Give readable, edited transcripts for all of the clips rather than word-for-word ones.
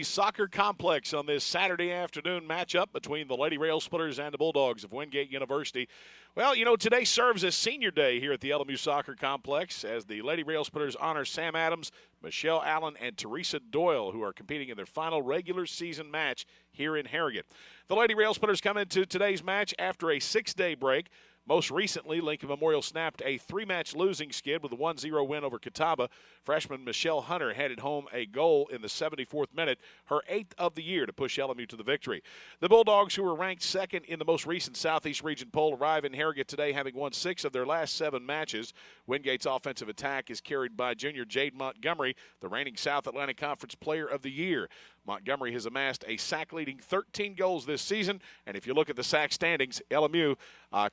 University Soccer Complex on this Saturday afternoon matchup between the Lady Rail Splitters and the Bulldogs of Wingate University. Well, today serves as senior day here at the LMU Soccer Complex as the Lady Rail Splitters honor Sam Adams, Michelle Allen, and Teresa Doyle, who are competing in their final regular season match here in Harrogate. The Lady Rail Splitters come into today's match after a 6-day break. Most recently, Lincoln Memorial snapped a 3-match losing skid with a 1-0 win over Catawba. Freshman Michelle Hunter headed home a goal in the 74th minute, her 8th of the year, to push LMU to the victory. The Bulldogs, who were ranked second in the most recent Southeast Region poll, arrive in Harrogate today having won 6 of their last 7 matches. Wingate's offensive attack is carried by junior Jade Montgomery, the reigning South Atlantic Conference Player of the Year. Montgomery has amassed a sack-leading 13 goals this season, and if you look at the sack standings, LMU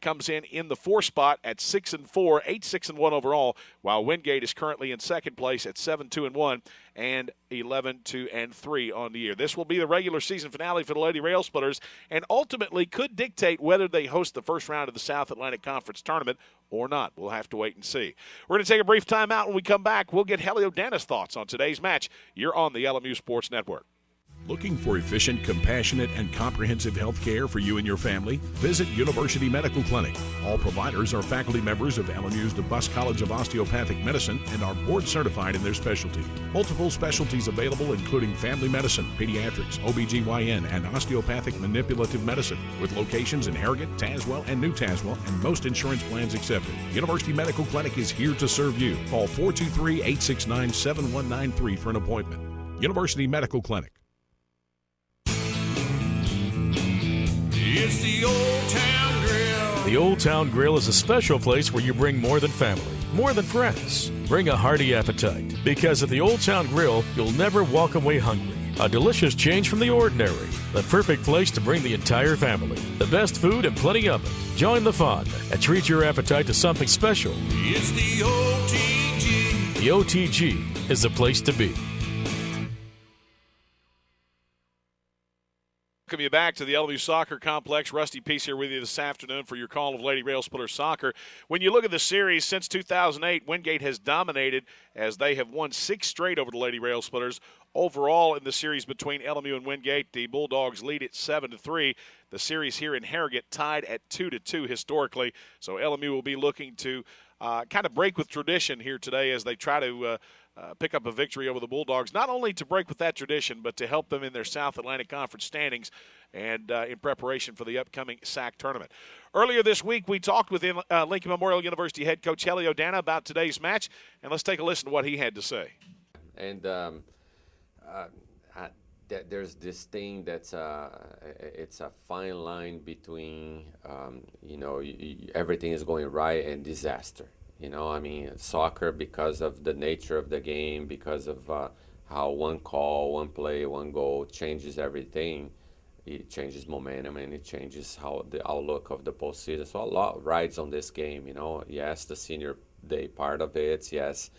comes in the 4th spot at 6-4, 8-6-1 overall, while Wingate is currently in second place at 7-2-1 and 11-2-3 on the year. This will be the regular season finale for the Lady Rail Splitters, and ultimately could dictate whether they host the first round of the South Atlantic Conference Tournament or not. We'll have to wait and see. We're going to take a brief time out. When we come back, we'll get Helio Dennis' thoughts on today's match. You're on the LMU Sports Network. Looking for efficient, compassionate, and comprehensive health care for you and your family? Visit University Medical Clinic. All providers are faculty members of LMU's DeBus College of Osteopathic Medicine and are board certified in their specialty. Multiple specialties available, including family medicine, pediatrics, OBGYN, and osteopathic manipulative medicine, with locations in Harrogate, Tazewell, and New Tazewell, and most insurance plans accepted. University Medical Clinic is here to serve you. Call 423-869-7193 for an appointment. University Medical Clinic. It's the Old Town Grill. The Old Town Grill is a special place where you bring more than family, more than friends. Bring a hearty appetite, because at the Old Town Grill, you'll never walk away hungry. A delicious change from the ordinary. The perfect place to bring the entire family. The best food and plenty of it. Join the fun and treat your appetite to something special. It's the OTG. The OTG is the place to be. Welcome you back to the LMU Soccer Complex. Rusty Peace here with you this afternoon for your call of Lady Rail Splitter Soccer. When you look at the series since 2008, Wingate has dominated as they have won 6 straight over the Lady Rail Splitters. Overall, in the series between LMU and Wingate, the Bulldogs lead at 7-3. The series here in Harrogate tied at 2-2 historically. So LMU will be looking to kind of break with tradition here today as they try to pick up a victory over the Bulldogs, not only to break with that tradition, but to help them in their South Atlantic Conference standings and in preparation for the upcoming SAC tournament. Earlier this week, we talked with Lincoln Memorial University head coach Helio Dana about today's match, and let's take a listen to what he had to say. And there's this thing that's it's a fine line between, everything is going right and disaster. Soccer, because of the nature of the game, because of how one call, one play, one goal changes everything. It changes momentum and it changes how the outlook of the postseason. So a lot rides on this game. Yes, the senior day part of it. Yes,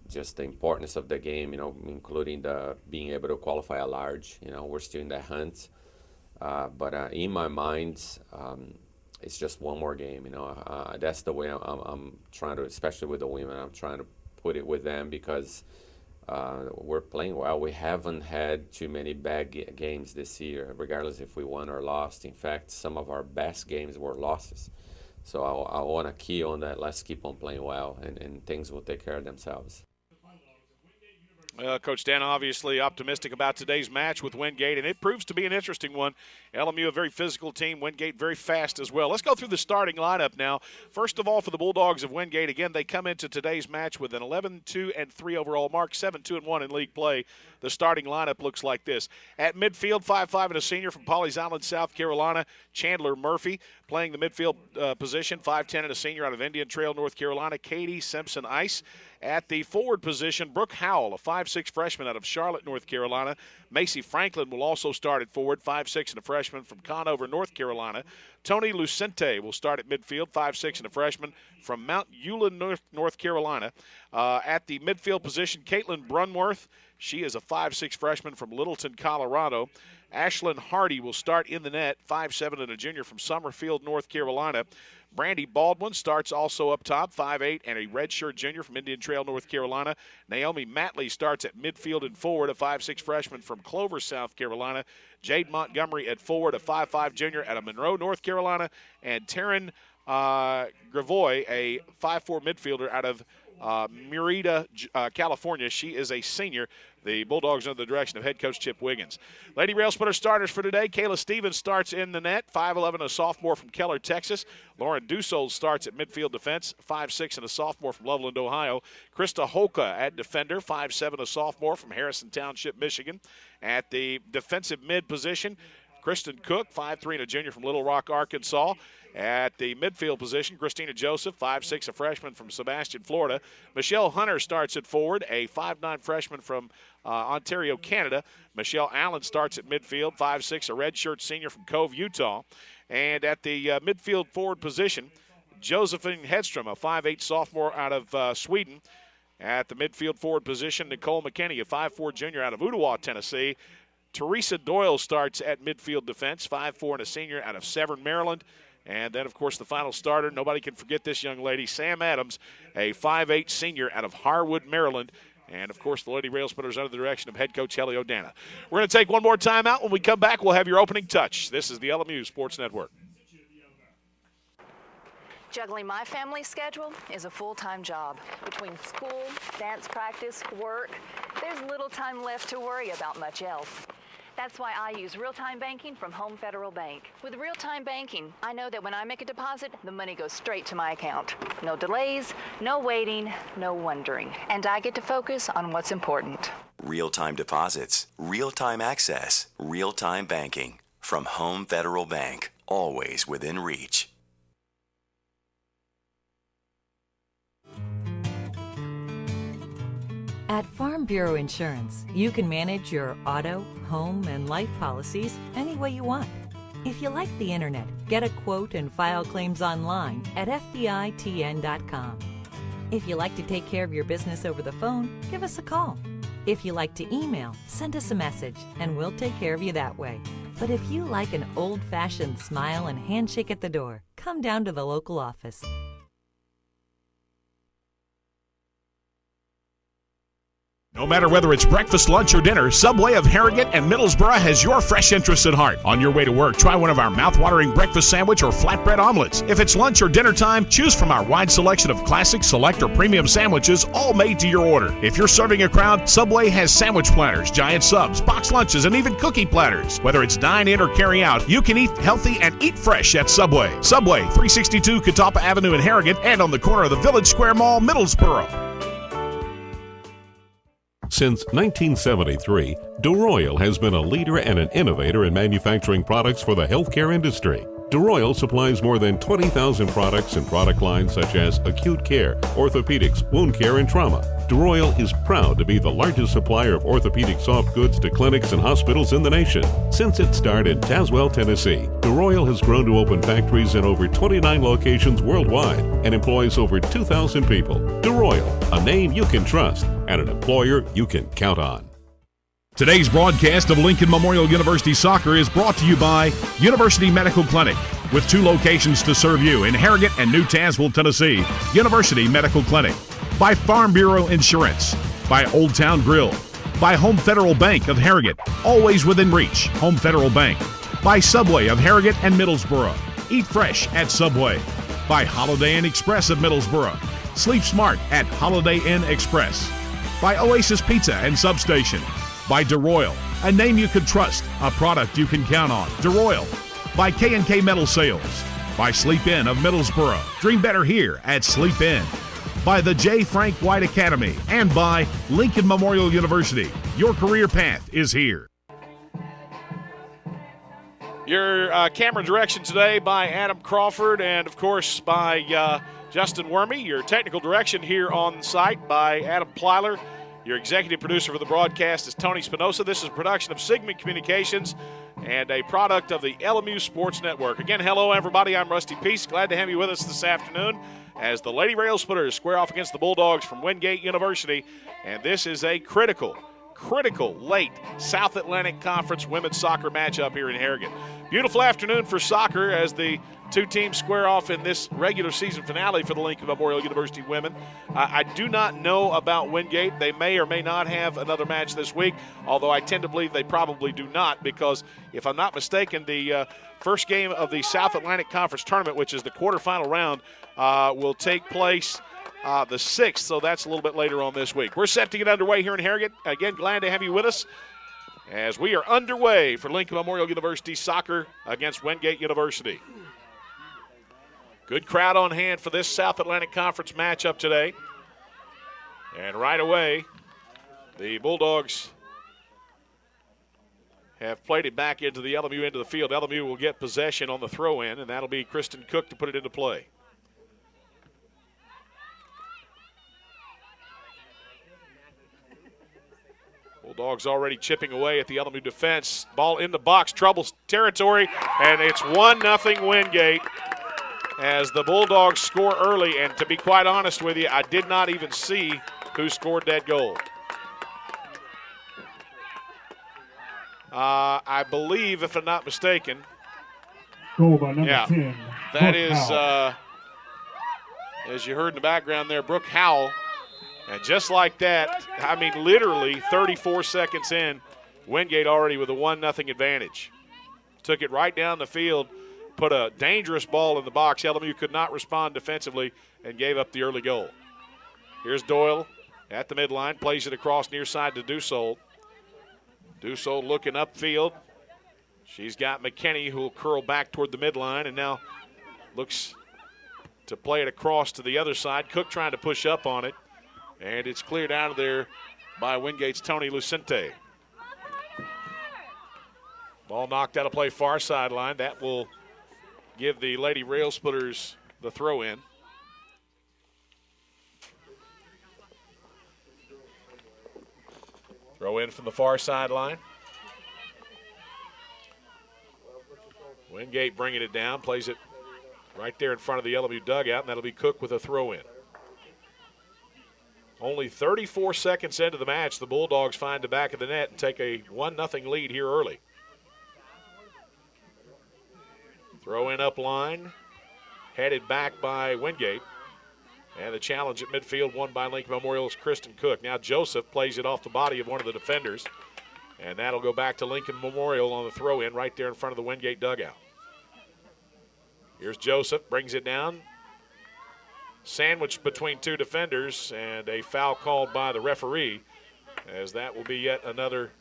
just the importance of the game. Including the being able to qualify at large. We're still in the hunt. But in my mind. It's just one more game, That's the way I'm trying to, especially with the women, I'm trying to put it with them because we're playing well. We haven't had too many bad games this year, regardless if we won or lost. In fact, some of our best games were losses. So I want to key on that. Let's keep on playing well, and things will take care of themselves. Coach Dan obviously optimistic about today's match with Wingate, and it proves to be an interesting one. LMU, a very physical team. Wingate, very fast as well. Let's go through the starting lineup now. First of all, for the Bulldogs of Wingate, again, they come into today's match with an 11-2-3 overall mark, 7-2-1 in league play. The starting lineup looks like this. At midfield, 5'5" and a senior from Pawleys Island, South Carolina, Chandler Murphy. Playing the midfield position, 5'10" and a senior out of Indian Trail, North Carolina, Katie Simpson-Ice. At the forward position, Brooke Howell, a 5'6" freshman out of Charlotte, North Carolina. Macy Franklin will also start at forward, 5'6" and a freshman from Conover, North Carolina. Tony Lucente will start at midfield, 5'6" and a freshman from Mount Eulin, North Carolina. At the midfield position, Caitlin Brunworth, She is a 5'6" freshman from Littleton, Colorado. Ashlyn Hardy will start in the net, 5'7" and a junior from Summerfield, North Carolina. Brandy Baldwin starts also up top, 5'8", and a redshirt junior from Indian Trail, North Carolina. Naomi Matley starts at midfield and forward, a 5'6" freshman from Clover, South Carolina. Jade Montgomery at forward, a 5'5" junior out of Monroe, North Carolina. And Taryn Gravoy, a 5'4" midfielder out of Murrieta, California. She is a senior. The Bulldogs under the direction of head coach Chip Wiggins. Lady Rail Splitter starters for today. Kayla Stevens starts in the net, 5'11", a sophomore from Keller, Texas. Lauren Dussault starts at midfield defense, 5'6", and a sophomore from Loveland, Ohio. Krista Holka at defender, 5'7", a sophomore from Harrison Township, Michigan. At the defensive mid position, Kristen Cook, 5'3", and a junior from Little Rock, Arkansas. At the midfield position, Christina Joseph, 5'6", a freshman from Sebastian, Florida. Michelle Hunter starts at forward, a 5'9" freshman from Ontario, Canada. Michelle Allen starts at midfield, 5'6", a redshirt senior from Cove, Utah. And at the midfield forward position, Josephine Hedstrom, a 5'8" sophomore out of Sweden. At the midfield forward position, Nicole McKinney, a 5'4" junior out of Ottawa, Tennessee. Teresa Doyle starts at midfield defense, 5'4", and a senior out of Severn, Maryland. And then, of course, the final starter, nobody can forget this young lady, Sam Adams, a 5'8" senior out of Harwood, Maryland. And, of course, the Lady Rail Splitters under the direction of head coach Helly O'Dana. We're going to take one more time out. When we come back, we'll have your opening touch. This is the LMU Sports Network. Juggling my family schedule is a full-time job. Between school, dance practice, work, there's little time left to worry about much else. That's why I use real-time banking from Home Federal Bank. With real-time banking, I know that when I make a deposit, the money goes straight to my account. No delays, no waiting, no wondering. And I get to focus on what's important. Real-time deposits, real-time access, real-time banking. From Home Federal Bank, always within reach. At Farm Bureau Insurance, you can manage your auto, home, and life policies any way you want. If you like the internet, get a quote and file claims online at FBITN.com. If you like to take care of your business over the phone, give us a call. If you like to email, send us a message, and we'll take care of you that way. But if you like an old-fashioned smile and handshake at the door, come down to the local office. No matter whether it's breakfast, lunch, or dinner, Subway of Harrogate and Middlesboro has your fresh interests at heart. On your way to work, try one of our mouth-watering breakfast sandwich or flatbread omelets. If it's lunch or dinner time, choose from our wide selection of classic, select, or premium sandwiches, all made to your order. If you're serving a crowd, Subway has sandwich platters, giant subs, box lunches, and even cookie platters. Whether it's dine in or carry out, you can eat healthy and eat fresh at Subway. Subway, 362 Catawba Avenue in Harrogate and on the corner of the Village Square Mall, Middlesboro. Since 1973, DeRoyal has been a leader and an innovator in manufacturing products for the healthcare industry. DeRoyal supplies more than 20,000 products and product lines such as acute care, orthopedics, wound care, and trauma. DeRoyal is proud to be the largest supplier of orthopedic soft goods to clinics and hospitals in the nation. Since its start in Tazewell, Tennessee, DeRoyal has grown to open factories in over 29 locations worldwide and employs over 2,000 people. DeRoyal, a name you can trust and an employer you can count on. Today's broadcast of Lincoln Memorial University Soccer is brought to you by University Medical Clinic, with 2 locations to serve you in Harrogate and New Tazewell, Tennessee. University Medical Clinic. By Farm Bureau Insurance. By Old Town Grill. By Home Federal Bank of Harrogate, always within reach. Home Federal Bank. By Subway of Harrogate and Middlesboro. Eat fresh at Subway. By Holiday Inn Express of Middlesboro. Sleep smart at Holiday Inn Express. By Oasis Pizza and Substation. By DeRoyal, a name you can trust, a product you can count on. DeRoyal. By K&K Metal Sales. By Sleep Inn of Middlesboro. Dream better here at Sleep Inn. By the J. Frank White Academy. And by Lincoln Memorial University. Your career path is here. Your camera direction today by Adam Crawford and, of course, by Justin Wormy. Your technical direction here on site by Adam Plyler. Your executive producer for the broadcast is Tony Spinoza. This is a production of Sigmund Communications and a product of the LMU Sports Network. Again, hello, everybody. I'm Rusty Peace. Glad to have you with us this afternoon as the Lady Rail Splitters square off against the Bulldogs from Wingate University. And this is a critical critical late South Atlantic Conference women's soccer matchup here in Harrogate. Beautiful afternoon for soccer as the two teams square off in this regular season finale for the Lincoln Memorial University women. I do not know about Wingate. They may or may not have another match this week, although I tend to believe they probably do not, because if I'm not mistaken, the first game of the South Atlantic Conference tournament, which is the quarterfinal round, will take place the 6th, so that's a little bit later on this week. We're set to get underway here in Harrogate. Again, glad to have you with us as we are underway for Lincoln Memorial University soccer against Wingate University. Good crowd on hand for this South Atlantic Conference matchup today. And right away, the Bulldogs have played it back into the LMU end of the field. LMU will get possession on the throw-in, and that'll be Kristen Cook to put it into play. Bulldogs already chipping away at the LMU defense. Ball in the box, trouble territory, and it's 1-0 Wingate as the Bulldogs score early. And to be quite honest with you, I did not even see who scored that goal. I believe, if I'm not mistaken, goal by number 10. That is, as you heard in the background there, Brooke Howell. And just like that, I mean, literally 34 seconds in, Wingate already with a 1-0 advantage. Took it right down the field, put a dangerous ball in the box. LMU could not respond defensively and gave up the early goal. Here's Doyle at the midline, plays it across near side to Dussault. Dussault looking upfield. She's got McKinney, who will curl back toward the midline, and now looks to play it across to the other side. Cook trying to push up on it. And it's cleared out of there by Wingate's Tony Lucente. Ball knocked out of play far sideline. That will give the Lady Rail Splitters the throw in. Throw in from the far sideline. Wingate bringing it down, plays it right there in front of the LMU dugout, and that'll be Cook with a throw in. Only 34 seconds into the match, the Bulldogs find the back of the net and take a 1-0 lead here early. Throw in up line, headed back by Wingate. And the challenge at midfield won by Lincoln Memorial's Kristen Cook. Now Joseph plays it off the body of one of the defenders. And that'll go back to Lincoln Memorial on the throw in right there in front of the Wingate dugout. Here's Joseph, brings it down. Sandwiched between two defenders, and a foul called by the referee, as that will be yet another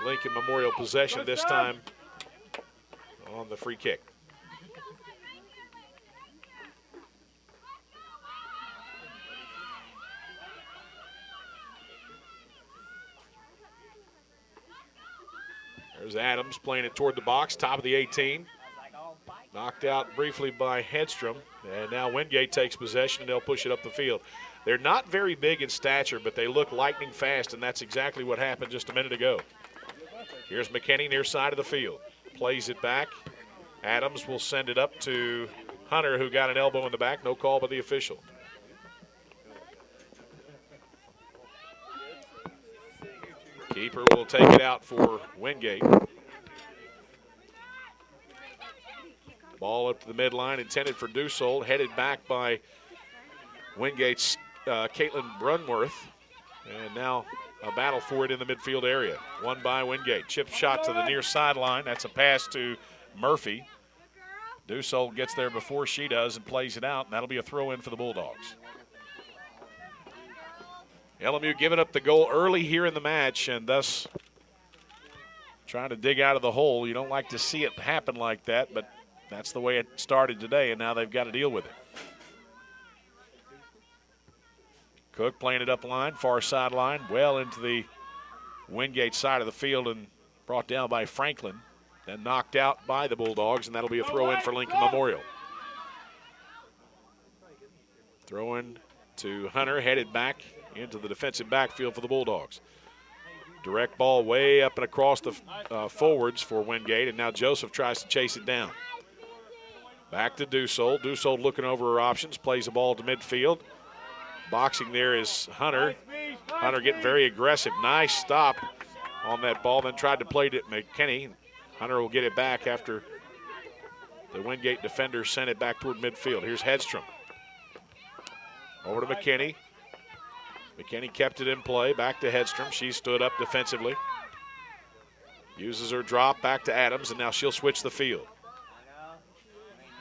Lincoln Memorial possession, this time on the free kick. There's Adams playing it toward the box, top of the 18. Knocked out briefly by Hedstrom, and now Wingate takes possession, and they'll push it up the field. They're not very big in stature, but they look lightning fast, and that's exactly what happened just a minute ago. Here's McKinney near side of the field. Plays it back. Adams will send it up to Hunter, who got an elbow in the back. No call by the official. Keeper will take it out for Wingate. Ball up to the midline, intended for Dussault, headed back by Wingate's Caitlin Brunworth. And now a battle for it in the midfield area. Won by Wingate. Chip shot to the near sideline. That's a pass to Murphy. Dussault gets there before she does and plays it out, and that'll be a throw in for the Bulldogs. LMU giving up the goal early here in the match, and thus trying to dig out of the hole. You don't like to see it happen like that, but that's the way it started today, and now they've got to deal with it. Cook playing it up line, far sideline, well into the Wingate side of the field and brought down by Franklin, then knocked out by the Bulldogs, and that'll be a throw in for Lincoln Memorial. Throw in to Hunter, headed back into the defensive backfield for the Bulldogs. Direct ball way up and across the forwards for Wingate, and now Joseph tries to chase it down. Back to Dussault. Dussault looking over her options, plays the ball to midfield. Boxing there is Hunter. Hunter getting very aggressive. Nice stop on that ball, then tried to play it to McKinney. Hunter will get it back after the Wingate defender sent it back toward midfield. Here's Hedstrom. Over to McKinney. McKinney kept it in play. Back to Hedstrom. She stood up defensively. Uses her drop back to Adams, and now she'll switch the field.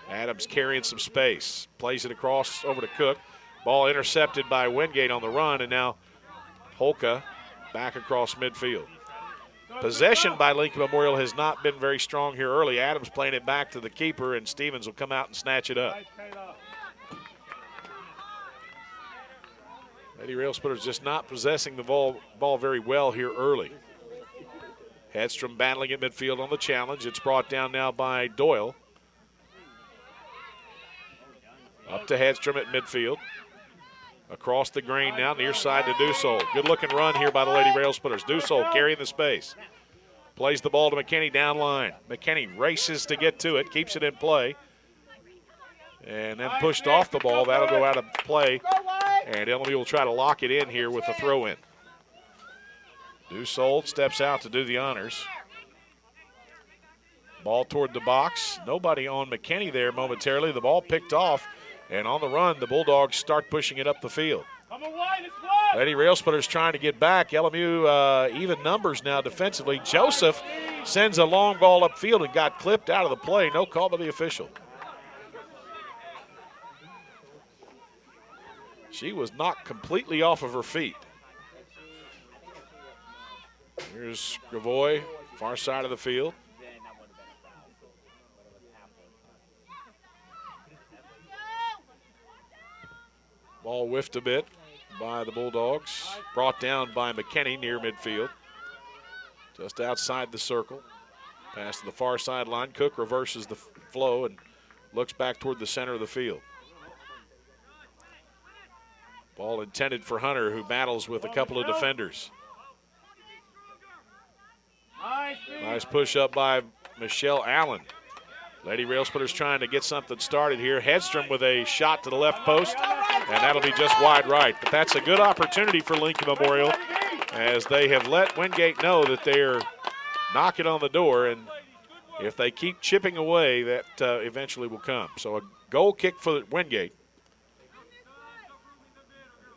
Adams carrying some space. Plays it across over to Cook. Ball intercepted by Wingate on the run, and now Holka back across midfield. Possession by Lincoln Memorial has not been very strong here early. Adams playing it back to the keeper, and Stevens will come out and snatch it up. Lady Rail Splitters just not possessing the ball very well here early. Hedstrom battling at midfield on the challenge. It's brought down now by Doyle. Up to Hedstrom at midfield. Across the green now, near side to Dussault. Good looking run here by the Lady Rail Splitters. Dussault carrying the space. Plays the ball to McKinney down line. McKinney races to get to it, keeps it in play. And then pushed off the ball. That'll go out of play. And LMU will try to lock it in here with a throw in. Dussault steps out to do the honors. Ball toward the box. Nobody on McKinney there momentarily. The ball picked off. And on the run, the Bulldogs start pushing it up the field. Lady Rail Splitters trying to get back. LMU even numbers now defensively. Joseph sends a long ball upfield and got clipped out of the play. No call by the official. She was knocked completely off of her feet. Here's Gravoy, far side of the field. Ball whiffed a bit by the Bulldogs. Brought down by McKinney near midfield. Just outside the circle. Pass to the far sideline. Cook reverses the flow and looks back toward the center of the field. Ball intended for Hunter, who battles with a couple of defenders. Nice push up by Michelle Allen. Lady Rail Splitters trying to get something started here. Hedstrom with a shot to the left post, and that'll be just wide right. But that's a good opportunity for Lincoln Memorial, as they have let Wingate know that they're knocking on the door, and if they keep chipping away, that eventually will come. So a goal kick for Wingate.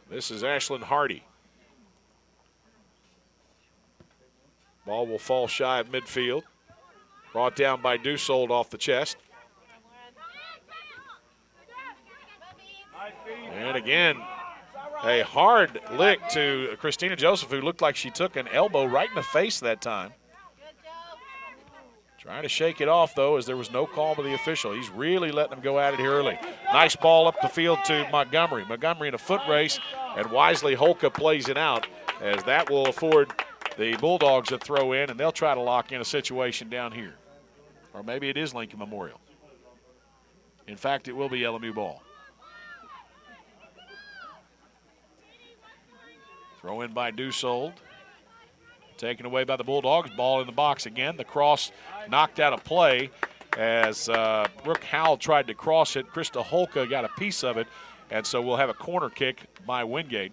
This is Ashlyn Hardy. Ball will fall shy of midfield. Brought down by Dussault off the chest. And again, a hard lick to Christina Joseph, who looked like she took an elbow right in the face that time. Trying to shake it off, though, as there was no call by the official. He's really letting them go at it here early. Nice ball up the field to Montgomery. Montgomery in a foot race, and wisely Holka plays it out, as that will afford the Bulldogs a throw in, and they'll try to lock in a situation down here. Or maybe it is Lincoln Memorial. In fact, it will be LMU ball. Throw in by Dussault. Taken away by the Bulldogs. Ball in the box again. The cross knocked out of play as Brooke Howell tried to cross it. Krista Holka got a piece of it, and so we'll have a corner kick by Wingate,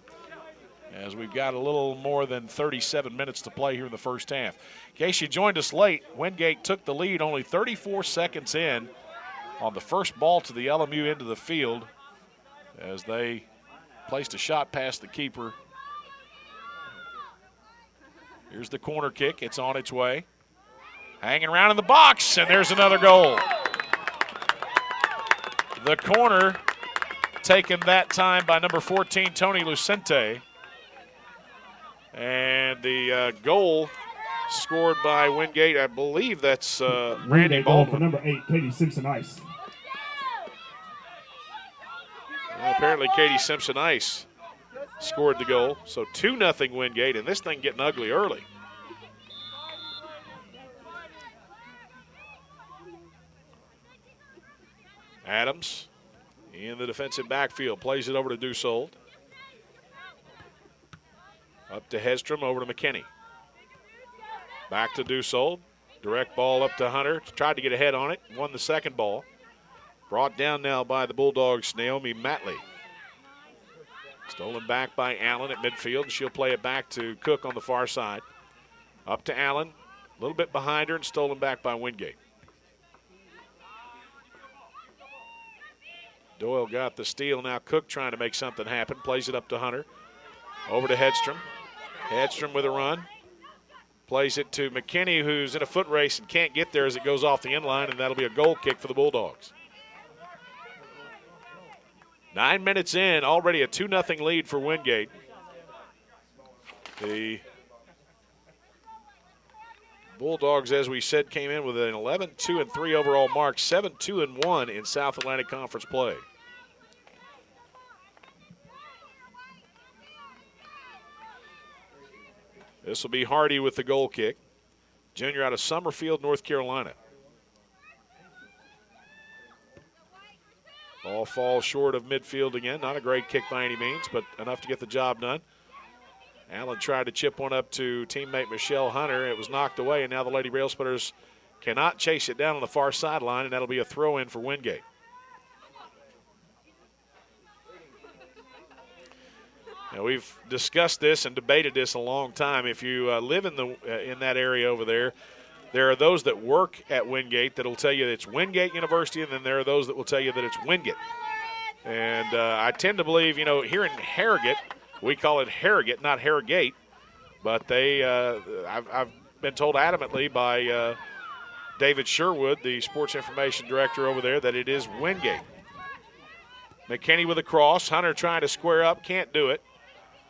as we've got a little more than 37 minutes to play here in the first half. In case you joined us late, Wingate took the lead only 34 seconds in on the first ball to the LMU end of the field, as they placed a shot past the keeper. Here's the corner kick. It's on its way. Hanging around in the box, and there's another goal. The corner taken that time by number 14, Tony Lucente. And the goal scored by Wingate. I believe that's Randy Baldwin. For number 8, Katie Simpson-Ice. Well, apparently Katie Simpson-Ice scored the goal. So 2-0 Wingate, and this thing getting ugly early. Adams in the defensive backfield, plays it over to Dussault. Up to Hedstrom, over to McKinney. Back to Dussault. Direct ball up to Hunter. Tried to get ahead on it, won the second ball. Brought down now by the Bulldogs, Naomi Matley. Stolen back by Allen at midfield. She'll play it back to Cook on the far side. Up to Allen, a little bit behind her, and stolen back by Wingate. Doyle got the steal. Now Cook trying to make something happen. Plays it up to Hunter. Over to Hedstrom. Hedstrom with a run. Plays it to McKinney, who's in a foot race and can't get there as it goes off the end line, and that'll be a goal kick for the Bulldogs. 9 minutes in, already a 2-0 lead for Wingate. The Bulldogs, as we said, came in with an 11-2-3 overall mark, 7-2-1 in South Atlantic Conference play. This will be Hardy with the goal kick. Junior out of Summerfield, North Carolina. Ball falls short of midfield again. Not a great kick by any means, but enough to get the job done. Allen tried to chip one up to teammate Michelle Hunter. It was knocked away, and now the Lady Rail Splitters cannot chase it down on the far sideline, and that'll be a throw-in for Wingate. Now, we've discussed this and debated this a long time. If you live in that area over there, there are those that work at Wingate that will tell you that it's Wingate University, and then there are those that will tell you that it's Wingate. And I tend to believe, here in Harrogate, we call it Harrogate, not Harrogate. But I've been told adamantly by David Sherwood, the sports information director over there, that it is Wingate. McKinney with a cross. Hunter trying to square up, can't do it.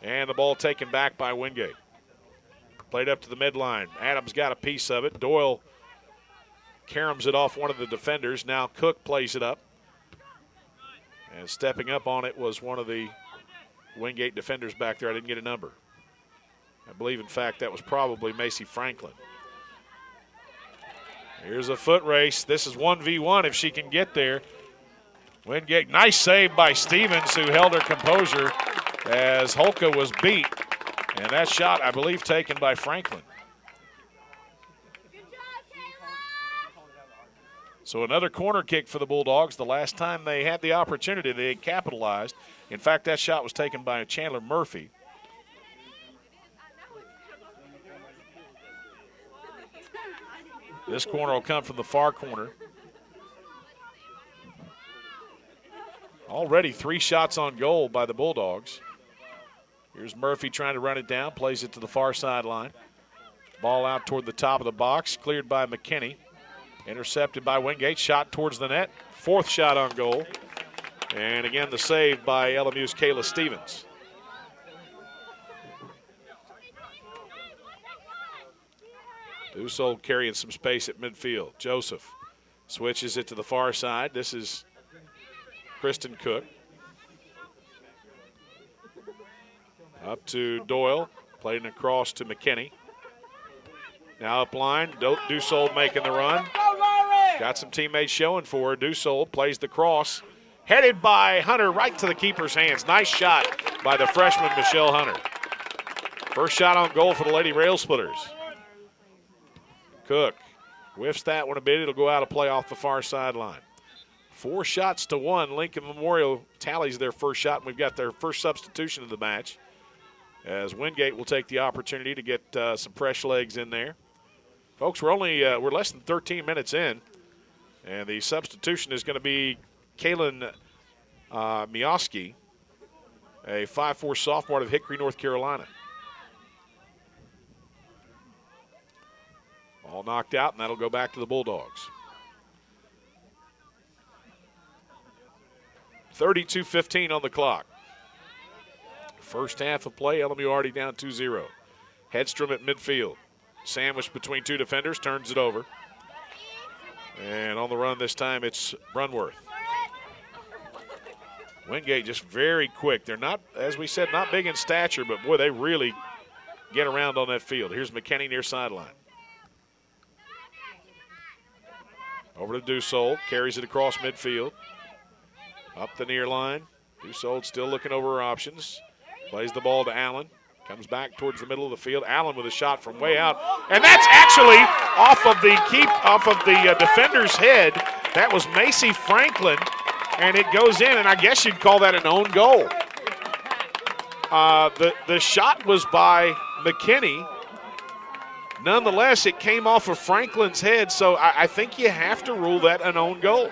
And the ball taken back by Wingate. Played up to the midline. Adams got a piece of it. Doyle caroms it off one of the defenders. Now Cook plays it up. And stepping up on it was one of the Wingate defenders back there. I didn't get a number. I believe, in fact, that was probably Macy Franklin. Here's a foot race. This is 1v1 if she can get there. Wingate, nice save by Stevens, who held her composure as Holka was beat. And that shot, I believe, taken by Franklin. So another corner kick for the Bulldogs. The last time they had the opportunity, they capitalized. In fact, that shot was taken by Chandler Murphy. This corner will come from the far corner. Already 3 shots on goal by the Bulldogs. Here's Murphy trying to run it down, plays it to the far sideline. Ball out toward the top of the box, cleared by McKinney. Intercepted by Wingate, shot towards the net. 4th shot on goal. And again, the save by LMU's Kayla Stevens. Dussault carrying some space at midfield. Joseph switches it to the far side. This is Kristen Cook. Up to Doyle, playing across to McKinney. Now up line, Dussault making the run. Got some teammates showing for her. Dussault plays the cross. Headed by Hunter right to the keeper's hands. Nice shot by the freshman Michelle Hunter. First shot on goal for the Lady Rail Splitters. Cook whiffs that one a bit. It'll go out of play off the far sideline. 4 shots to 1. Lincoln Memorial tallies their first shot, and we've got their first substitution of the match, as Wingate will take the opportunity to get some fresh legs in there. Folks, we're less than 13 minutes in, and the substitution is going to be Kaylin Mioski, a 5'4" sophomore out of Hickory, North Carolina. All knocked out, and that'll go back to the Bulldogs. 32:15 on the clock. First half of play, LMU already down 2-0. Hedstrom at midfield. Sandwiched between 2 defenders, turns it over. And on the run this time, it's Brunworth. Wingate just very quick. They're not, as we said, not big in stature, but boy, they really get around on that field. Here's McKinney near sideline. Over to Dussault, carries it across midfield. Up the near line. Dussault still looking over her options. Plays the ball to Allen. Comes back towards the middle of the field. Allen with a shot from way out. And that's actually off of the defender's head. That was Macy Franklin. And it goes in, and I guess you'd call that an own goal. The shot was by McKinney. Nonetheless, it came off of Franklin's head, so I think you have to rule that an own goal.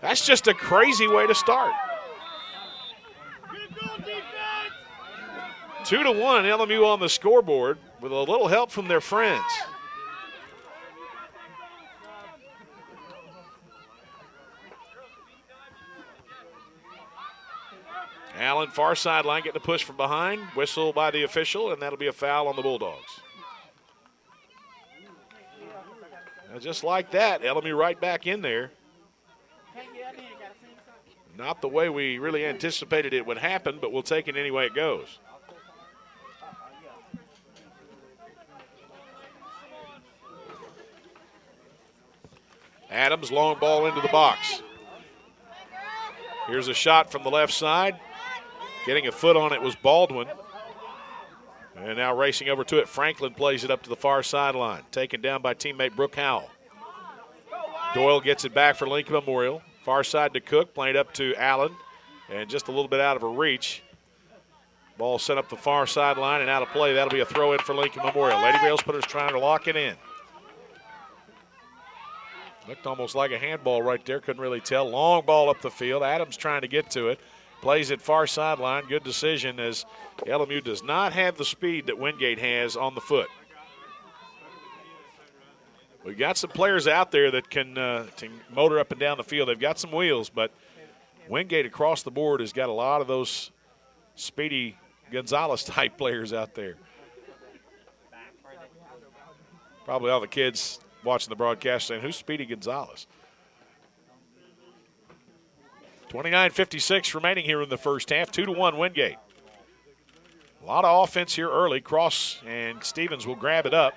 That's just a crazy way to start. 2-1 LMU on the scoreboard with a little help from their friends. Allen, far sideline, getting a push from behind. Whistle by the official, and that'll be a foul on the Bulldogs. Now, just like that, LMU right back in there. Not the way we really anticipated it would happen, but we'll take it any way it goes. Adams, long ball into the box. Here's a shot from the left side. Getting a foot on it was Baldwin. And now racing over to it, Franklin plays it up to the far sideline. Taken down by teammate Brooke Howell. Doyle gets it back for Lincoln Memorial. Far side to Cook, playing up to Allen. And just a little bit out of her reach. Ball sent up the far sideline and out of play. That'll be a throw in for Lincoln Memorial. Lady Railsplitters trying to lock it in. Looked almost like a handball right there. Couldn't really tell. Long ball up the field. Adams trying to get to it. Plays it far sideline. Good decision as LMU does not have the speed that Wingate has on the foot. We've got some players out there that can motor up and down the field. They've got some wheels, but Wingate across the board has got a lot of those speedy Gonzalez-type players out there. Probably all the kids watching the broadcast saying, who's Speedy Gonzalez? 29:56 remaining here in the first half. 2-1 Wingate. A lot of offense here early. Cross and Stevens will grab it up.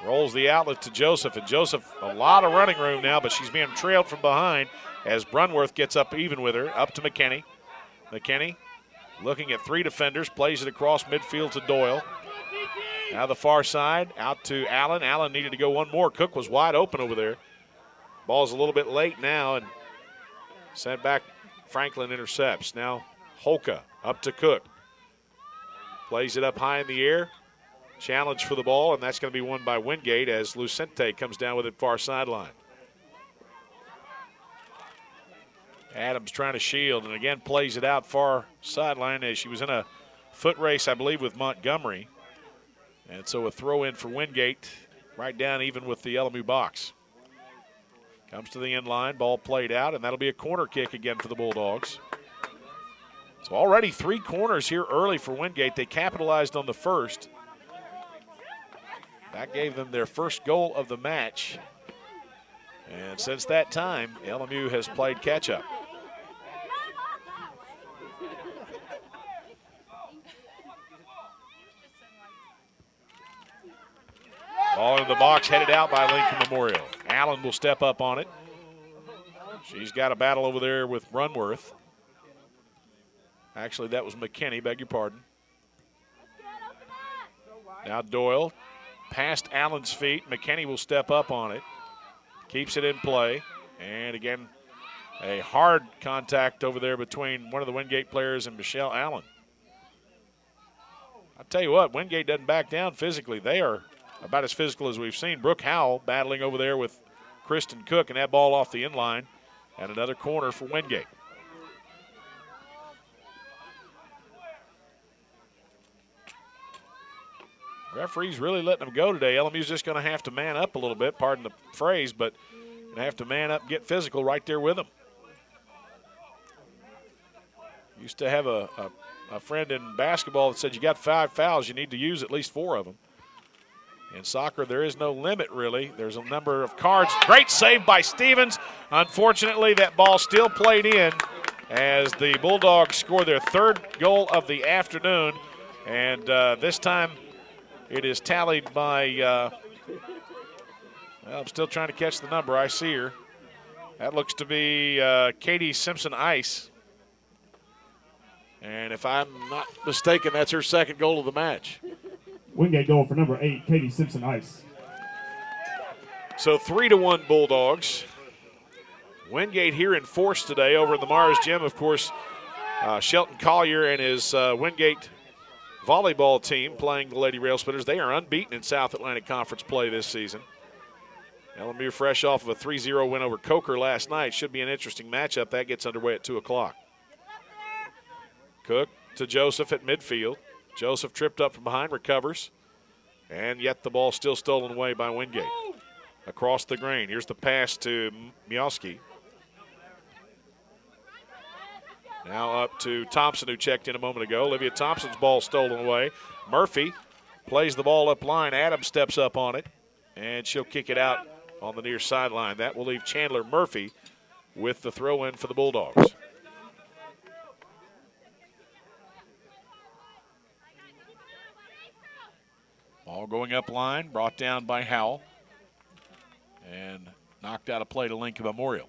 Rolls the outlet to Joseph, and Joseph, a lot of running room now, but she's being trailed from behind as Brunworth gets up even with her, up to McKinney. McKinney looking at three defenders, plays it across midfield to Doyle. Now the far side, out to Allen. Allen needed to go one more. Cook was wide open over there. Ball's a little bit late now, and sent back. Franklin intercepts. Now Holka up to Cook. Plays it up high in the air. Challenge for the ball, and that's going to be won by Wingate as Lucente comes down with it far sideline. Adams trying to shield, and again plays it out far sideline as she was in a foot race, I believe, with Montgomery. And so a throw in for Wingate, right down even with the LMU box. Comes to the end line, ball played out, and that'll be a corner kick again for the Bulldogs. So already 3 corners here early for Wingate. They capitalized on the first. That gave them their first goal of the match. And since that time, LMU has played catch-up. Ball in the box, headed out by Lincoln Memorial. Allen will step up on it. She's got a battle over there with Brunworth. Actually, that was McKinney, beg your pardon. Now Doyle, past Allen's feet. McKinney will step up on it. Keeps it in play. And again, a hard contact over there between one of the Wingate players and Michelle Allen. I'll tell you what, Wingate doesn't back down physically. They are about as physical as we've seen. Brooke Howell battling over there with Kristen Cook, and that ball off the inline. And another corner for Wingate. Referee's really letting them go today. LMU's just going to have to man up a little bit, pardon the phrase, but going to have to man up, get physical right there with them. Used to have a friend in basketball that said you got 5 fouls, you need to use at least 4 of them. In soccer, there is no limit, really. There's a number of cards. Great save by Stevens. Unfortunately, that ball still played in as the Bulldogs score their 3rd goal of the afternoon. And this time it is tallied by, well, I'm still trying to catch the number. I see her. That looks to be Katie Simpson-Ice. And if I'm not mistaken, that's her 2nd goal of the match. Wingate goal for number 8, Katie Simpson-Ice. So 3-1 Bulldogs. Wingate here in force today over in the Mars Gym. Of course, Shelton Collier and his Wingate volleyball team playing the Lady Rail Splitters. They are unbeaten in South Atlantic Conference play this season. LMU fresh off of a 3-0 win over Coker last night. Should be an interesting matchup. That gets underway at 2 o'clock. Cook to Joseph at midfield. Joseph tripped up from behind, recovers. And yet the ball still stolen away by Wingate. Across the green. Here's the pass to Mioski. Now up to Thompson, who checked in a moment ago. Olivia Thompson's ball stolen away. Murphy plays the ball up line. Adams steps up on it, and she'll kick it out on the near sideline. That will leave Chandler Murphy with the throw-in for the Bulldogs. Ball going up line, brought down by Howell, and knocked out of play to Lincoln Memorial.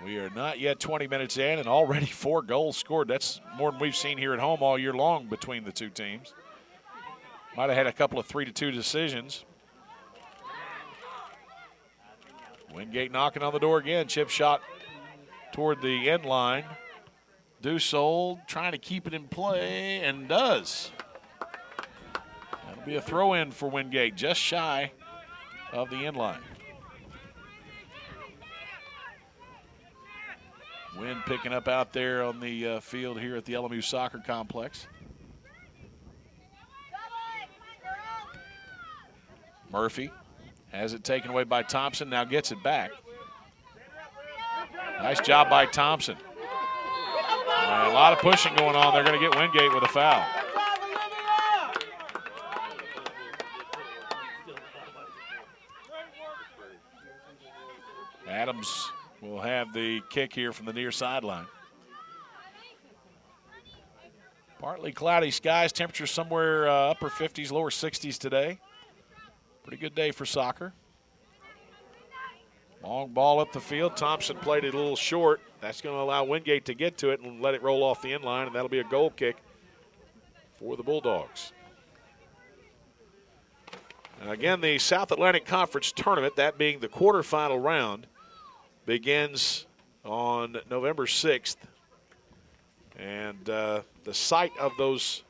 We are not yet 20 minutes in, and already 4 goals scored. That's more than we've seen here at home all year long between the two teams. Might have had a couple of 3-2 decisions. Wingate knocking on the door again. Chip shot toward the end line. Dussault trying to keep it in play, and does. That'll be a throw-in for Wingate, just shy of the end line. Wind picking up out there on the field here at the LMU Soccer Complex. Murphy has it taken away by Thompson, now gets it back. Nice job by Thompson. A lot of pushing going on. They're going to get Wingate with a foul. Adams will have the kick here from the near sideline. Partly cloudy skies, temperature somewhere upper 50s, lower 60s today. Pretty good day for soccer. Long ball up the field. Thompson played it a little short. That's going to allow Wingate to get to it and let it roll off the end line, and that'll be a goal kick for the Bulldogs. And again, the South Atlantic Conference tournament, that being the quarterfinal round, begins on November 6th. And the site of those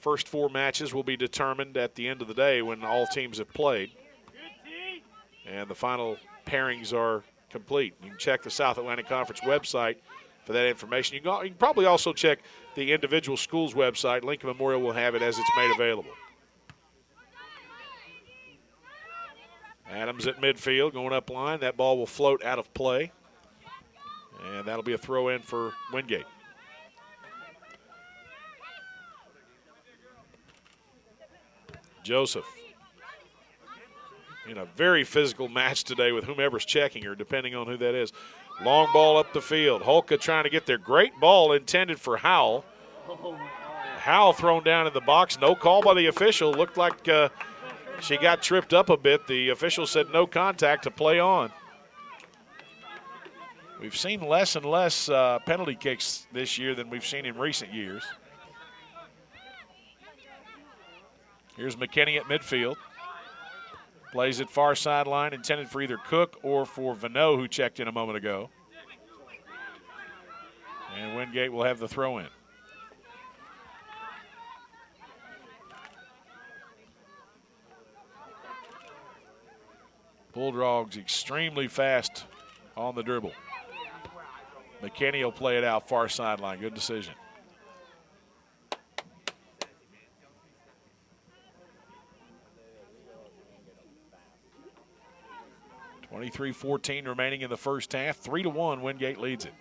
first 4 matches will be determined at the end of the day when all teams have played. And the final pairings are complete. You can check the South Atlantic Conference website for that information. You can probably also check the individual schools' website. Lincoln Memorial will have it as it's made available. Adams at midfield, going up line. That ball will float out of play. And that'll be a throw in for Wingate. Joseph in a very physical match today with whomever's checking her, depending on who that is. Long ball up the field. Holka trying to get there. Great ball intended for Howell. Howell thrown down in the box. No call by the official. Looked like she got tripped up a bit. The official said no contact to play on. We've seen less and less penalty kicks this year than we've seen in recent years. Here's McKinney at midfield. Plays it far sideline, intended for either Cook or for Vano, who checked in a moment ago. And Wingate will have the throw in. Bulldogs extremely fast on the dribble. McKinney will play it out far sideline. Good decision. .23-14 remaining in the first half. 3-1, Wingate leads it.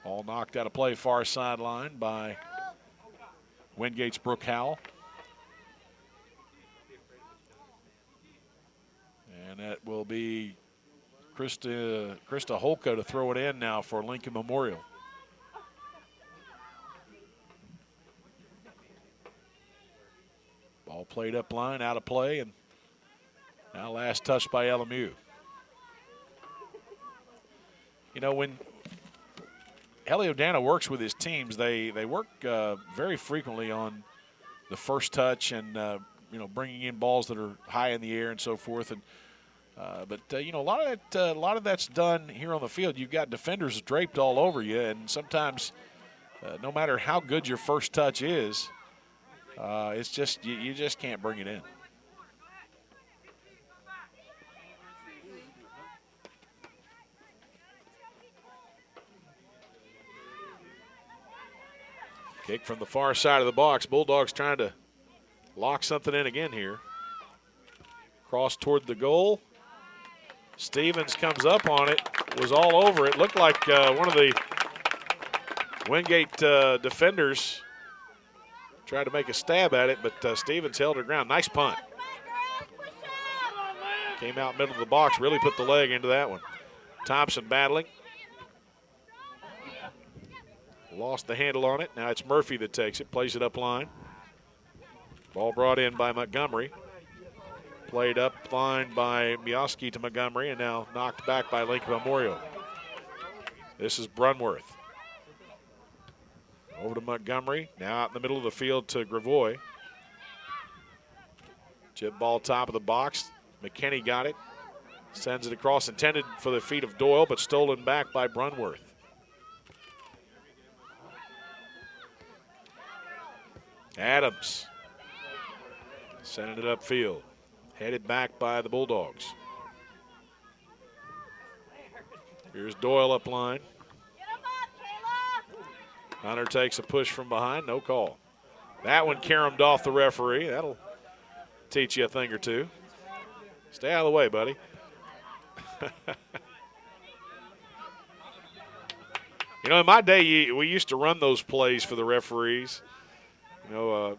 Ball knocked out of play far sideline by Wingate's Brooke Howell. And that will be Krista Holka to throw it in now for Lincoln Memorial. Ball played up line, out of play, and now last touch by LMU. You know, when Heliodana works with his teams, they work very frequently on the first touch and bringing in balls that are high in the air and so forth. And but a lot of that's done here on the field. You've got defenders draped all over you, and sometimes, no matter how good your first touch is, it's just you just can't bring it in. Kick from the far side of the box. Bulldogs trying to lock something in again here. Cross toward the goal. Stevens comes up on it, was all over it. Looked like one of the Wingate defenders tried to make a stab at it, but Stevens held her ground. Nice punt. Came out middle of the box, really put the leg into that one. Thompson battling. Lost the handle on it. Now it's Murphy that takes it, plays it up line. Ball brought in by Montgomery. Played up line by Mioski to Montgomery, and now knocked back by Lincoln Memorial. This is Brunworth. Over to Montgomery. Now out in the middle of the field to Gravois. Chip ball top of the box. McKinney got it. Sends it across, intended for the feet of Doyle, but stolen back by Brunworth. Adams sending it upfield. Headed back by the Bulldogs. Here's Doyle up line. Hunter takes a push from behind, no call. That one caromed off the referee. That'll teach you a thing or two. Stay out of the way, buddy. In my day, we used to run those plays for the referees.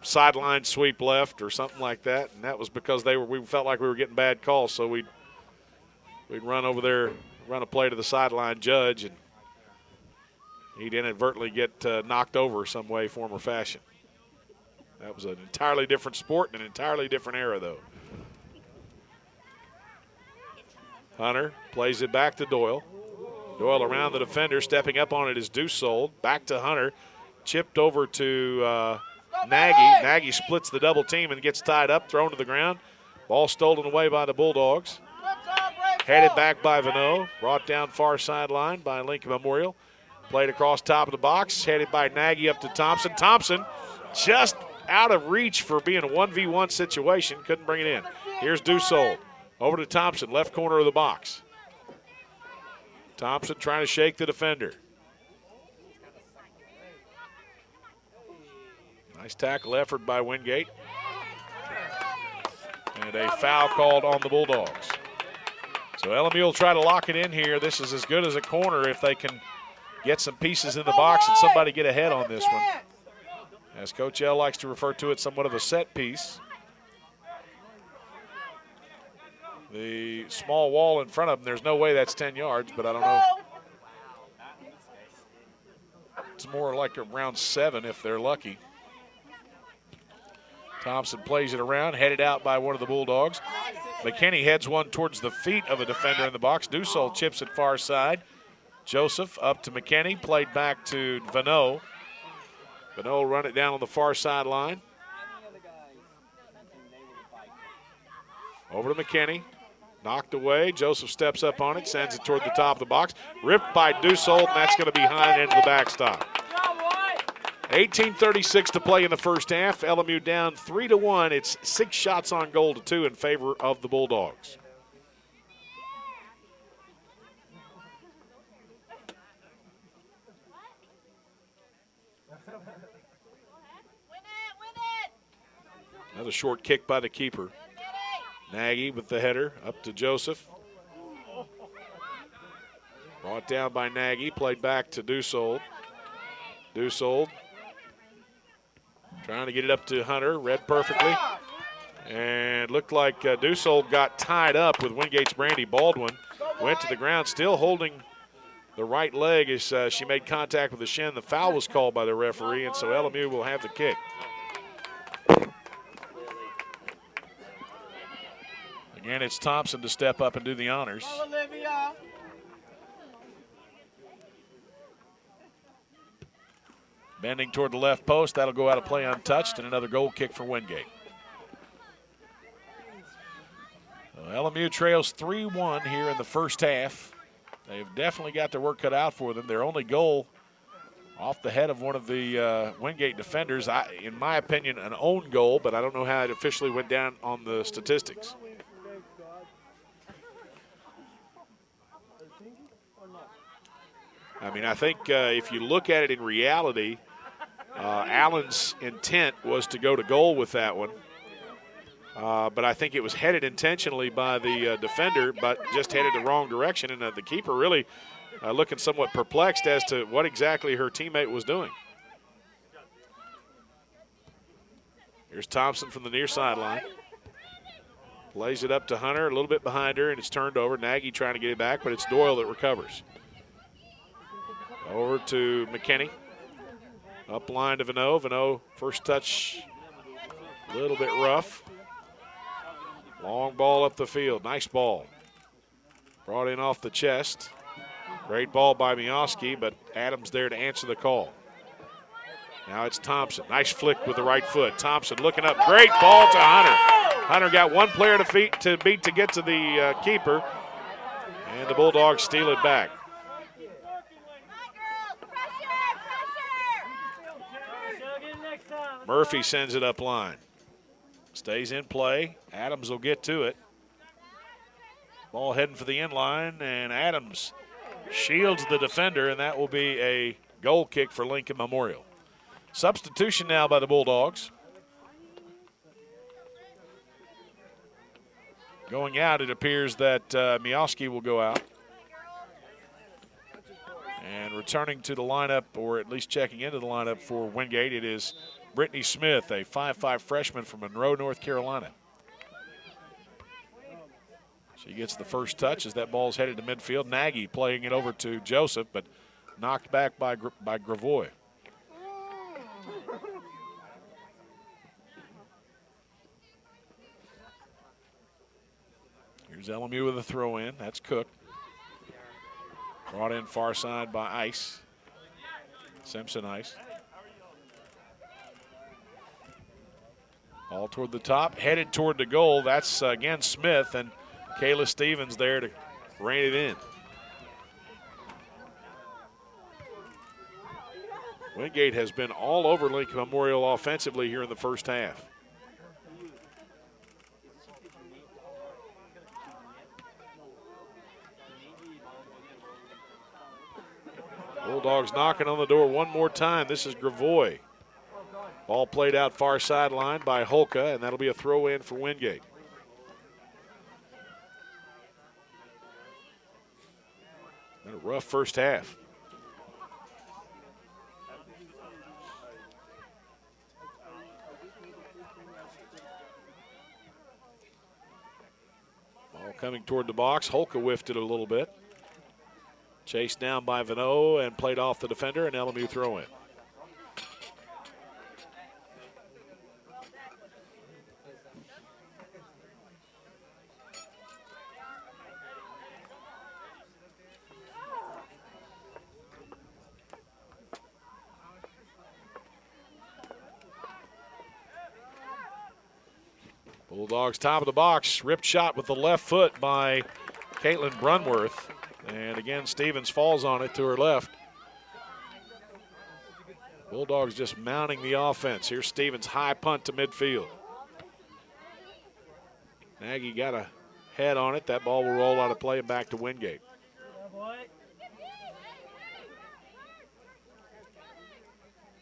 Sideline sweep left or something like that, and that was because we felt like we were getting bad calls, so we'd run over there, run a play to the sideline judge, and he'd inadvertently get knocked over some way, form, or fashion. That was an entirely different sport and an entirely different era, though. Hunter plays it back to Doyle. Doyle around the defender, stepping up on it is Dussault. Back to Hunter, chipped over to Nagy. Nagy splits the double team and gets tied up, thrown to the ground. Ball stolen away by the Bulldogs. Headed back by Vano. Brought down far sideline by Lincoln Memorial. Played across top of the box. Headed by Nagy up to Thompson. Thompson just out of reach for being a 1v1 situation. Couldn't bring it in. Here's Dussault. Over to Thompson, left corner of the box. Thompson trying to shake the defender. Nice tackle effort by Wingate. And a foul called on the Bulldogs. So LMU will try to lock it in here. This is as good as a corner if they can get some pieces in the box and somebody get ahead on this one. As Coach L likes to refer to it, somewhat of a set piece. The small wall in front of them, there's no way that's 10 yards, but I don't know. It's more like around 7 if they're lucky. Thompson plays it around, headed out by one of the Bulldogs. McKinney heads one towards the feet of a defender in the box. Dussault chips it far side. Joseph up to McKinney, played back to Vano. Vano run it down on the far sideline. Over to McKinney, knocked away. Joseph steps up on it, sends it toward the top of the box. Ripped by Dussault, and that's going to be behind into the backstop. 18:36 to play in the first half. LMU down 3-1. It's 6 shots on goal to 2 in favor of the Bulldogs. Another short kick by the keeper. Nagy with the header up to Joseph. Brought down by Nagy, played back to Dussault. Dussault trying to get it up to Hunter, read perfectly. And looked like Dussault got tied up with Wingate's Brandy Baldwin. Went to the ground, still holding the right leg as she made contact with the shin. The foul was called by the referee, and so LMU will have the kick. Again, it's Thompson to step up and do the honors. Bending toward the left post. That'll go out of play untouched, and another goal kick for Wingate. LMU trails 3-1 here in the first half. They've definitely got their work cut out for them. Their only goal off the head of one of the Wingate defenders, in my opinion, an own goal, but I don't know how it officially went down on the statistics. I mean, I think if you look at it in reality, Allen's intent was to go to goal with that one. But I think it was headed intentionally by the defender, but just headed the wrong direction. And the keeper really looking somewhat perplexed as to what exactly her teammate was doing. Here's Thompson from the near sideline. Plays it up to Hunter, a little bit behind her, and it's turned over. Nagy trying to get it back, but it's Doyle that recovers. Over to McKinney. Up line to Vano. Vano, first touch, a little bit rough. Long ball up the field. Nice ball. Brought in off the chest. Great ball by Mioski, but Adams there to answer the call. Now it's Thompson. Nice flick with the right foot. Thompson looking up. Great ball to Hunter. Hunter got one player to beat to get to the keeper, and the Bulldogs steal it back. Murphy sends it up line. Stays in play. Adams will get to it. Ball heading for the end line, and Adams shields the defender, and that will be a goal kick for Lincoln Memorial. Substitution now by the Bulldogs. Going out, it appears that Mioski will go out. And returning to the lineup, or at least checking into the lineup for Wingate, it is Brittany Smith, a 5'5" freshman from Monroe, North Carolina. She gets the first touch as that ball is headed to midfield. Nagy playing it over to Joseph, but knocked back by Gravois. Here's LMU with a throw in. That's Cook. Brought in far side by Ice. Simpson Ice. Ball toward the top, headed toward the goal. That's again Smith, and Kayla Stevens there to rein it in. Wingate has been all over Lincoln Memorial offensively here in the first half. Bulldogs knocking on the door one more time. This is Gravois. Ball played out far sideline by Holka, and that'll be a throw in for Wingate. Been a rough first half. Ball coming toward the box. Holka whiffed it a little bit. Chased down by Vano and played off the defender, and LMU throw in. Bulldogs top of the box. Ripped shot with the left foot by Caitlin Brunworth. And again, Stevens falls on it to her left. Bulldogs just mounting the offense. Here's Stevens' high punt to midfield. Nagy got a head on it. That ball will roll out of play and back to Wingate.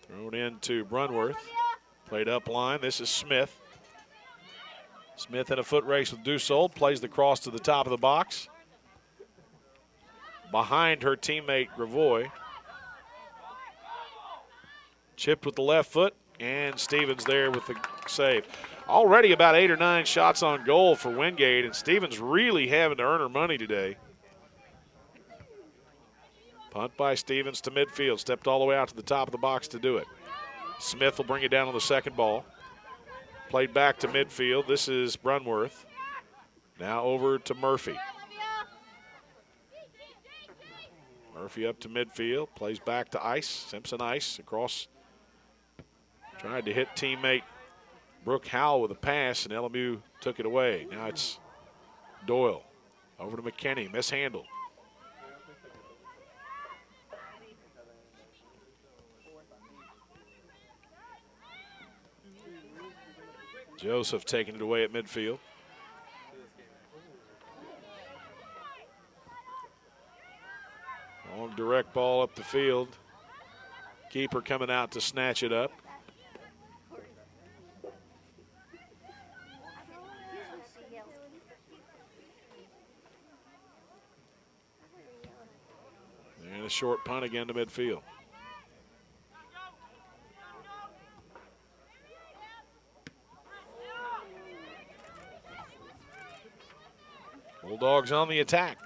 Thrown into Brunworth. Played up line. This is Smith. Smith in a foot race with Dussault. Plays the cross to the top of the box. Behind her teammate Gravois. Chipped with the left foot, and Stevens there with the save. Already about 8 or 9 shots on goal for Wingate, and Stevens really having to earn her money today. Punt by Stevens to midfield. Stepped all the way out to the top of the box to do it. Smith will bring it down on the second ball. Played back to midfield. This is Brunworth. Now over to Murphy. Murphy up to midfield, plays back to Ice. Simpson Ice across. Tried to hit teammate Brooke Howell with a pass, and LMU took it away. Now it's Doyle over to McKinney, mishandled. Joseph taking it away at midfield. Long direct ball up the field. Keeper coming out to snatch it up. And a short punt again to midfield. Bulldogs on the attack.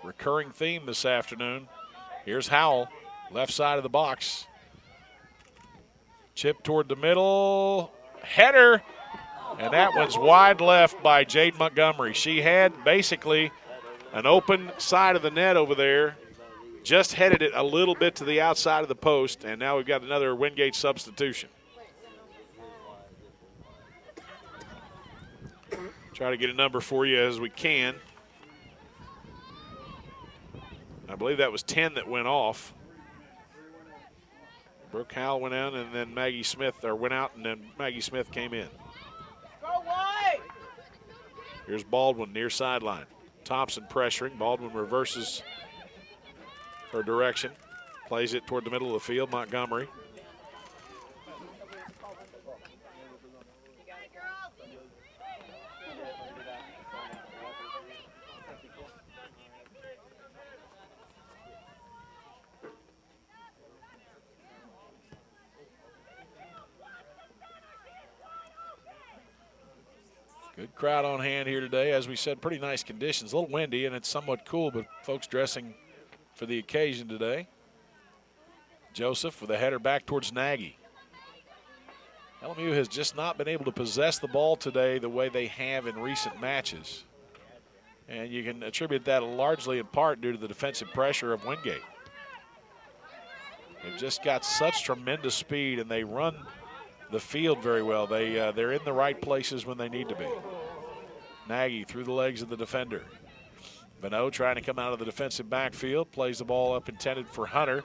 Recurring theme this afternoon. Here's Howell, left side of the box. Chip toward the middle. Header. And that one's wide left by Jade Montgomery. She had basically an open side of the net over there. Just headed it a little bit to the outside of the post, and now we've got another Wingate substitution. Try to get a number for you as we can. I believe that was 10 that went off. Brooke Howell went out, and then Maggie Smith, or went out, and then Maggie Smith came in. Here's Baldwin near sideline. Thompson pressuring. Baldwin reverses her direction. Plays it toward the middle of the field. Montgomery. Good crowd on hand here today. As we said, pretty nice conditions. A little windy and it's somewhat cool, but folks dressing for the occasion today. Joseph with a header back towards Nagy. LMU has just not been able to possess the ball today the way they have in recent matches. And you can attribute that largely in part due to the defensive pressure of Wingate. They've just got such tremendous speed and they run the field very well. They're in the right places when they need to be. Nagy through the legs of the defender. Vano trying to come out of the defensive backfield, plays the ball up intended for Hunter.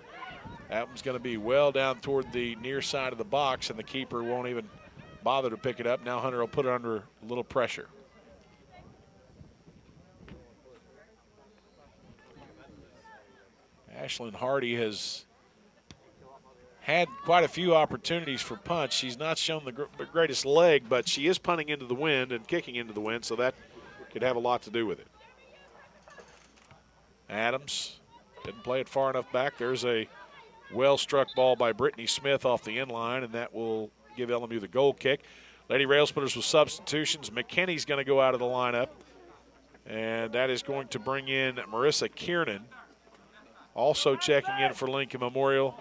That one's going to be well down toward the near side of the box, and the keeper won't even bother to pick it up. Now Hunter will put it under a little pressure. Ashlyn Hardy has had quite a few opportunities for punch. She's not shown the greatest leg, but she is punting into the wind and kicking into the wind, so that could have a lot to do with it. Adams didn't play it far enough back. There's a well-struck ball by Brittany Smith off the end line, and that will give LMU the goal kick. Lady Railsplitters with substitutions. McKinney's going to go out of the lineup, and that is going to bring in Marissa Kiernan. Also checking in for Lincoln Memorial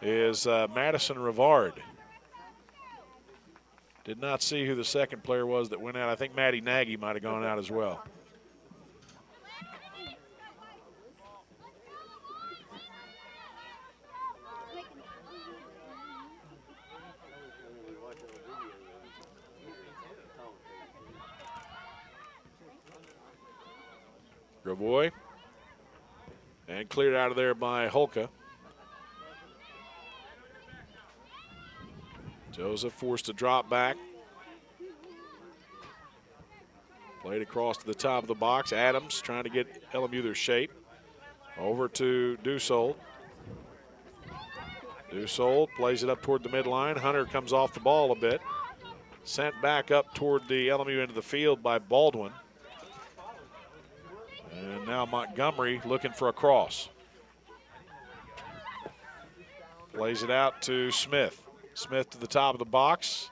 is Madison Rivard. Did not see who the second player was that went out. I think Maddie Nagy might have gone out as well. Gravoy. And cleared out of there by Holka. Joseph forced to drop back. Played across to the top of the box. Adams trying to get LMU their shape. Over to Dussault. Dussault plays it up toward the midline. Hunter comes off the ball a bit. Sent back up toward the LMU end of the field by Baldwin. And now Montgomery looking for a cross. Plays it out to Smith. Smith to the top of the box.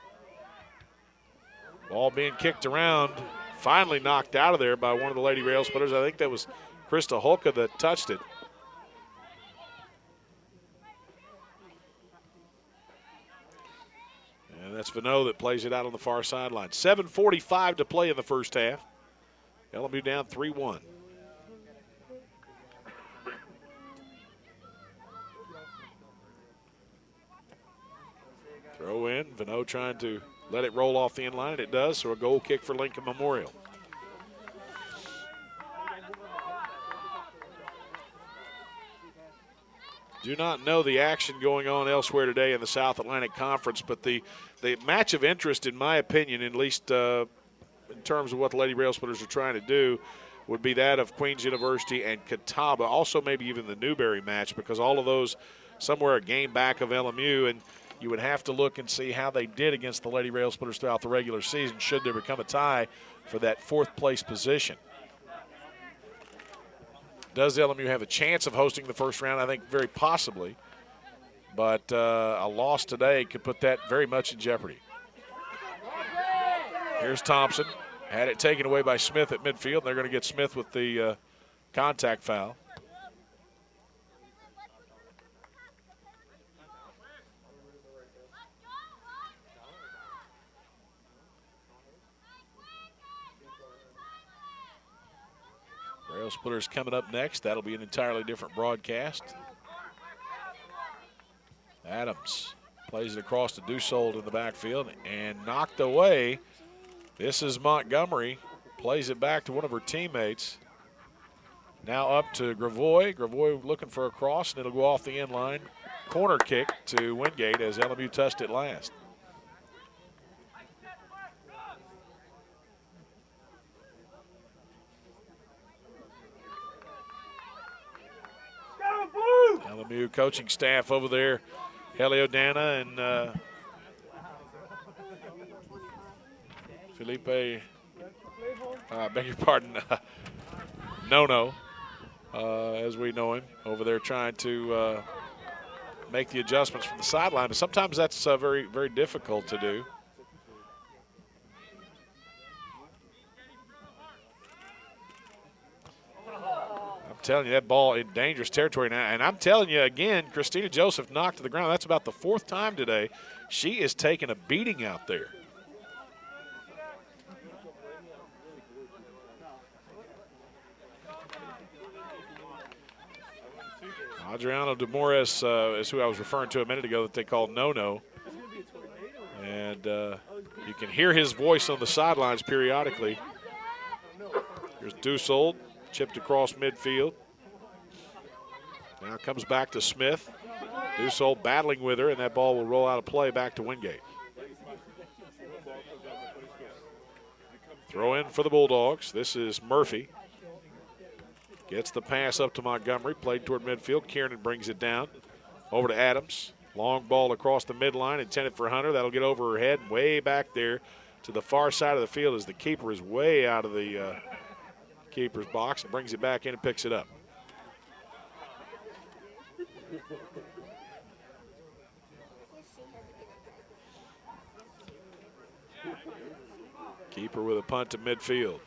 Ball being kicked around. Finally knocked out of there by one of the Lady Railsplitters. I think that was Krista Holka that touched it. And that's Vano that plays it out on the far sideline. 7:45 to play in the first half. LMU down 3-1. Throw in. Vano trying to let it roll off the end line, and it does, so a goal kick for Lincoln Memorial. Do not know the action going on elsewhere today in the South Atlantic Conference, but the match of interest, in my opinion, at least in terms of what the Lady Rail Splitters are trying to do, would be that of Queens University and Catawba. Also maybe even the Newberry match, because all of those somewhere a game back of LMU, and you would have to look and see how they did against the Lady Rail Splitters throughout the regular season should there become a tie for that fourth place position. Does LMU have a chance of hosting the first round? I think very possibly. But a loss today could put that very much in jeopardy. Here's Thompson. Had it taken away by Smith at midfield. And they're going to get Smith with the contact foul. Rail Splitters coming up next. That'll be an entirely different broadcast. Adams plays it across to Dussault in the backfield and knocked away. This is Montgomery. Plays it back to one of her teammates. Now up to Gravois. Gravois looking for a cross, and it'll go off the end line. Corner kick to Wingate as LMU touched it last. LMU coaching staff over there, Heliodana and Felipe, beg your pardon, Nono, as we know him, over there trying to make the adjustments from the sideline. But sometimes that's very, very difficult to do. I'm telling you, that ball in dangerous territory now. And I'm telling you again, Christina Joseph knocked to the ground. That's about the fourth time today. She is taking a beating out there. Adriano de Morris is who I was referring to a minute ago that they called No-No. And you can hear his voice on the sidelines periodically. Here's Dussault, chipped across midfield. Now comes back to Smith. Dussault battling with her, and that ball will roll out of play back to Wingate. Throw in for the Bulldogs. This is Murphy. Gets the pass up to Montgomery, played toward midfield. Kiernan brings it down. Over to Adams. Long ball across the midline, intended for Hunter. That'll get over her head, way back there to the far side of the field as the keeper is way out of the keeper's box and brings it back in and picks it up. Keeper with a punt to midfield.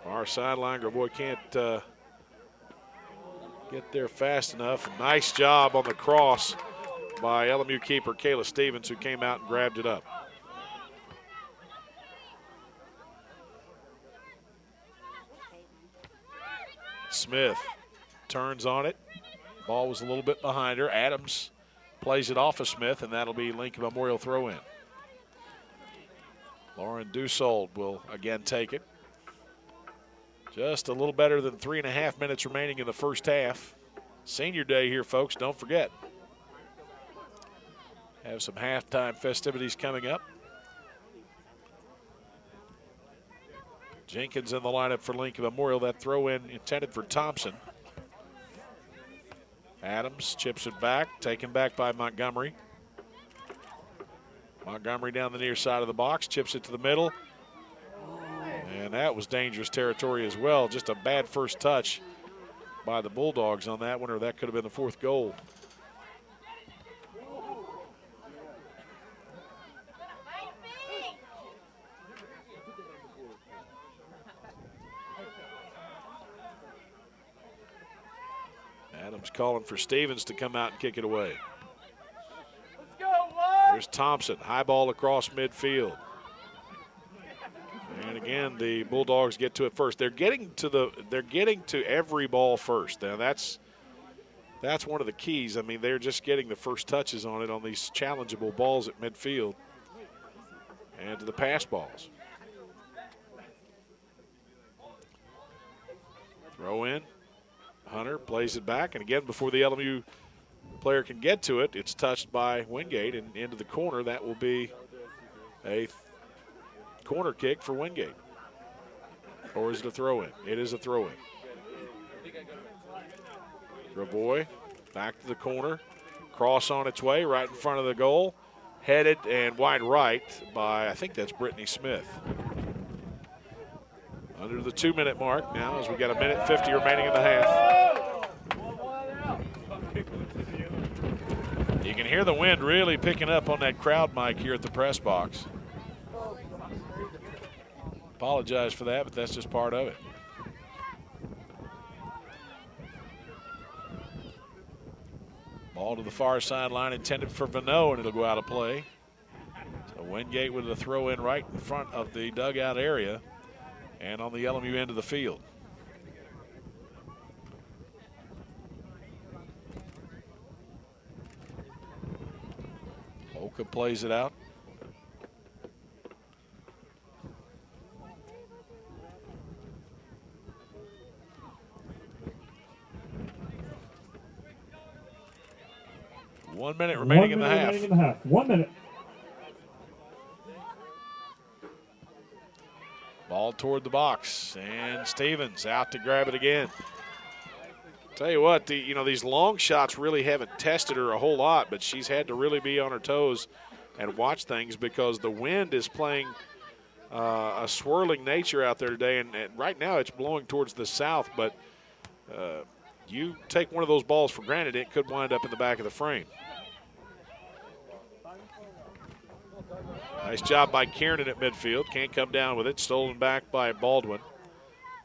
Our sideline, Gravois can't get there fast enough. Nice job on the cross by LMU keeper Kayla Stevens, who came out and grabbed it up. Smith turns on it. Ball was a little bit behind her. Adams plays it off of Smith, and that'll be Lincoln Memorial throw in. Lauren Dussault will again take it. Just a little better than 3.5 minutes remaining in the first half. Senior day here, folks. Don't forget. Have some halftime festivities coming up. Jenkins in the lineup for Lincoln Memorial. That throw in intended for Thompson. Adams chips it back, taken back by Montgomery. Montgomery down the near side of the box, chips it to the middle. And that was dangerous territory as well. Just a bad first touch by the Bulldogs on that one, or that could have been the fourth goal. Adams calling for Stevens to come out and kick it away. There's Thompson, high ball across midfield. And again, the Bulldogs get to it first. They're getting to every ball first. Now that's one of the keys. I mean, they're just getting the first touches on it on these challengeable balls at midfield and to the pass balls. Throw in. Hunter plays it back, and again, before the LMU player can get to it, it's touched by Wingate and into the corner. That will be a corner kick for Wingate. Or is it a throw-in? It is a throw-in. Gravois back to the corner. Cross on its way right in front of the goal. Headed and wide right by, I think that's Brittany Smith. Under the 2-minute mark now as we got 1:50 remaining in the half. You can hear the wind really picking up on that crowd mic here at the press box. Apologize for that, but that's just part of it. Ball to the far sideline intended for Vano, and it'll go out of play. So Wingate with a throw in right in front of the dugout area and on the LMU end of the field. Oka plays it out. One minute remaining in the half. 1 minute. Ball toward the box, and Stevens out to grab it again. Tell you what, these long shots really haven't tested her a whole lot, but she's had to really be on her toes and watch things because the wind is playing a swirling nature out there today, and right now it's blowing towards the south, but you take one of those balls for granted, it could wind up in the back of the frame. Nice job by Kiernan at midfield. Can't come down with it. Stolen back by Baldwin.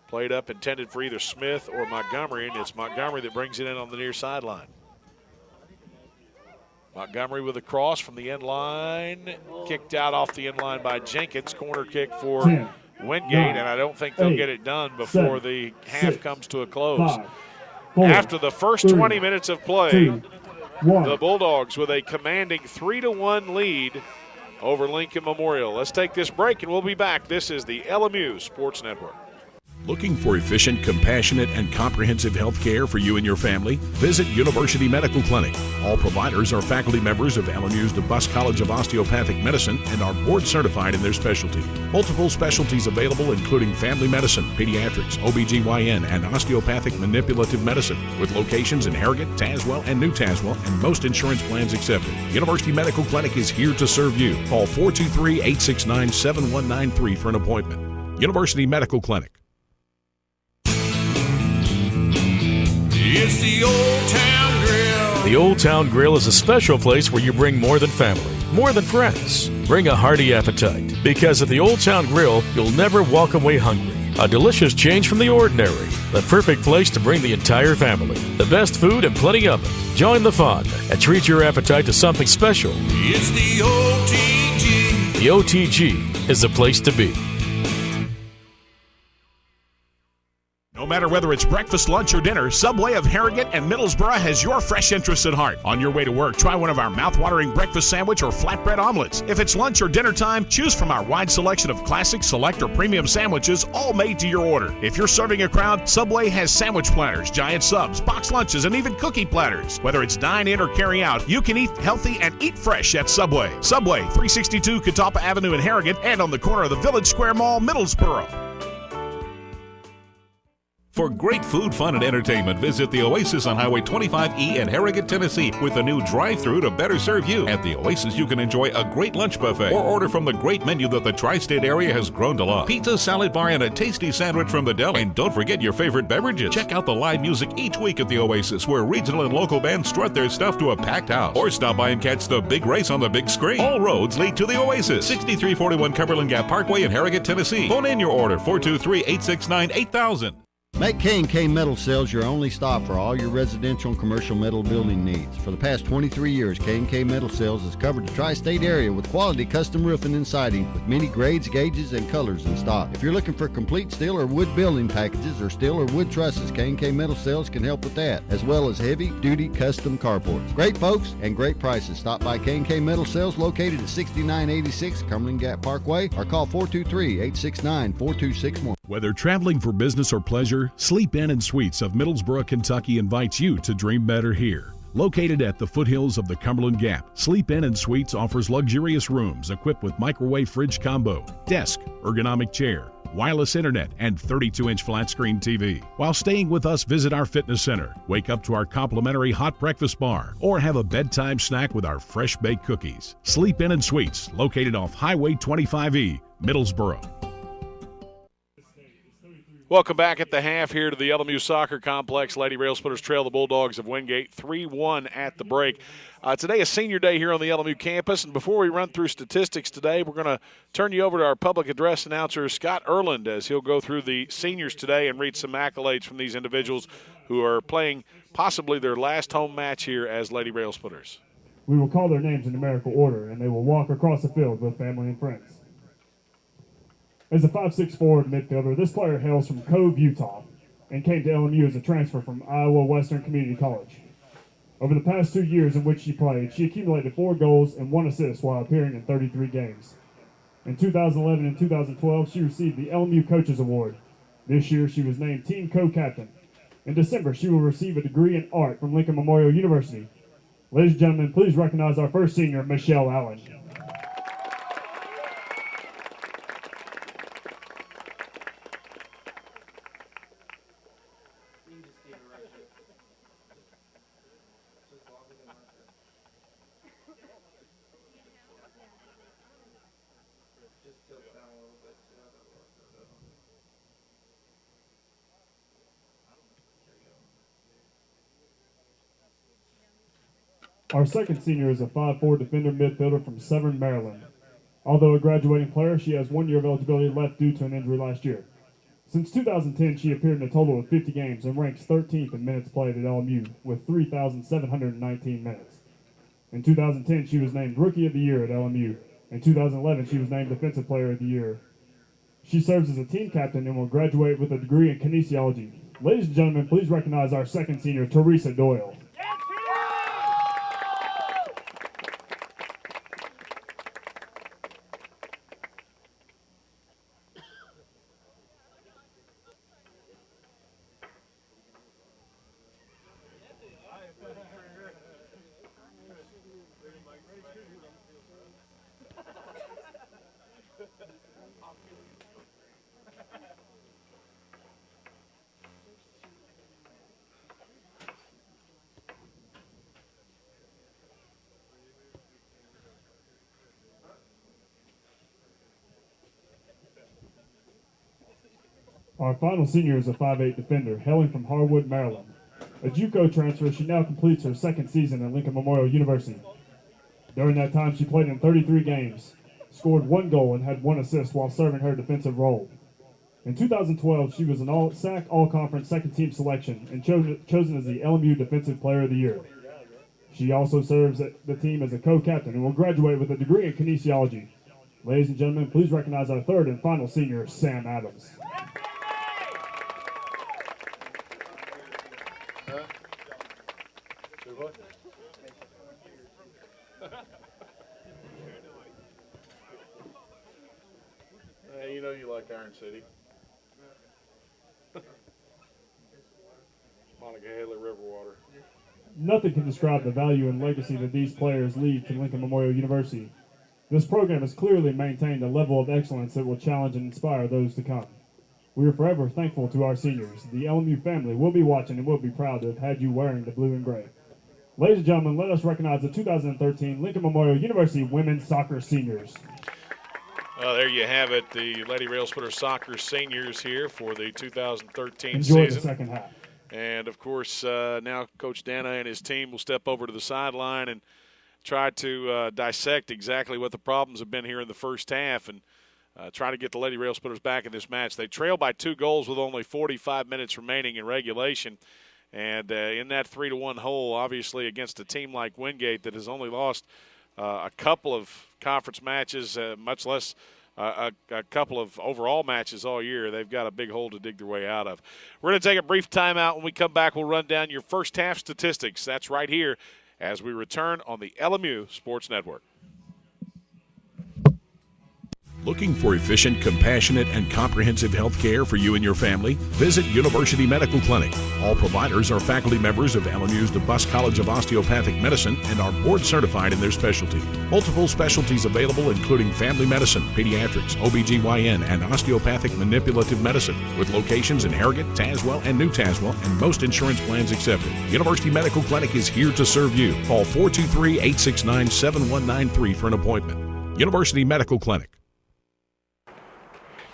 Played up, intended for either Smith or Montgomery, and it's Montgomery that brings it in on the near sideline. Montgomery with a cross from the end line. Kicked out off the end line by Jenkins. Corner kick for Wingate, and I don't think they'll get it done before the half comes to a close. After the first 20 minutes of play, the Bulldogs with a commanding 3-1 lead over Lincoln Memorial. Let's take this break, and we'll be back. This is the LMU Sports Network. Looking for efficient, compassionate, and comprehensive health care for you and your family? Visit University Medical Clinic. All providers are faculty members of LMU's DeBus College of Osteopathic Medicine and are board certified in their specialty. Multiple specialties available including family medicine, pediatrics, OBGYN, and osteopathic manipulative medicine, with locations in Harrogate, Tazewell, and New Tazewell, and most insurance plans accepted. University Medical Clinic is here to serve you. Call 423-869-7193 for an appointment. University Medical Clinic. It's the Old Town Grill. The Old Town Grill is a special place where you bring more than family, more than friends. Bring a hearty appetite, because at the Old Town Grill, you'll never walk away hungry. A delicious change from the ordinary. The perfect place to bring the entire family. The best food and plenty of it. Join the fun and treat your appetite to something special. It's the OTG. The OTG is the place to be. No matter whether it's breakfast, lunch, or dinner, Subway of Harrogate and Middlesboro has your fresh interests at heart. On your way to work, try one of our mouth-watering breakfast sandwich or flatbread omelets. If it's lunch or dinner time, choose from our wide selection of classic, select, or premium sandwiches, all made to your order. If you're serving a crowd, Subway has sandwich platters, giant subs, box lunches, and even cookie platters. Whether it's dine in or carry out, you can eat healthy and eat fresh at Subway. Subway, 362 Catawba Avenue in Harrogate and on the corner of the Village Square Mall, Middlesboro. For great food, fun, and entertainment, visit the Oasis on Highway 25E in Harrogate, Tennessee, with a new drive-thru to better serve you. At the Oasis, you can enjoy a great lunch buffet or order from the great menu that the tri-state area has grown to love. Pizza, salad bar, and a tasty sandwich from the deli. And don't forget your favorite beverages. Check out the live music each week at the Oasis, where regional and local bands strut their stuff to a packed house. Or stop by and catch the big race on the big screen. All roads lead to the Oasis, 6341 Cumberland Gap Parkway in Harrogate, Tennessee. Phone in your order, 423-869-8000. Make K&K Metal Sales your only stop for all your residential and commercial metal building needs. For the past 23 years, K&K Metal Sales has covered the tri-state area with quality custom roofing and siding with many grades, gauges, and colors in stock. If you're looking for complete steel or wood building packages or steel or wood trusses, K&K Metal Sales can help with that, as well as heavy-duty custom carports. Great folks and great prices. Stop by K&K Metal Sales located at 6986 Cumberland Gap Parkway or call 423-869-4261. Whether traveling for business or pleasure, Sleep Inn and Suites of Middlesboro, Kentucky invites you to dream better here. Located at the foothills of the Cumberland Gap, Sleep Inn and Suites offers luxurious rooms equipped with microwave fridge combo, desk, ergonomic chair, wireless internet, and 32-inch flat-screen TV. While staying with us, visit our fitness center, wake up to our complimentary hot breakfast bar, or have a bedtime snack with our fresh-baked cookies. Sleep Inn and Suites, located off Highway 25E, Middlesboro. Welcome back at the half here to the LMU Soccer Complex. Lady Rail Splitters trail the Bulldogs of Wingate 3-1 at the break. Today is senior day here on the LMU campus, and before we run through statistics today, we're going to turn you over to our public address announcer, Scott Erland, as he'll go through the seniors today and read some accolades from these individuals who are playing possibly their last home match here as Lady Rail Splitters. We will call their names in numerical order, and they will walk across the field with family and friends. As a 5'6" forward midfielder, this player hails from Cove, Utah, and came to LMU as a transfer from Iowa Western Community College. Over the past 2 years in which she played, she accumulated 4 goals and 1 assist while appearing in 33 games. In 2011 and 2012, she received the LMU Coaches Award. This year, she was named team co-captain. In December, she will receive a degree in art from Lincoln Memorial University. Ladies and gentlemen, please recognize our first senior, Michelle Allen. Our second senior is a 5'4" defender midfielder from Severn, Maryland. Although a graduating player, she has 1 year of eligibility left due to an injury last year. Since 2010, she appeared in a total of 50 games and ranks 13th in minutes played at LMU with 3,719 minutes. In 2010, she was named Rookie of the Year at LMU. In 2011, she was named Defensive Player of the Year. She serves as a team captain and will graduate with a degree in kinesiology. Ladies and gentlemen, please recognize our second senior, Teresa Doyle. Our final senior is a 5'8" defender, hailing from Harwood, Maryland. A JUCO transfer, she now completes her second season at Lincoln Memorial University. During that time, she played in 33 games, scored 1 goal, and had 1 assist while serving her defensive role. In 2012, she was an all-SAC All-Conference second-team selection and chosen as the LMU Defensive Player of the Year. She also serves the team as a co-captain and will graduate with a degree in kinesiology. Ladies and gentlemen, please recognize our third and final senior, Sam Adams. You know you like Iron City. Monica Haley River water. Nothing can describe the value and legacy that these players leave to Lincoln Memorial University. This program has clearly maintained a level of excellence that will challenge and inspire those to come. We are forever thankful to our seniors. The LMU family will be watching and will be proud to have had you wearing the blue and gray. Ladies and gentlemen, let us recognize the 2013 Lincoln Memorial University Women's Soccer Seniors. There you have it, the Lady Rail Splitter Soccer Seniors here for the 2013 Enjoy season. the second half. And, of course, now Coach Dana and his team will step over to the sideline and try to dissect exactly what the problems have been here in the first half and try to get the Lady Rail Splitters back in this match. They trail by 2 goals with only 45 minutes remaining in regulation. And in that 3-1 hole, obviously, against a team like Wingate that has only lost a couple of conference matches, much less a couple of overall matches all year, they've got a big hole to dig their way out of. We're going to take a brief timeout. When we come back, we'll run down your first half statistics. That's right here as we return on the LMU Sports Network. Looking for efficient, compassionate, and comprehensive health care for you and your family? Visit University Medical Clinic. All providers are faculty members of LMU's DeBusk College of Osteopathic Medicine and are board certified in their specialty. Multiple specialties available including family medicine, pediatrics, OBGYN, and osteopathic manipulative medicine, with locations in Harrogate, Tazewell, and New Tazewell, and most insurance plans accepted. University Medical Clinic is here to serve you. Call 423-869-7193 for an appointment. University Medical Clinic.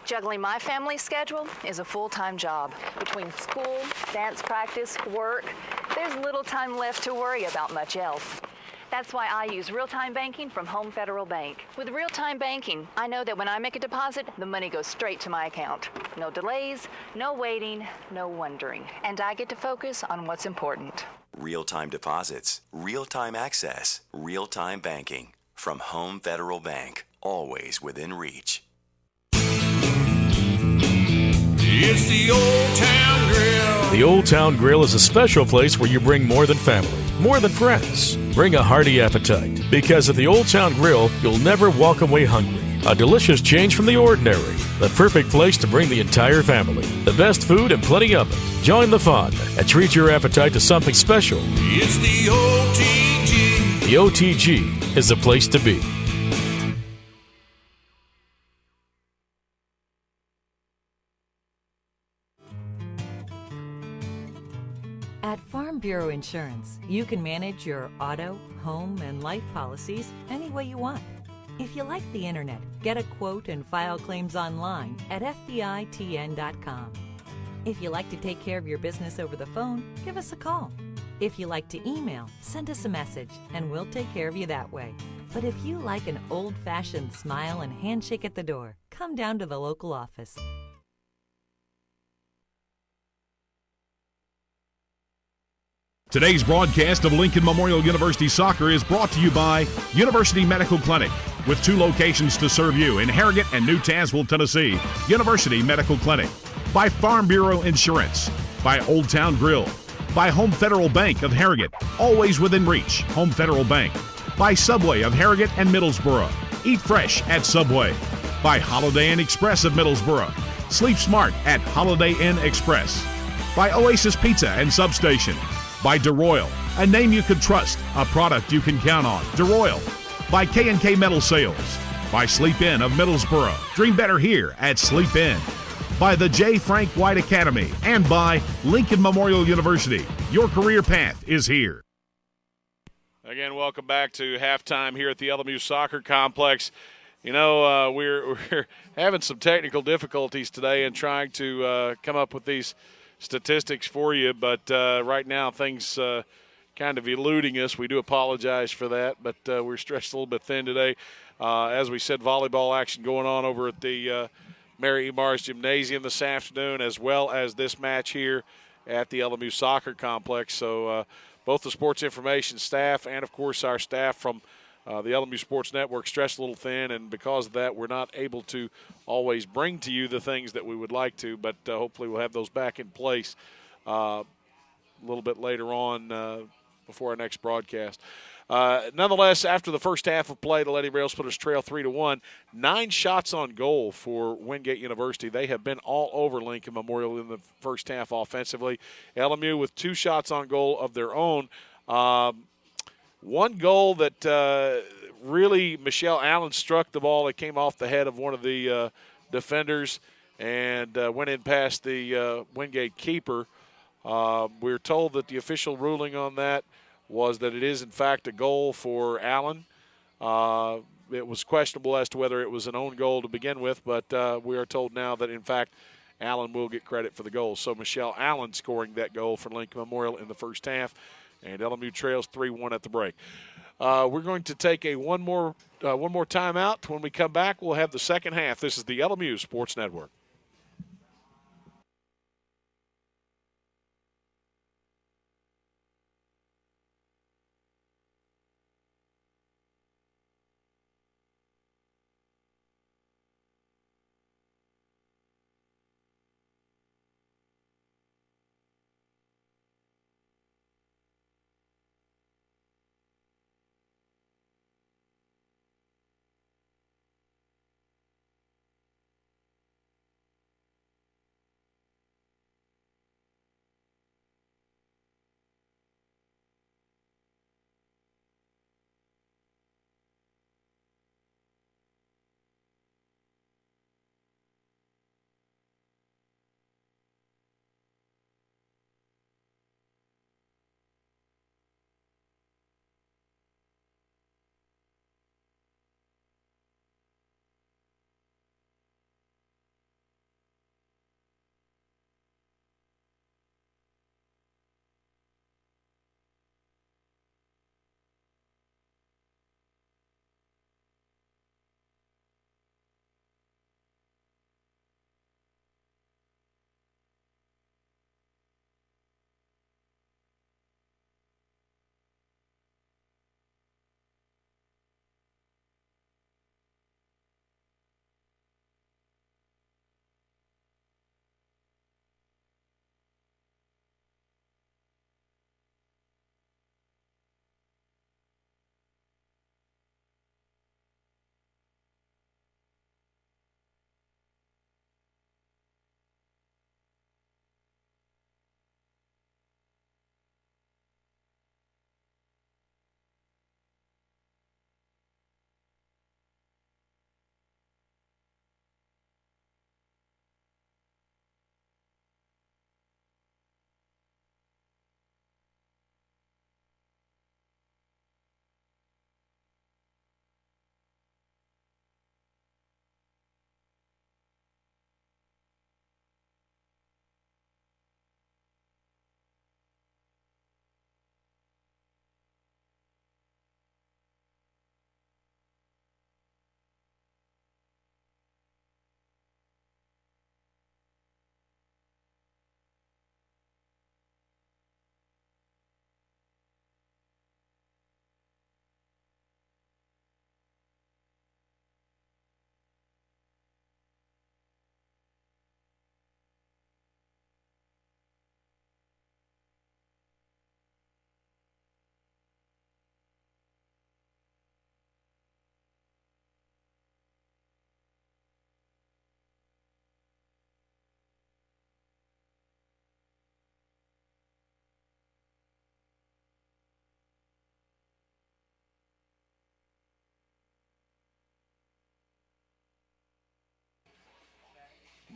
Juggling my family schedule is a full-time job. Between school, dance practice, work, there's little time left to worry about much else. That's why I use real-time banking from Home Federal Bank. With real-time banking, I know that when I make a deposit, the money goes straight to my account. No delays, no waiting, no wondering. And I get to focus on what's important. Real-time deposits, real-time access, real-time banking. From Home Federal Bank, always within reach. It's the Old Town Grill. The Old Town Grill is a special place where you bring more than family, more than friends. Bring a hearty appetite, because at the Old Town Grill, you'll never walk away hungry. A delicious change from the ordinary. The perfect place to bring the entire family. The best food and plenty of it. Join the fun and treat your appetite to something special. It's the OTG. The OTG is the place to be. At Farm Bureau Insurance, you can manage your auto, home, and life policies any way you want. If you like the internet, get a quote and file claims online at FBITN.com. If you like to take care of your business over the phone, give us a call. If you like to email, send us a message, and we'll take care of you that way. But if you like an old-fashioned smile and handshake at the door, come down to the local office. Today's broadcast of Lincoln Memorial University Soccer is brought to you by University Medical Clinic, with 2 locations to serve you in Harrogate and New Tazewell, Tennessee. University Medical Clinic. By Farm Bureau Insurance. By Old Town Grill. By Home Federal Bank of Harrogate, always within reach. Home Federal Bank. By Subway of Harrogate and Middlesboro. Eat fresh at Subway. By Holiday Inn Express of Middlesboro. Sleep smart at Holiday Inn Express. By Oasis Pizza and Substation. By DeRoyal, a name you can trust, a product you can count on. DeRoyal. By K&K Metal Sales. By Sleep Inn of Middlesboro. Dream better here at Sleep Inn. By the J. Frank White Academy. And by Lincoln Memorial University. Your career path is here. Again, welcome back to halftime here at the LMU Soccer Complex. You know, we're having some technical difficulties today in trying to come up with these statistics for you, but right now things kind of eluding us. We do apologize for that, but we're stretched a little bit thin today. As we said, volleyball action going on over at the Mary E. Mars Gymnasium this afternoon, as well as this match here at the LMU Soccer Complex. So both the sports information staff and, of course, our staff from the LMU Sports Network stretched a little thin, and because of that, we're not able to always bring to you the things that we would like to, but hopefully we'll have those back in place a little bit later on before our next broadcast. Nonetheless, after the first half of play, the Lady Rail Splitters trail 3-1. 9 shots on goal for Wingate University. They have been all over Lincoln Memorial in the first half offensively. LMU with 2 shots on goal of their own. One goal that really Michelle Allen struck the ball. It came off the head of one of the defenders and went in past the Wingate keeper. We're told that the official ruling on that was that it is, in fact, a goal for Allen. It was questionable as to whether it was an own goal to begin with, but we are told now that, in fact, Allen will get credit for the goal. So Michelle Allen scoring that goal for Lincoln Memorial in the first half, and LMU trails 3-1 at the break. We're going to take a one more timeout. When we come back, we'll have the second half. This is the LMU Sports Network.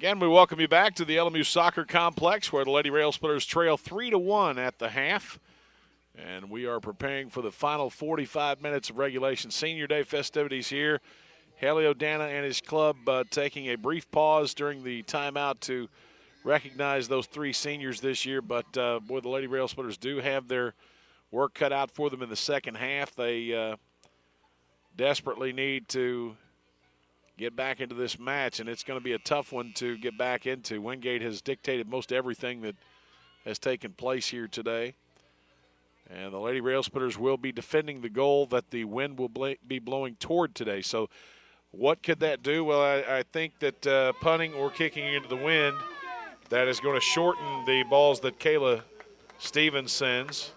Again, we welcome you back to the LMU Soccer Complex, where the Lady Rail Splitters trail 3-1 at the half. And we are preparing for the final 45 minutes of regulation Senior Day festivities here. Haley O'Dana and his club taking a brief pause during the timeout to recognize those three seniors this year. But, boy, the Lady Rail Splitters do have their work cut out for them in the second half. They desperately need to get back into this match, and it's going to be a tough one to get back into. Wingate has dictated most everything that has taken place here today. And the Lady Rail Splitters will be defending the goal that the wind will be blowing toward today. So what could that do? Well, I think that punting or kicking into the wind, that is going to shorten the balls that Kayla Stevens sends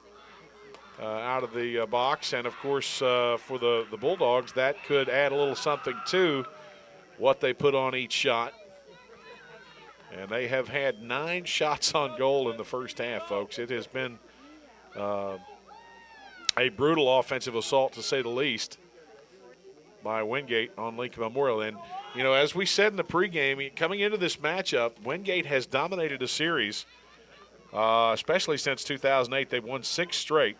out of the box. And, of course, for the Bulldogs, that could add a little something to what they put on each shot. And they have had 9 shots on goal in the first half, folks. It has been a brutal offensive assault, to say the least, by Wingate on Lincoln Memorial. And, you know, as we said in the pregame, coming into this matchup, Wingate has dominated a series, especially since 2008. They've won 6 straight.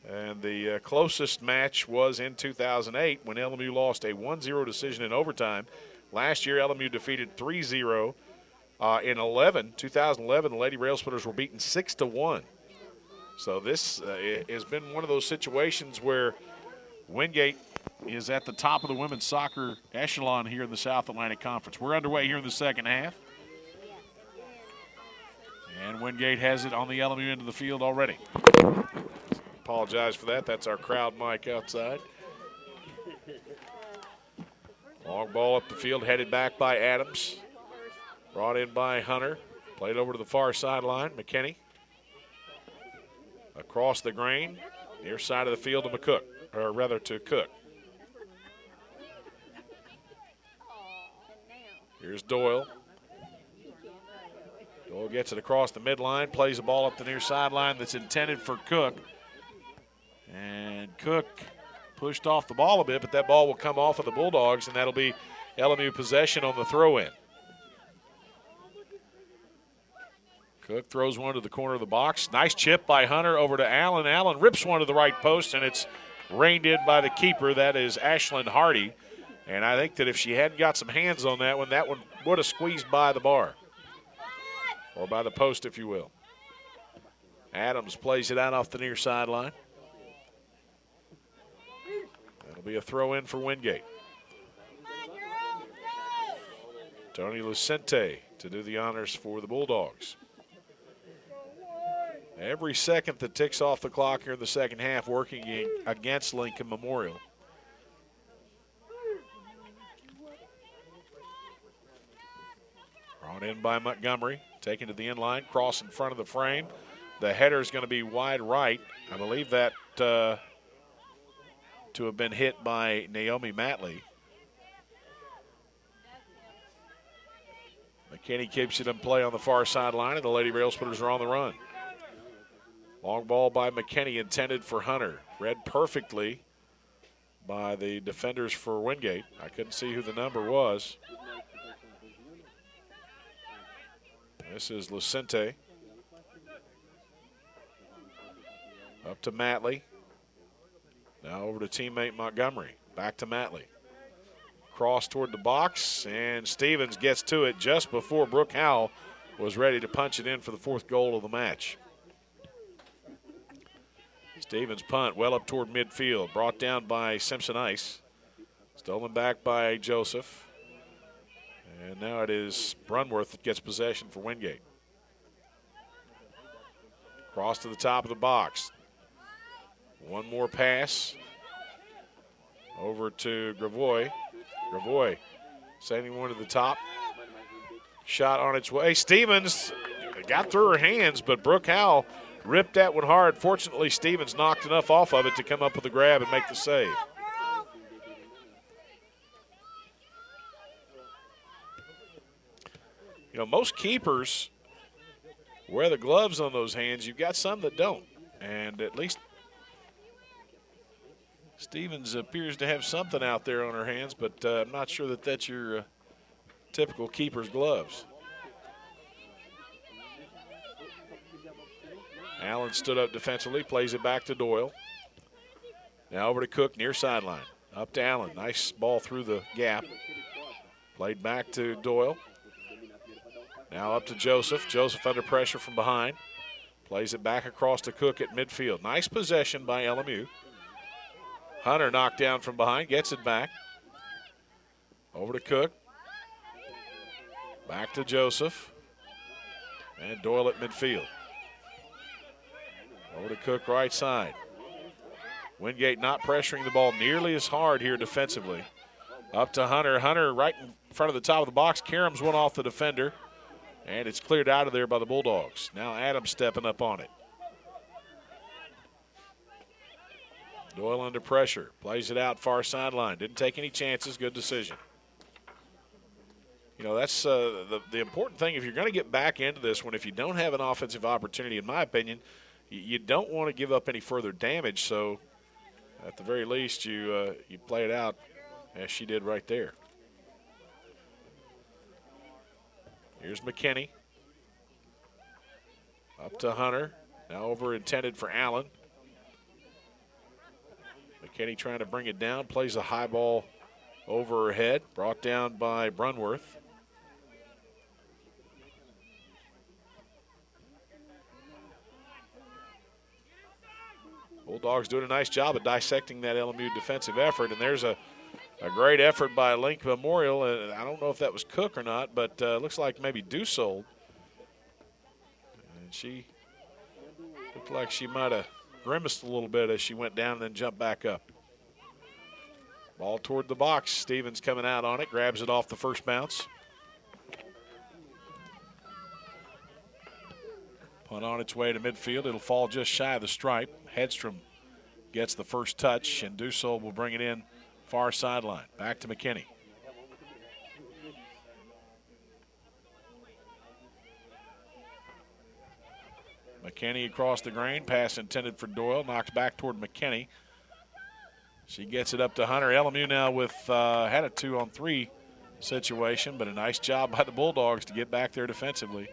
And the closest match was in 2008 when LMU lost a 1-0 decision in overtime. Last year, LMU defeated 3-0. In 2011, the Lady Rail Splitters were beaten 6-1. So this has been one of those situations where Wingate is at the top of the women's soccer echelon here in the South Atlantic Conference. We're underway here in the second half. And Wingate has it on the LMU end of the field already. Apologize for that. That's our crowd mic outside. Long ball up the field, headed back by Adams. Brought in by Hunter. Played over to the far sideline. McKinney. Across the grain. Near side of the field to McCook. Or rather to Cook. Here's Doyle. Doyle gets it across the midline. Plays the ball up the near sideline that's intended for Cook. And Cook pushed off the ball a bit, but that ball will come off of the Bulldogs, and that'll be LMU possession on the throw-in. Cook throws one to the corner of the box. Nice chip by Hunter over to Allen. Allen rips one to the right post, and it's reined in by the keeper. That is Ashlyn Hardy. And I think that if she hadn't got some hands on that one would have squeezed by the bar. Or by the post, if you will. Adams plays it out off the near sideline. That'll be a throw-in for Wingate. Tony Lucente to do the honors for the Bulldogs. Every second that ticks off the clock here in the second half working against Lincoln Memorial. Brought in by Montgomery, taken to the end line, cross in front of the frame. The header is going to be wide right. I believe that to have been hit by Naomi Matley. McKinney keeps it in play on the far sideline, and the Lady Rail Splitters are on the run. Long ball by McKinney intended for Hunter. Read perfectly by the defenders for Wingate. I couldn't see who the number was. This is Lucente. Up to Matley. Now over to teammate Montgomery. Back to Matley. Cross toward the box, and Stevens gets to it just before Brooke Howell was ready to punch it in for the 4th goal of the match. Stevens punt well up toward midfield. Brought down by Simpson Ice. Stolen back by Joseph. And now it is Brunworth that gets possession for Wingate. Cross to the top of the box. One more pass. Over to Gravoy. Gravoy sending one to the top. Shot on its way. Stevens got through her hands, but Brooke Howell ripped that one hard. Fortunately, Stevens knocked enough off of it to come up with a grab and make the save. You know, most keepers wear the gloves on those hands. You've got some that don't. And at least Stevens appears to have something out there on her hands, but I'm not sure that that's your Typical keeper's gloves. Allen stood up defensively, plays it back to Doyle. Now over to Cook, near sideline. Up to Allen. Nice ball through the gap. Played back to Doyle. Now up to Joseph. Joseph under pressure from behind. Plays it back across to Cook at midfield. Nice possession by LMU. Hunter knocked down from behind, gets it back. Over to Cook. Back to Joseph. And Doyle at midfield. Over to Cook, right side. Wingate not pressuring the ball nearly as hard here defensively. Up to Hunter. Hunter right in front of the top of the box. Karam's one off the defender. And it's cleared out of there by the Bulldogs. Now Adams stepping up on it. Doyle under pressure. Plays it out far sideline. Didn't take any chances. Good decision. You know, that's the important thing. If you're going to get back into this one, if you don't have an offensive opportunity, in my opinion, you don't want to give up any further damage. So at the very least, you play it out as she did right there. Here's McKinney. Up to Hunter. Now over intended for Allen. McKinney trying to bring it down. Plays a high ball over her head. Brought down by Brunworth. Bulldogs doing a nice job of dissecting that LMU defensive effort. And there's a great effort by Link Memorial. I don't know if that was Cook or not, but looks like maybe Dussault. And she looked like she might have grimaced a little bit as she went down and then jumped back up. Ball toward the box. Stevens coming out on it, grabs it off the first bounce. Punt on its way to midfield. It'll fall just shy of the stripe. Hedstrom gets the first touch, and Dussault will bring it in far sideline. Back to McKinney. McKinney across the grain. Pass intended for Doyle. Knocks back toward McKinney. She gets it up to Hunter. LMU now with had a 2-on-3 situation, but a nice job by the Bulldogs to get back there defensively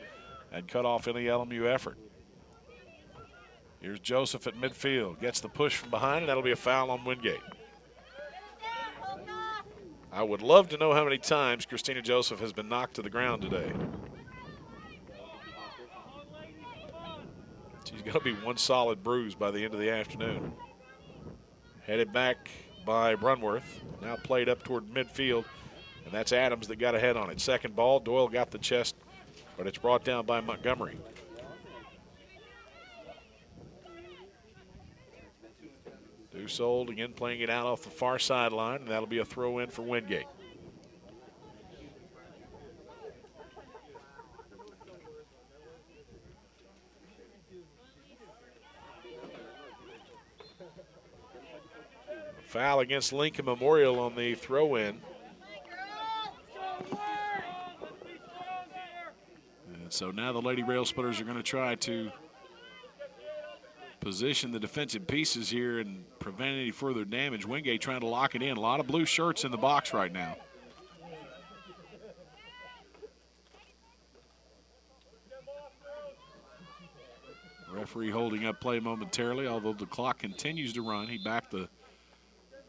and cut off any LMU effort. Here's Joseph at midfield. Gets the push from behind, and that'll be a foul on Wingate. I would love to know how many times Christina Joseph has been knocked to the ground today. She's going to be one solid bruise by the end of the afternoon. Headed back by Brunworth. Now played up toward midfield, and that's Adams that got ahead on it. Second ball, Doyle got the chest, but it's brought down by Montgomery. Dussault again playing it out off the far sideline, and that'll be a throw in for Wingate. A foul against Lincoln Memorial on the throw in. And so now the Lady Rail Splitters are going to try to position the defensive pieces here and prevent any further damage. Wingate trying to lock it in. A lot of blue shirts in the box right now. Referee holding up play momentarily, although the clock continues to run. He backed the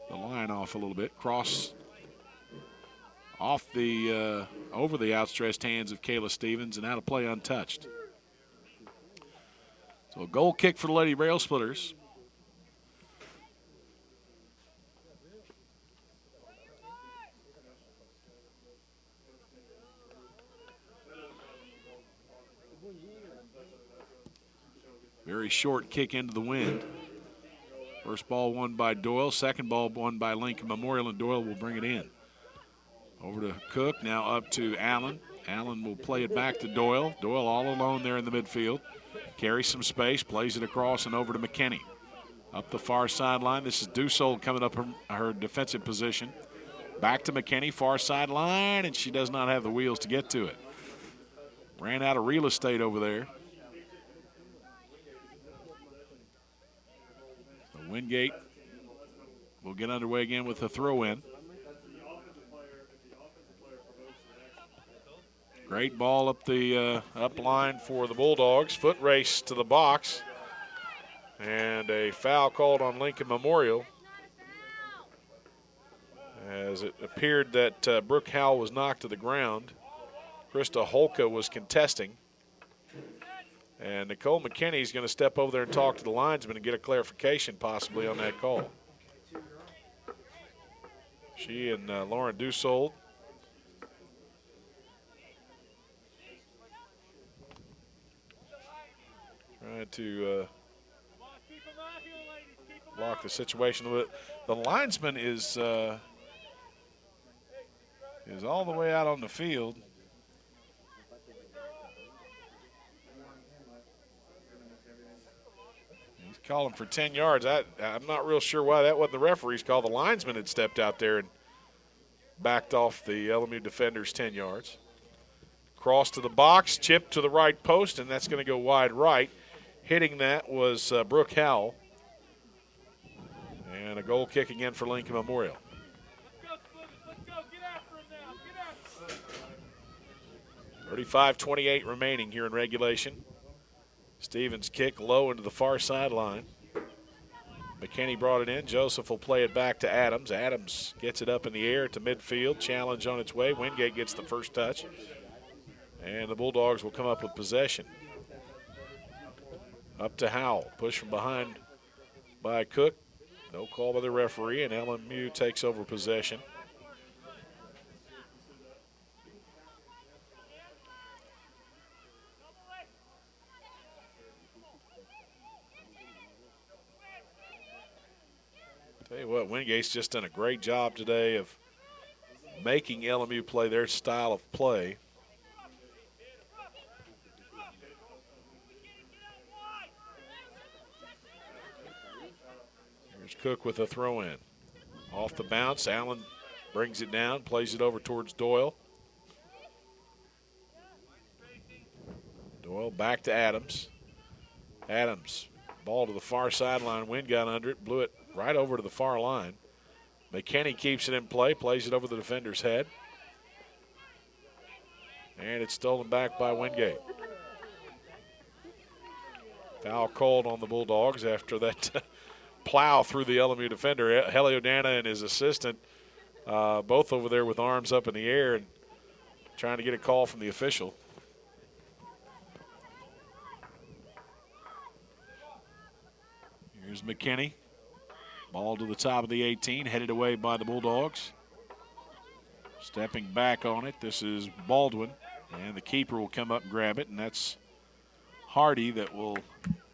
line off a little bit. Cross off the over the outstretched hands of Kayla Stevens, and out of play untouched. So a goal kick for the Lady Rail Splitters. Very short kick into the wind. First ball won by Doyle. Second ball won by Lincoln Memorial, and Doyle will bring it in. Over to Cook, now up to Allen. Allen will play it back to Doyle. Doyle all alone there in the midfield. Carries some space, plays it across and over to McKinney. Up the far sideline, this is Dussault coming up her defensive position. Back to McKinney, far sideline, and she does not have the wheels to get to it. Ran out of real estate over there. So Wingate will get underway again with the throw in. Great ball up the up line for the Bulldogs. Foot race to the box. And a foul called on Lincoln Memorial, as it appeared that Brooke Howell was knocked to the ground. Krista Holka was contesting. And Nicole McKinney is going to step over there and talk to the linesman and get a clarification possibly on that call. She and Lauren Dussold. Trying to block the situation a little bit. The linesman is all the way out on the field. He's calling for 10 yards. I'm not real sure why that wasn't the referee's call. The linesman had stepped out there and backed off the LMU defenders 10 yards. Cross to the box, chip to the right post, and that's going to go wide right. Hitting that was Brooke Howell. And a goal kick again for Lincoln Memorial. 35-28 remaining here in regulation. Stevens kick low into the far sideline. McKinney brought it in. Joseph will play it back to Adams. Adams gets it up in the air to midfield. Challenge on its way. Wingate gets the first touch. And the Bulldogs will come up with possession. Up to Howell. Push from behind by Cook. No call by the referee, and LMU takes over possession. Tell you what, Wingate's just done a great job today of making LMU play their style of play. Here's Cook with a throw in. Off the bounce, Allen brings it down, plays it over towards Doyle. Doyle back to Adams. Adams, ball to the far sideline. Wind got under it, blew it right over to the far line. McKinney keeps it in play, plays it over the defender's head. And it's stolen back by Wingate. Foul called on the Bulldogs after that plow through the LMU defender. Heliodana and his assistant both over there with arms up in the air and trying to get a call from the official. Here's McKinney. Ball to the top of the 18, headed away by the Bulldogs. Stepping back on it, this is Baldwin, and the keeper will come up and grab it, and that's Hardy that will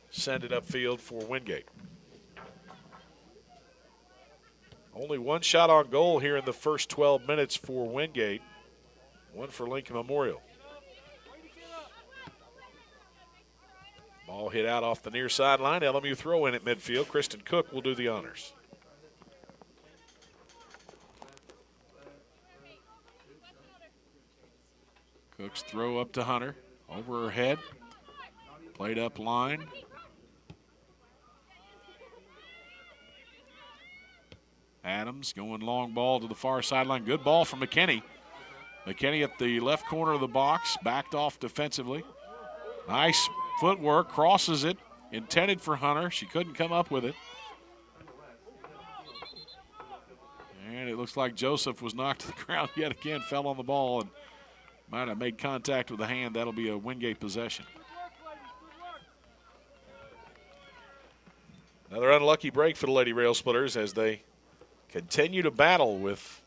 send it upfield for Wingate. Only one shot on goal here in the first 12 minutes for Wingate, one for Lincoln Memorial. Ball hit out off the near sideline. LMU throw in at midfield. Kristen Cook will do the honors. Cook's throw up to Hunter. Over her head. Played up line. Adams going long ball to the far sideline. Good ball from McKinney. McKinney at the left corner of the box. Backed off defensively. Nice footwork, crosses it, intended for Hunter. She couldn't come up with it. And it looks like Joseph was knocked to the ground yet again, fell on the ball and might have made contact with the hand. That'll be a Wingate possession. Another unlucky break for the Lady Rail Splitters as they continue to battle with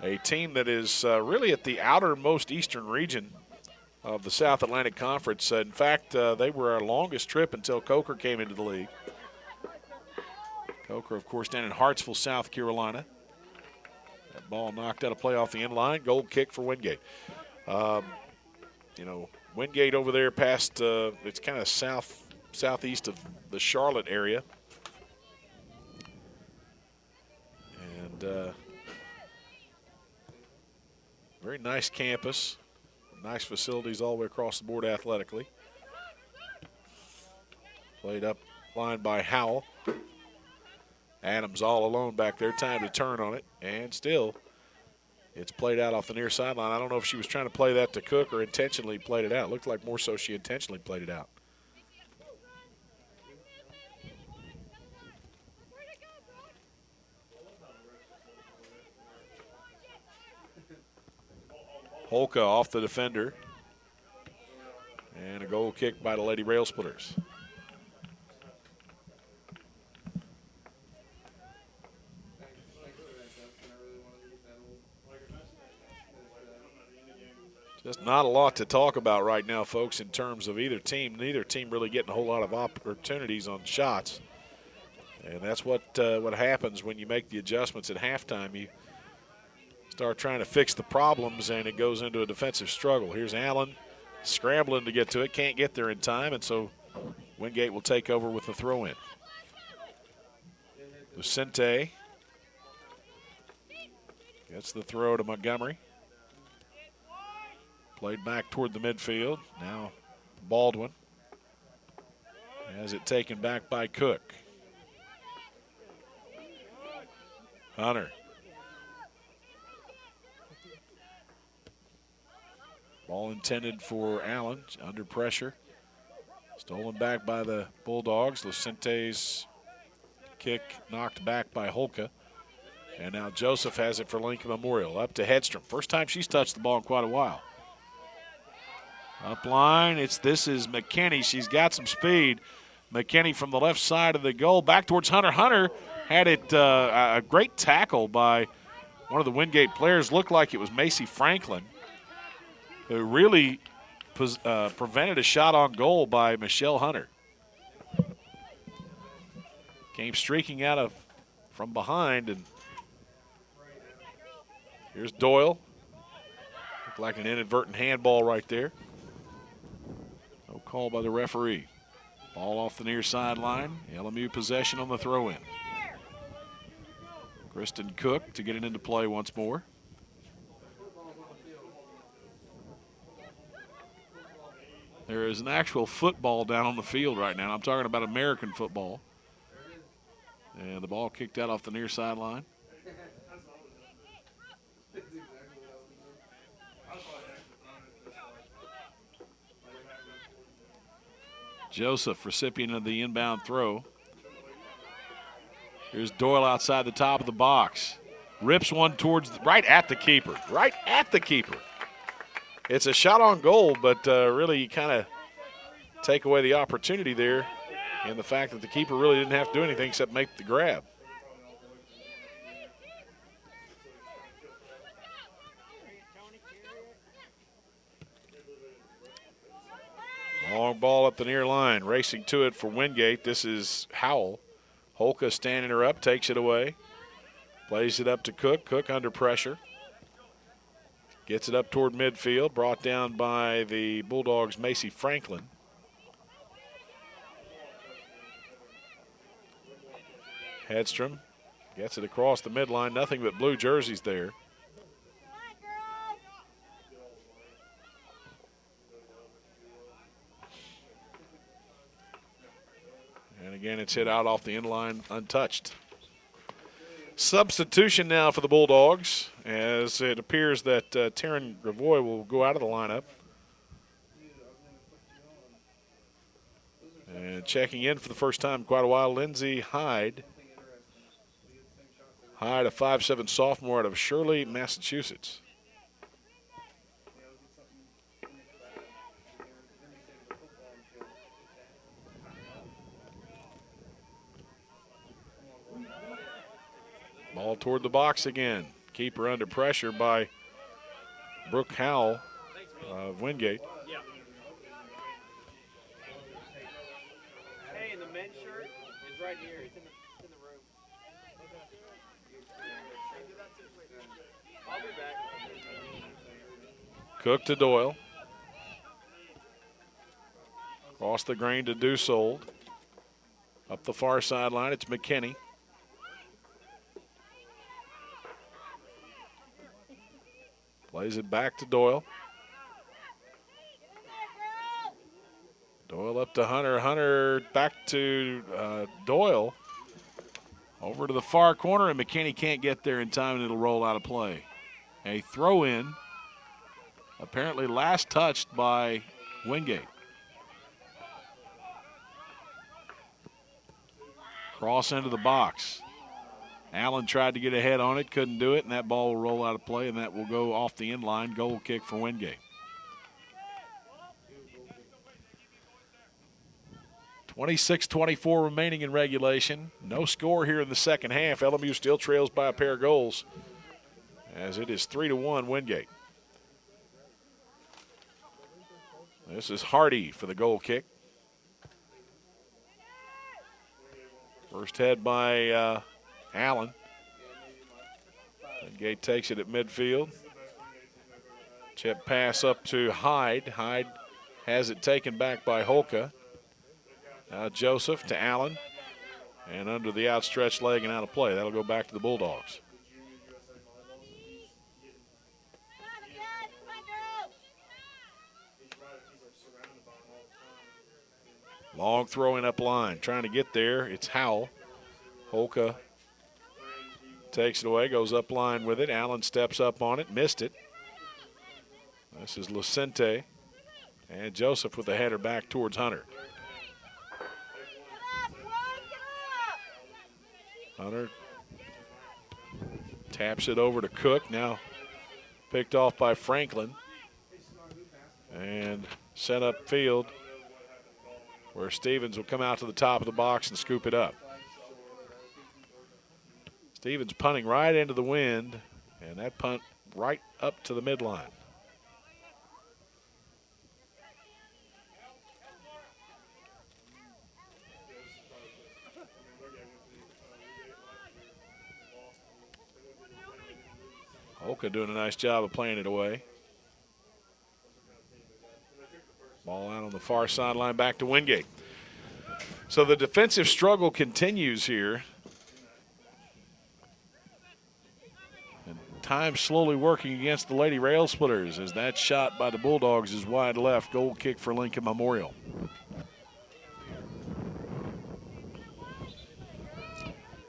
a team that is really at the outermost eastern region of the South Atlantic Conference. In fact, they were our longest trip until Coker came into the league. Coker, of course, down in Hartsville, South Carolina. That ball knocked out of play off the end line. Goal kick for Wingate. Wingate over there past, it's kind of southeast of the Charlotte area. And very nice campus. Nice facilities all the way across the board athletically. Played up line by Howell. Adams all alone back there. Time to turn on it. And still It's played out off the near sideline. I don't know if she was trying to play that to Cook or intentionally played it out. It looked like more so she intentionally played it out. Holka off the defender. And a goal kick by the Lady Rail Splitters. Just not a lot to talk about right now, folks, in terms of either team. Neither team really getting a whole lot of opportunities on shots. And that's what happens when you make the adjustments at halftime. You start trying to fix the problems, and it goes into a defensive struggle. Here's Allen scrambling to get to it. Can't get there in time, and so Wingate will take over with the throw-in. Lucente gets the throw to Montgomery. Played back toward the midfield. Now Baldwin has it taken back by Cook. Hunter. Ball intended for Allen, under pressure. Stolen back by the Bulldogs. Lucente's kick knocked back by Holka. And now Joseph has it for Lincoln Memorial. Up to Hedstrom. First time she's touched the ball in quite a while. Up line, this is McKinney. She's got some speed. McKinney from the left side of the goal. Back towards Hunter. Hunter had it a great tackle by one of the Wingate players. Looked like it was Macy Franklin, who really prevented a shot on goal by Michelle Hunter. Came streaking out from behind, and here's Doyle. Looked like an inadvertent handball right there. No call by the referee. Ball off the near sideline. LMU possession on the throw-in. Kristen Cook to get it into play once more. There is an actual football down on the field right now. I'm talking about American football. And the ball kicked out off the near sideline. Joseph, recipient of the inbound throw. Here's Doyle outside the top of the box. Rips one towards, right at the keeper. Right at the keeper. It's a shot on goal, but really you kind of take away the opportunity there and the fact that the keeper really didn't have to do anything except make the grab. Long ball up the near line, racing to it for Wingate. This is Howell. Holka standing her up, takes it away. Plays it up to Cook. Cook under pressure. Gets it up toward midfield, brought down by the Bulldogs' Macy Franklin. Hedstrom gets it across the midline. Nothing but blue jerseys there. And again, it's hit out off the end line untouched. Substitution now for the Bulldogs, as it appears that Taryn Gravoy will go out of the lineup. And checking in for the first time in quite a while, Lindsay Hyde. Hyde, a 5'7" sophomore out of Shirley, Massachusetts. Ball toward the box again. Keeper under pressure by Brooke Howell of Wingate. Hey, and the men's shirt is right here. It's in the room. I'll be back. Cook to Doyle. Across the grain to Dussold. Up the far sideline, it's McKinney. Plays it back to Doyle. Doyle up to Hunter. Hunter back to Doyle. Over to the far corner, and McKinney can't get there in time, and it'll roll out of play. A throw-in, apparently last touched by Wingate. Cross into the box. Allen tried to get ahead on it, couldn't do it, and that ball will roll out of play, and that will go off the end line. Goal kick for Wingate. 26-24 remaining in regulation. No score here in the second half. LMU still trails by a pair of goals as it is 3-1 Wingate. This is Hardy for the goal kick. First head by Allen. Wingate takes it at midfield. Chip pass up to Hyde. Hyde has it taken back by Holka. Now Joseph to Allen. And under the outstretched leg and out of play. That'll go back to the Bulldogs. Long throwing up line, trying to get there. It's Howell. Holka takes it away, goes up line with it. Allen steps up on it, missed it. This is Lucente. And Joseph with the header back towards Hunter. Hunter taps it over to Cook. Now picked off by Franklin. And sent up field where Stevens will come out to the top of the box and scoop it up. Stevens punting right into the wind, and that punt right up to the midline. Holka doing a nice job of playing it away. Ball out on the far sideline, back to Wingate. So the defensive struggle continues here. And time slowly working against the Lady Rail Splitters as that shot by the Bulldogs is wide left. Goal kick for Lincoln Memorial.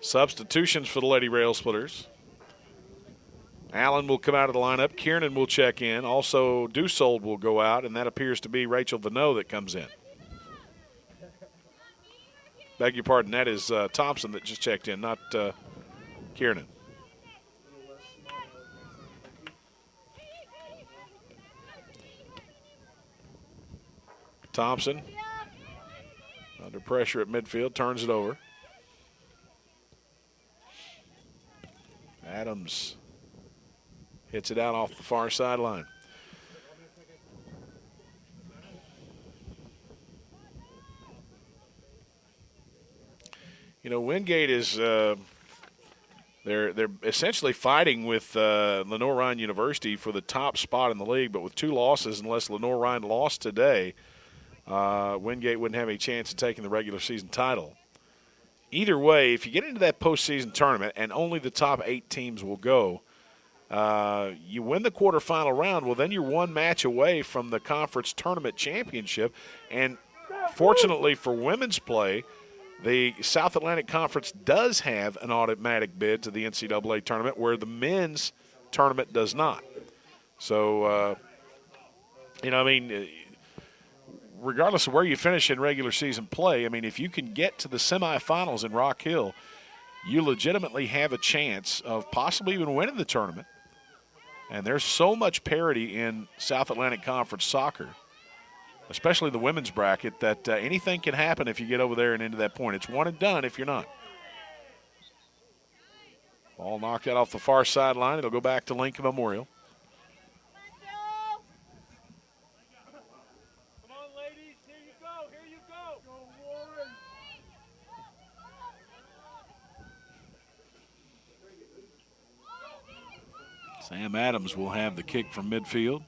Substitutions for the Lady Rail Splitters. Allen will come out of the lineup. Kiernan will check in. Also, Dussold will go out, and that appears to be Rachel Vanneau that comes in. Beg your pardon, that is Thompson that just checked in, not Kiernan. Thompson, under pressure at midfield, turns it over. Adams hits it out off the far sideline. You know, Wingate is they're essentially fighting with Lenoir-Rhyne University for the top spot in the league, but with two losses, unless Lenoir-Rhyne lost today, Wingate wouldn't have any chance of taking the regular season title. Either way, if you get into that postseason tournament and only the top 8 teams will go, you win the quarterfinal round, well, then you're one match away from the conference tournament championship. And fortunately for women's play, the South Atlantic Conference does have an automatic bid to the NCAA tournament where the men's tournament does not. So, regardless of where you finish in regular season play, I mean, if you can get to the semifinals in Rock Hill, you legitimately have a chance of possibly even winning the tournament. And there's so much parity in South Atlantic Conference soccer, especially the women's bracket, that anything can happen if you get over there and into that point. It's one and done if you're not. Ball knocked out off the far sideline. It'll go back to Lincoln Memorial. Sam Adams will have the kick from midfield.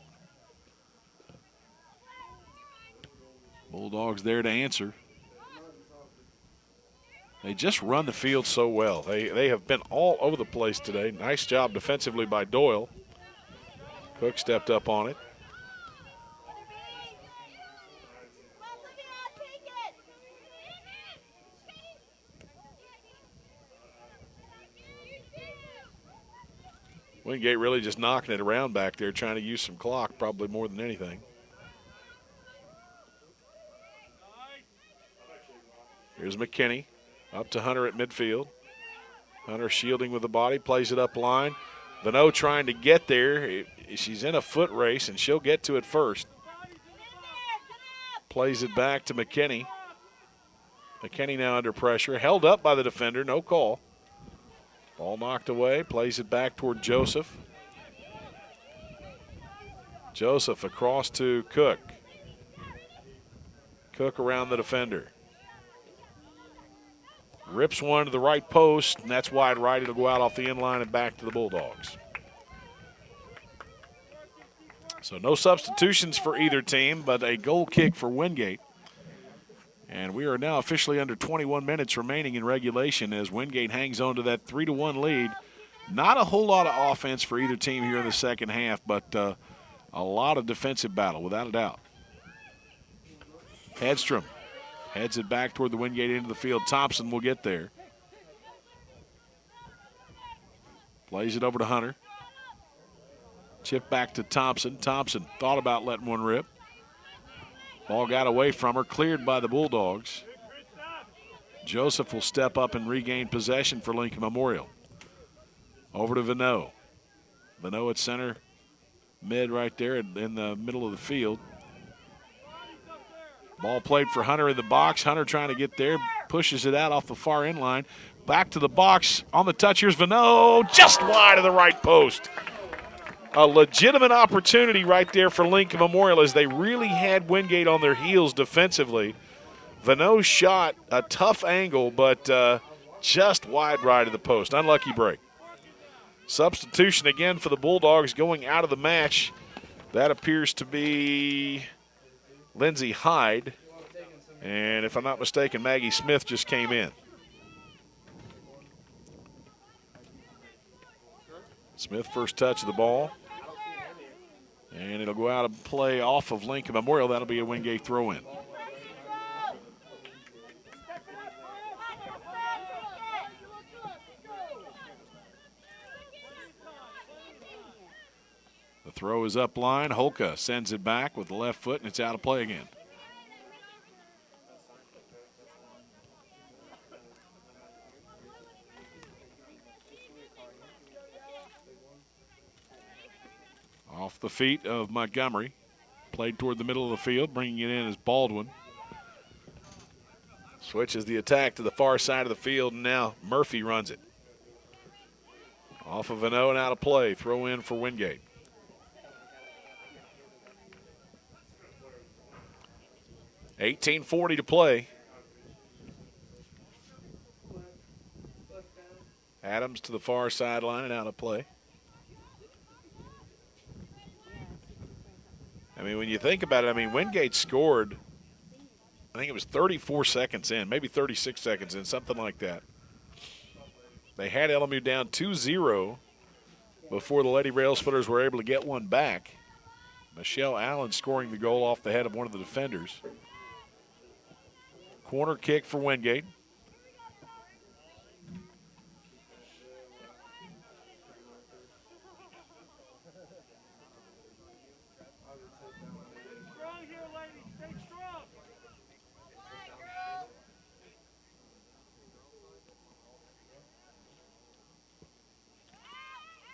Bulldogs there to answer. They just run the field so well. They have been all over the place today. Nice job defensively by Doyle. Cook stepped up on it. Wingate really just knocking it around back there, trying to use some clock, probably more than anything. Here's McKinney up to Hunter at midfield. Hunter shielding with the body, plays it up line. Vano trying to get there. She's in a foot race, and she'll get to it first. Plays it back to McKinney. McKinney now under pressure. Held up by the defender, no call. Ball knocked away, plays it back toward Joseph. Joseph across to Cook. Cook around the defender. Rips one to the right post, and that's wide right. It'll go out off the end line and back to the Bulldogs. So no substitutions for either team, but a goal kick for Wingate. And we are now officially under 21 minutes remaining in regulation as Wingate hangs on to that 3-1 lead. Not a whole lot of offense for either team here in the second half, but a lot of defensive battle, without a doubt. Hedstrom heads it back toward the Wingate end of the field. Thompson will get there. Plays it over to Hunter. Chip back to Thompson. Thompson thought about letting one rip. Ball got away from her, cleared by the Bulldogs. Joseph will step up and regain possession for Lincoln Memorial. Over to Vano. Vano at center, mid right there in the middle of the field. Ball played for Hunter in the box. Hunter trying to get there, pushes it out off the far end line. Back to the box. On the touch, here's Vano, just wide of the right post. A legitimate opportunity right there for Lincoln Memorial as they really had Wingate on their heels defensively. Vano's shot, a tough angle, but just wide right of the post. Unlucky break. Substitution again for the Bulldogs going out of the match. That appears to be Lindsey Hyde. And if I'm not mistaken, Maggie Smith just came in. Smith first touch of the ball. And it'll go out of play off of Lincoln Memorial. That'll be a Wingate throw-in. The throw is up line. Holka sends it back with the left foot, and it's out of play again. Off the feet of Montgomery. Played toward the middle of the field. Bringing it in is Baldwin. Switches the attack to the far side of the field, and now Murphy runs it. Off of Vano and out of play. Throw in for Wingate. $18:40 to play. Adams to the far sideline and out of play. I mean, when you think about it, I mean, Wingate scored, I think it was 34 seconds in, maybe 36 seconds in, something like that. They had LMU down 2-0 before the Lady Rail Splitters were able to get one back. Michelle Allen scoring the goal off the head of one of the defenders. Corner kick for Wingate.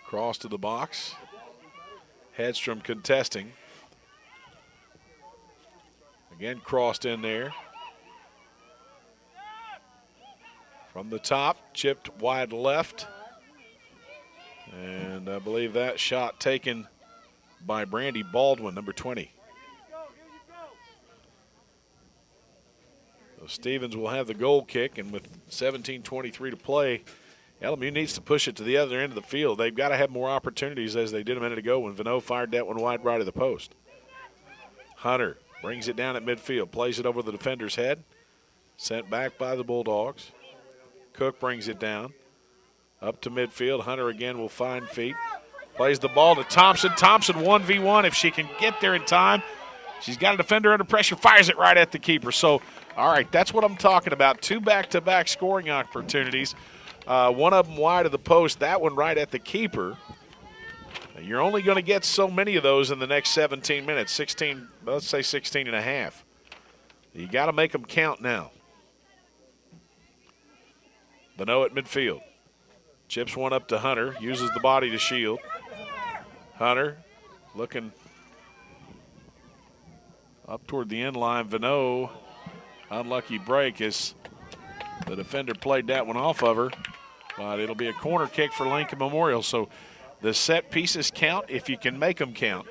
Cross to the box. Hedstrom contesting. Again, crossed in there. From the top, chipped wide left. And I believe that shot taken by Brandy Baldwin, number 20. So Stevens will have the goal kick, and with 17:23 to play, LMU needs to push it to the other end of the field. They've got to have more opportunities as they did a minute ago when Vano fired that one wide right of the post. Hunter brings it down at midfield, plays it over the defender's head. Sent back by the Bulldogs. Cook brings it down. Up to midfield. Hunter again will find feet. Plays the ball to Thompson. Thompson 1v1 if she can get there in time. She's got a defender under pressure, fires it right at the keeper. So, all right, that's what I'm talking about. Two back-to-back scoring opportunities. One of them wide of the post, that one right at the keeper. You're only going to get so many of those in the next 17 minutes, 16, let's say 16 and a half. You got to make them count now. Beno at midfield. Chips one up to Hunter, uses the body to shield. Hunter looking up toward the end line. Beno, unlucky break as the defender played that one off of her. But it'll be a corner kick for Lincoln Memorial. So the set pieces count if you can make them count.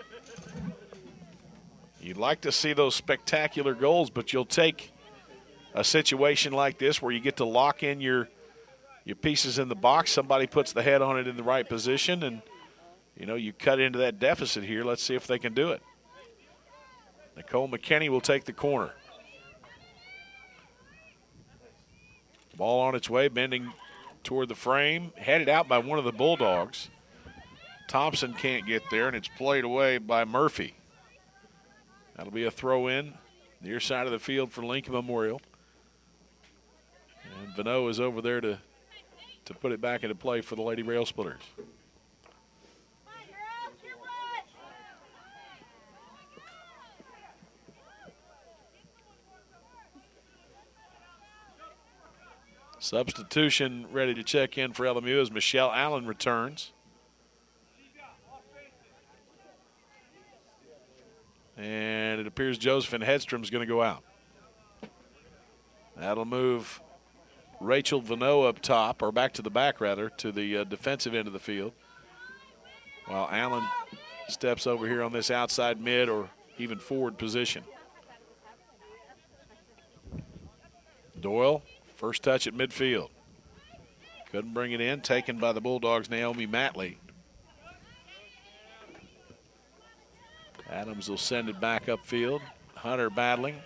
You'd like to see those spectacular goals, but you'll take a situation like this where you get to lock in your pieces in the box. Somebody puts the head on it in the right position, and, you know, you cut into that deficit here. Let's see if they can do it. Nicole McKinney will take the corner. Ball on its way, bending toward the frame, headed out by one of the Bulldogs. Thompson can't get there, and it's played away by Murphy. That'll be a throw in, near side of the field for Lincoln Memorial. And Beno is over there to put it back into play for the Lady Rail Splitters. Substitution ready to check in for LMU as Michelle Allen returns. And it appears Josephine Hedstrom's going to go out. That'll move Rachel Vano up top, or back to the back rather, to the defensive end of the field. While Allen steps over here on this outside mid or even forward position. Doyle, first touch at midfield. Couldn't bring it in, taken by the Bulldogs' Naomi Matley. Adams will send it back upfield. Hunter battling.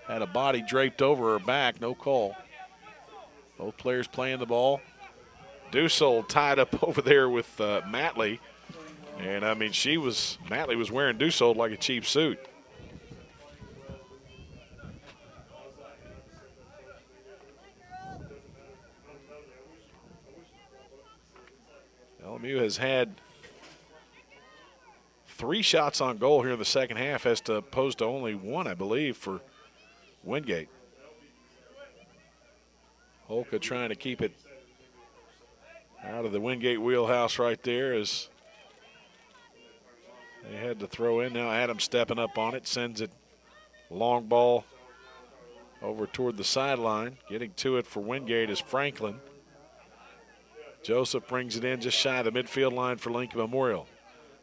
Had a body draped over her back, no call. Both players playing the ball. Dussault tied up over there with Matley. And, I mean, Matley was wearing Dussault like a cheap suit. LMU has had 3 shots on goal here in the second half as opposed to only 1, I believe, for Wingate. Holka trying to keep it out of the Wingate wheelhouse right there as they had to throw in. Now Adams stepping up on it, sends it long ball over toward the sideline. Getting to it for Wingate is Franklin. Joseph brings it in just shy of the midfield line for Lincoln Memorial.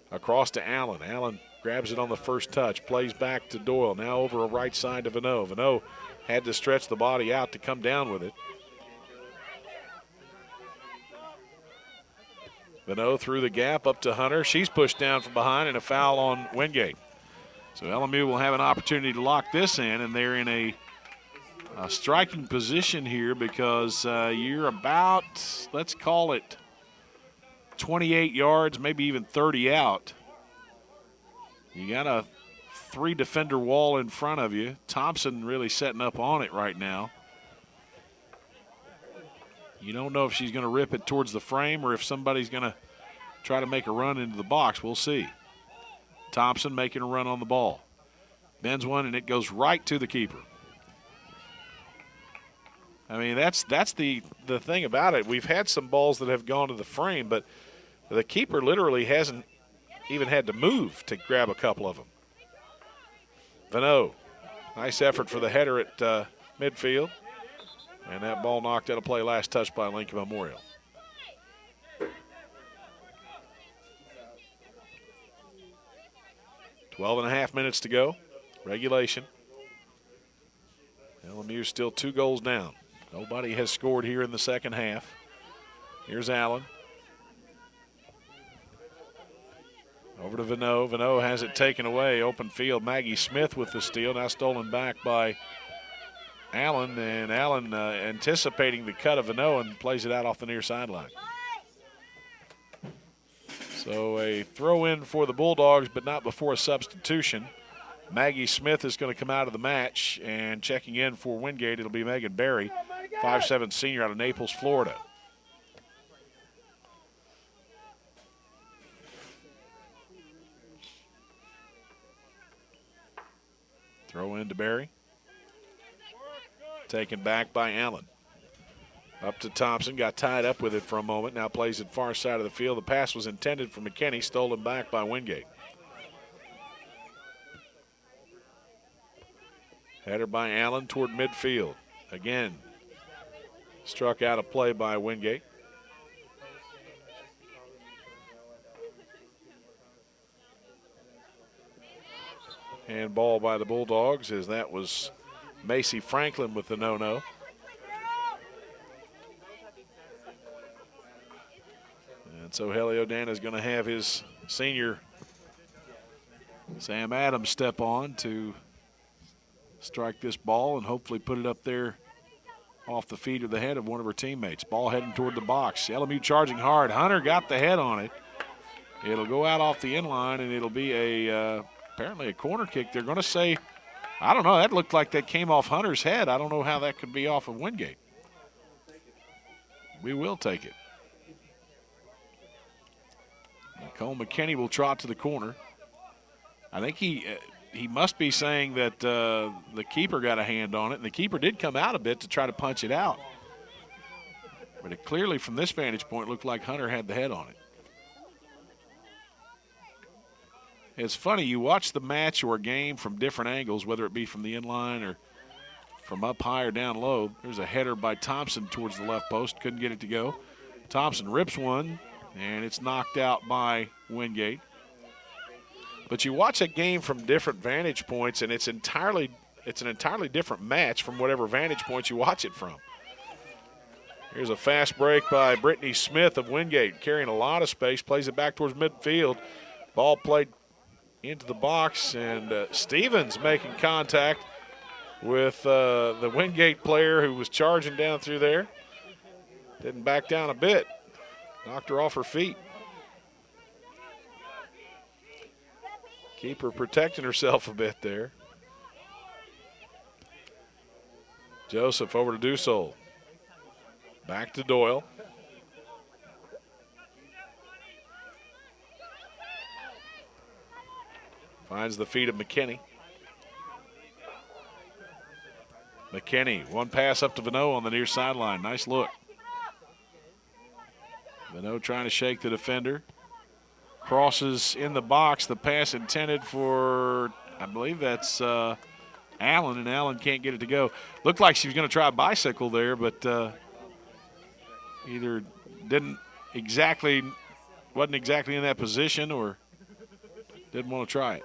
Across to Allen. Allen grabs it on the first touch, plays back to Doyle. Now over a right side to Vano. Vano had to stretch the body out to come down with it. Vano through the gap up to Hunter. She's pushed down from behind, and a foul on Wingate. So LMU will have an opportunity to lock this in, and they're in a striking position here because you're about, let's call it, 28 yards, maybe even 30 out. You got a 3-defender wall in front of you. Thompson really setting up on it right now. You don't know if she's going to rip it towards the frame or if somebody's going to try to make a run into the box. We'll see. Thompson making a run on the ball. Bends one, and it goes right to the keeper. I mean, that's the thing about it. We've had some balls that have gone to the frame, but the keeper literally hasn't even had to move to grab a couple of them. Vano, nice effort for the header at midfield. And that ball knocked out of play, last touch by Lincoln Memorial. Twelve and a half minutes to go, regulation. LMU still 2 goals down. Nobody has scored here in the second half. Here's Allen. Over to Vano. Vano has it taken away. Open field. Maggie Smith with the steal. Now stolen back by Allen. And Allen anticipating the cut of Vano and plays it out off the near sideline. So a throw in for the Bulldogs, but not before a substitution. Maggie Smith is going to come out of the match, and checking in for Wingate, it'll be Megan Berry, 5'7" senior out of Naples, Florida. Throw in to Barry. Taken back by Allen. Up to Thompson, got tied up with it for a moment. Now plays it far side of the field. The pass was intended for McKinney, stolen back by Wingate. Header by Allen toward midfield. Again, struck out of play by Wingate. And ball by the Bulldogs, as that was Macy Franklin with the no-no. And so Helio Dan is going to have his senior Sam Adams step on to strike this ball and hopefully put it up there off the feet or the head of one of her teammates. Ball heading toward the box. LMU charging hard. Hunter got the head on it. It'll go out off the end line, and it'll be apparently a corner kick. They're going to say, I don't know, that looked like that came off Hunter's head. I don't know how that could be off of Wingate. We will take it. Nicole McKinney will trot to the corner. I think he must be saying that the keeper got a hand on it, and the keeper did come out a bit to try to punch it out. But it clearly, from this vantage point, looked like Hunter had the head on it. It's funny, you watch the match or game from different angles, whether it be from the inline or from up high or down low. There's a header by Thompson towards the left post. Couldn't get it to go. Thompson rips one, and it's knocked out by Wingate. But you watch a game from different vantage points, and it's an entirely different match from whatever vantage point you watch it from. Here's a fast break by Brittany Smith of Wingate, carrying a lot of space, plays it back towards midfield. Ball played into the box, and Stevens making contact with the Wingate player who was charging down through there. Didn't back down a bit. Knocked her off her feet. Keeper protecting herself a bit there. Joseph over to Dussault. Back to Doyle. Finds the feet of McKinney. McKinney, one pass up to Vano on the near sideline. Nice look. Vano trying to shake the defender. Crosses in the box. The pass intended for, I believe that's Allen, and Allen can't get it to go. Looked like she was going to try a bicycle there, but either wasn't exactly in that position or didn't want to try it.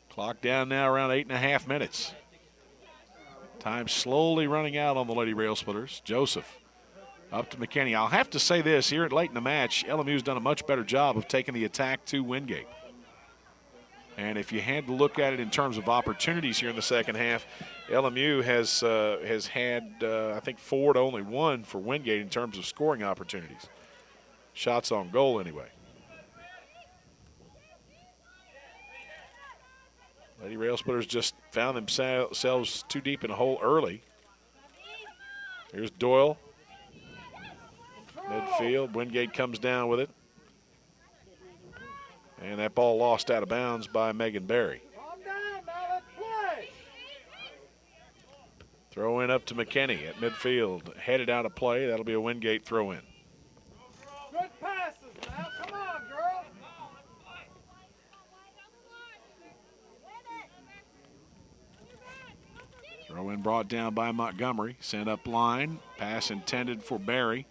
Clock down now around 8.5 minutes. Time slowly running out on the Lady Rail Splitters. Joseph up to McKinney. I'll have to say this, here at late in the match, LMU's done a much better job of taking the attack to Wingate. And if you had to look at it in terms of opportunities here in the second half, LMU has had, I think, 4 to only 1 for Wingate in terms of scoring opportunities. Shots on goal anyway. Lady Rail Splitters just found themselves too deep in a hole early. Here's Doyle. Midfield. Wingate comes down with it. And that ball lost out of bounds by Megan Berry. Throw in up to McKinney at midfield. Headed out of play. That'll be a Wingate throw in. Good passes now. Come on, girl. Throw in brought down by Montgomery. Sent up line. Pass intended for Barry.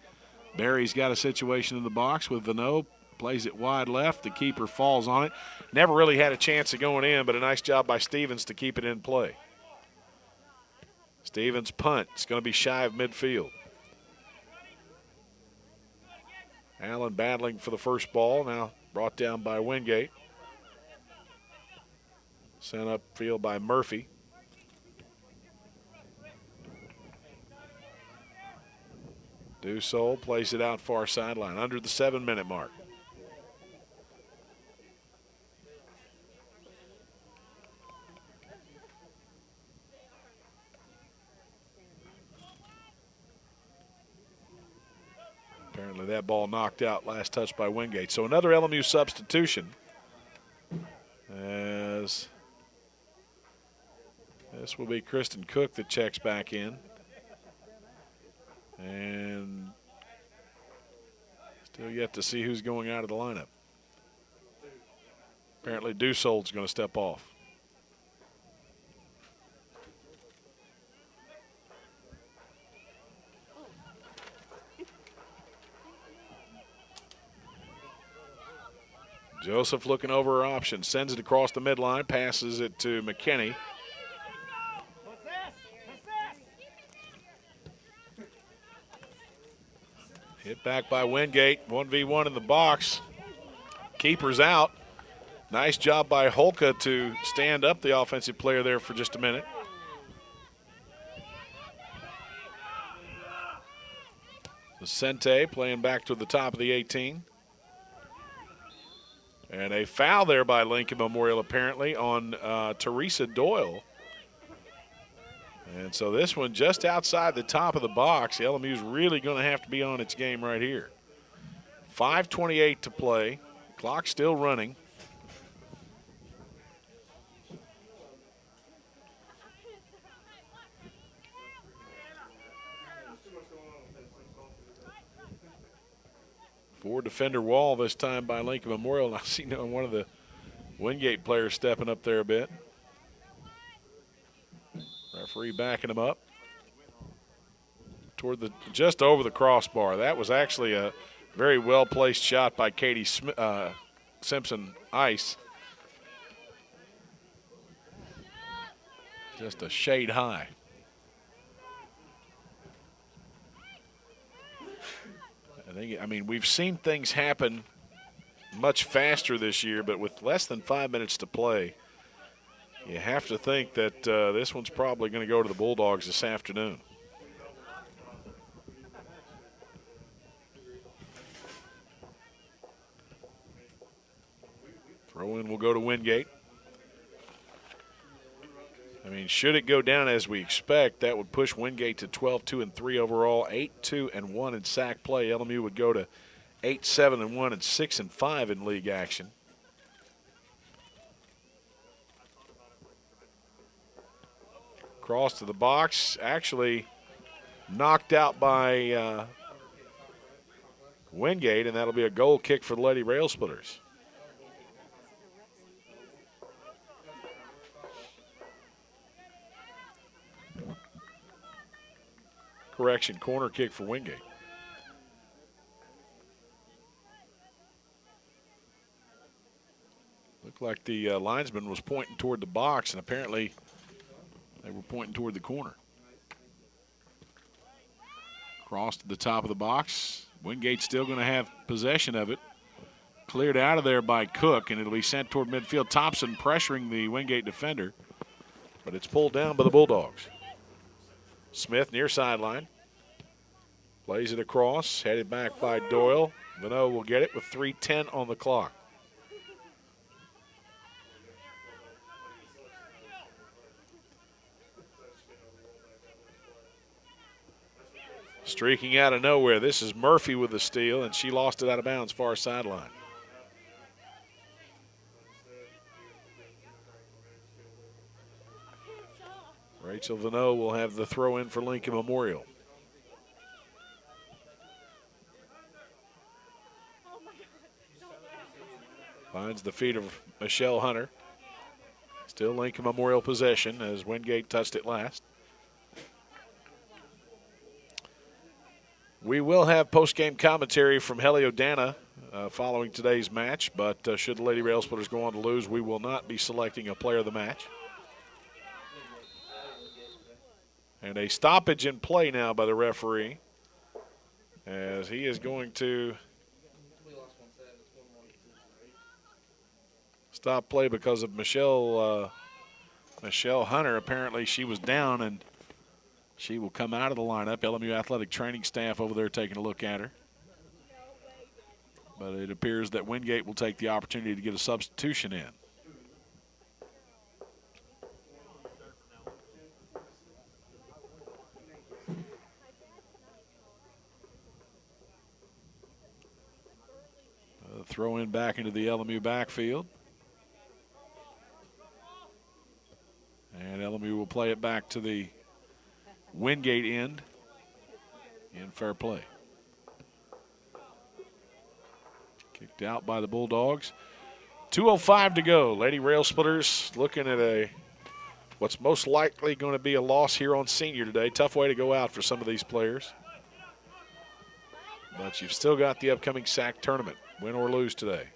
Barry's got a situation in the box with Vano. Plays it wide left. The keeper falls on it. Never really had a chance of going in, but a nice job by Stevens to keep it in play. Stevens punt. It's going to be shy of midfield. Allen battling for the first ball. Now brought down by Wingate. Sent upfield by Murphy. Dussault plays it out far sideline under the 7-minute mark. Apparently that ball knocked out last touch by Wingate. So another LMU substitution as this will be Kristen Cook that checks back in. And still yet to see who's going out of the lineup. Apparently Dussold's going to step off. Joseph looking over her options, sends it across the midline, passes it to McKinney. Hit back by Wingate, 1v1 in the box. Keeper's out. Nice job by Holka to stand up the offensive player there for just a minute. Vicente playing back to the top of the 18. And a foul there by Lincoln Memorial apparently on Teresa Doyle. And so this one just outside the top of the box. LMU's really going to have to be on its game right here. 5:28 to play. Clock still running. Four-defender wall this time by Lincoln Memorial. And I see one of the Wingate players stepping up there a bit. Referee backing him up toward just over the crossbar. That was actually a very well-placed shot by Katie Simpson Ice. Just a shade high. I mean, we've seen things happen much faster this year, but with less than 5 minutes to play, you have to think that this one's probably going to go to the Bulldogs this afternoon. Throw in will go to Wingate. I mean, should it go down as we expect, that would push Wingate to 12-2-3 overall, 8-2-1 in sack play. LMU would go to 8-7-1 and 6-5 in league action. Cross to the box, actually knocked out by Wingate, and that'll be a goal kick for the Lady Rail Splitters. Correction, corner kick for Wingate. Looked like the linesman was pointing toward the box, and apparently they were pointing toward the corner. Cross to the top of the box. Wingate's still going to have possession of it. Cleared out of there by Cook, and it'll be sent toward midfield. Thompson pressuring the Wingate defender, but it's pulled down by the Bulldogs. Smith near sideline. Plays it across, headed back by Doyle. Vino will get it with 3:10 on the clock. Streaking out of nowhere, this is Murphy with the steal, and she lost it out of bounds far sideline. Rachel Vino will have the throw in for Lincoln Memorial. Finds the feet of Michelle Hunter. Still Lincoln Memorial possession as Wingate touched it last. We will have post-game commentary from Heli O'Dana following today's match, but should the Lady Rail Splitters go on to lose, we will not be selecting a player of the match. And a stoppage in play now by the referee, as he is going to stop play because of Michelle Hunter. Apparently she was down, and she will come out of the lineup. LMU athletic training staff over there taking a look at her. But it appears that Wingate will take the opportunity to get a substitution in. Throw in back into the LMU backfield. And LMU will play it back to the Wingate end in fair play. Kicked out by the Bulldogs. 2:05 to go. Lady Rail Splitters looking at what's most likely going to be a loss here on senior today. Tough way to go out for some of these players. But you've still got the upcoming SAC tournament, win or lose today.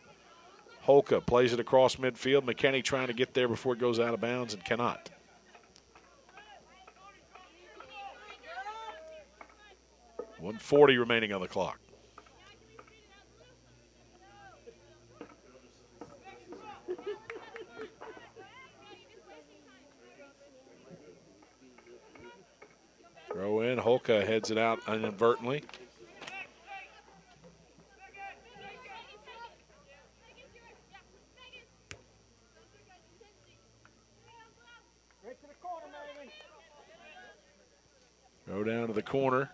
Holka plays it across midfield. McKinney trying to get there before it goes out of bounds and cannot. .140 remaining on the clock. Throw in. Holka heads it out inadvertently. Go down to the corner,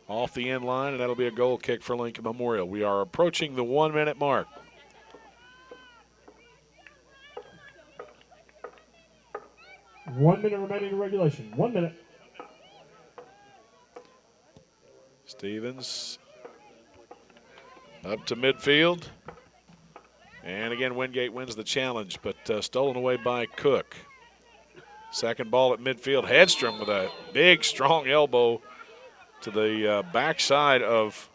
off the end line, and that'll be a goal kick for Lincoln Memorial. We are approaching the 1 minute mark. One minute remaining in regulation. 1 minute. Stevens up to midfield. And again, Wingate wins the challenge, but stolen away by Cook. Second ball at midfield. Hedstrom with a big, strong elbow to the backside of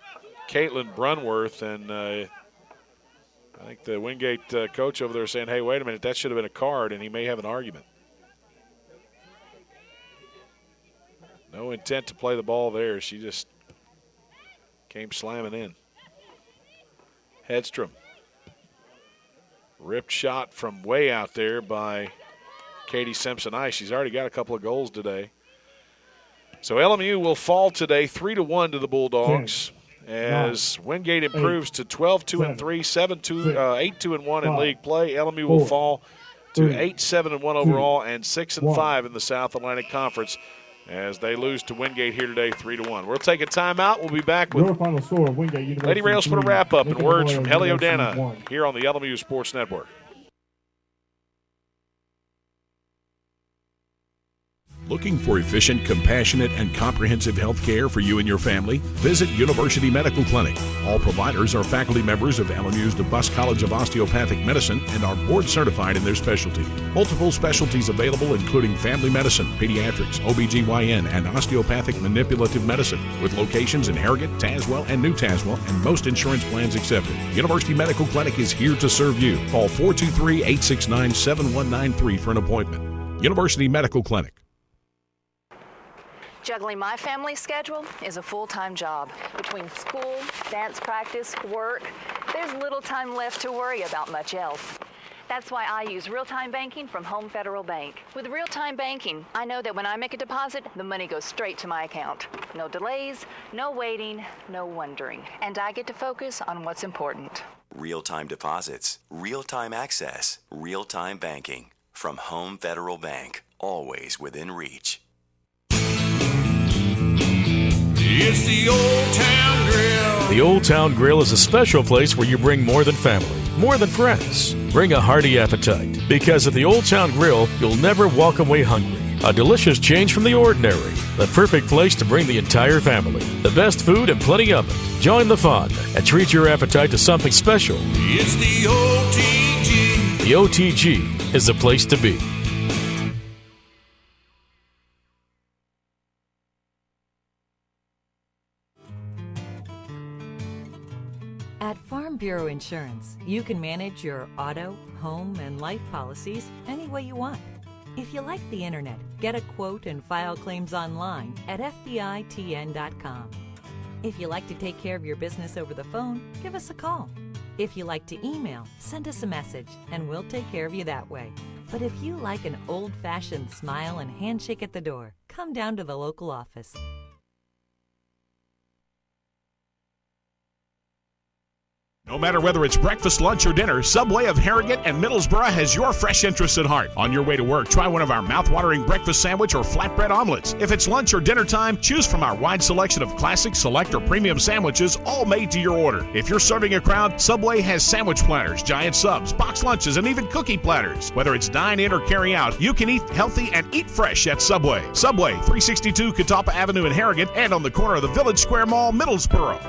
Caitlin Brunworth. And I think the Wingate coach over there is saying, hey, wait a minute, that should have been a card, and he may have an argument. No intent to play the ball there. She just came slamming in. Hedstrom. Ripped shot from way out there by Katie Simpson-Ice. She's already got a couple of goals today. So LMU will fall today 3-1 to the Bulldogs as Wingate improves to 12-2-3, 8-2-1 in league play. LMU will fall to 8-7-1 overall and 6-5 in the South Atlantic Conference as they lose to Wingate here today 3-1. We'll take a timeout. We'll be back with Your final score of Wingate University Lady Rail Splitter wrap-up and words from Helio Dana 1. here on the LMU Sports Network. Looking for efficient, compassionate, and comprehensive health care for you and your family? Visit University Medical Clinic. All providers are faculty members of LMU's DeBus College of Osteopathic Medicine and are board certified in their specialty. Multiple specialties available including family medicine, pediatrics, OBGYN, and osteopathic manipulative medicine with locations in Harrogate, Tazewell, and New Tazewell, and most insurance plans accepted. University Medical Clinic is here to serve you. Call 423-869-7193 for an appointment. University Medical Clinic. Juggling my family schedule is a full-time job. Between school, dance practice, work, there's little time left to worry about much else. That's why I use real-time banking from Home Federal Bank. With real-time banking, I know that when I make a deposit, the money goes straight to my account. No delays, no waiting, no wondering. And I get to focus on what's important. Real-time deposits, real-time access, real-time banking. From Home Federal Bank, always within reach. It's the Old Town Grill. The Old Town Grill is a special place where you bring more than family, more than friends. Bring a hearty appetite, because at the Old Town Grill, you'll never walk away hungry. A delicious change from the ordinary. The perfect place to bring the entire family. The best food and plenty of it. Join the fun and treat your appetite to something special. It's the OTG. The OTG is the place to be. At Farm Bureau Insurance, you can manage your auto, home, and life policies any way you want. If you like the internet, get a quote and file claims online at FBITN.com. If you like to take care of your business over the phone, give us a call. If you like to email, send us a message, and we'll take care of you that way. But if you like an old-fashioned smile and handshake at the door, come down to the local office. No matter whether it's breakfast, lunch, or dinner, Subway of Harrogate and Middlesboro has your fresh interests at heart. On your way to work, try one of our mouth-watering breakfast sandwich or flatbread omelets. If it's lunch or dinner time, choose from our wide selection of classic, select, or premium sandwiches, all made to your order. If you're serving a crowd, Subway has sandwich platters, giant subs, box lunches, and even cookie platters. Whether it's dine in or carry out, you can eat healthy and eat fresh at Subway. Subway, 362 Catawba Avenue in Harrogate and on the corner of the Village Square Mall, Middlesboro.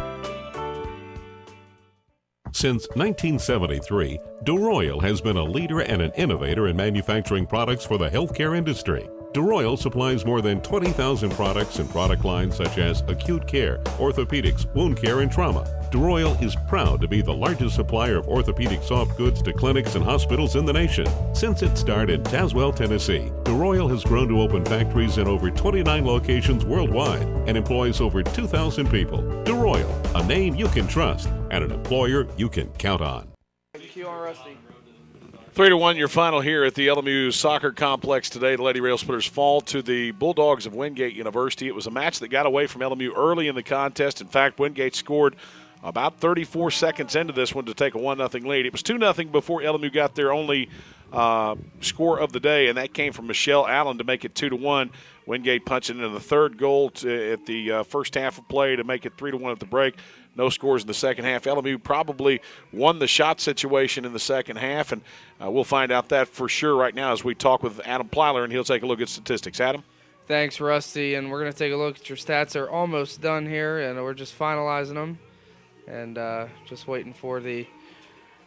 Since 1973, DeRoyal has been a leader and an innovator in manufacturing products for the healthcare industry. DeRoyal supplies more than 20,000 products and product lines such as acute care, orthopedics, wound care, and trauma. DeRoyal is proud to be the largest supplier of orthopedic soft goods to clinics and hospitals in the nation. Since its start in Tazewell, Tennessee, DeRoyal has grown to open factories in over 29 locations worldwide and employs over 2,000 people. DeRoyal, a name you can trust and an employer you can count on. Thank you, Rusty. 3-1 your final here at the LMU Soccer Complex today. The Lady Rail Splitters fall to the Bulldogs of Wingate University. It was a match that got away from LMU early in the contest. In fact, Wingate scored about 34 seconds into this one to take a 1-0 lead. It was 2-0 before LMU got their only score of the day, and that came from Michelle Allen to make it 2-1. Wingate punching in the third goal at the first half of play to make it 3-1 at the break. No scores in the second half. LMU probably won the shot situation in the second half, and we'll find out that for sure right now as we talk with Adam Plyler, and he'll take a look at statistics. Adam? Thanks, Rusty, and we're going to take a look at your stats. They're almost done here, and we're just finalizing them and just waiting for the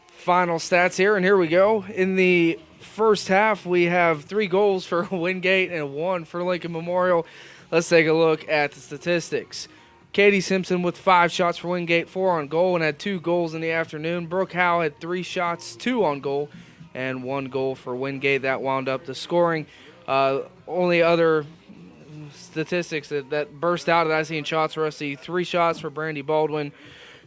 final stats here, and here we go. In the first half, we have 3 goals for Wingate and 1 for Lincoln Memorial. Let's take a look at the statistics. Katie Simpson with 5 shots for Wingate, 4 on goal, and had 2 goals in the afternoon. Brooke Howe had 3 shots, 2 on goal, and 1 goal for Wingate. That wound up the scoring. Only other statistics that burst out that I see in shots for us, 3 shots for Brandy Baldwin,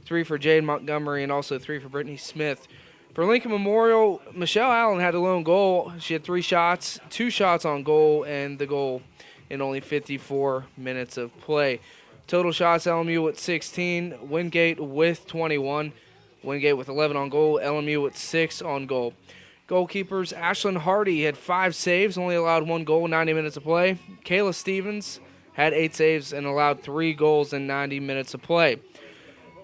3 for Jade Montgomery, and also 3 for Brittany Smith. For Lincoln Memorial, Michelle Allen had a lone goal. She had 3 shots, 2 shots on goal, and the goal in only 54 minutes of play. Total shots, LMU with 16, Wingate with 21. Wingate with 11 on goal, LMU with 6 on goal. Goalkeepers, Ashlyn Hardy had 5 saves, only allowed 1 goal in 90 minutes of play. Kayla Stevens had 8 saves and allowed 3 goals in 90 minutes of play.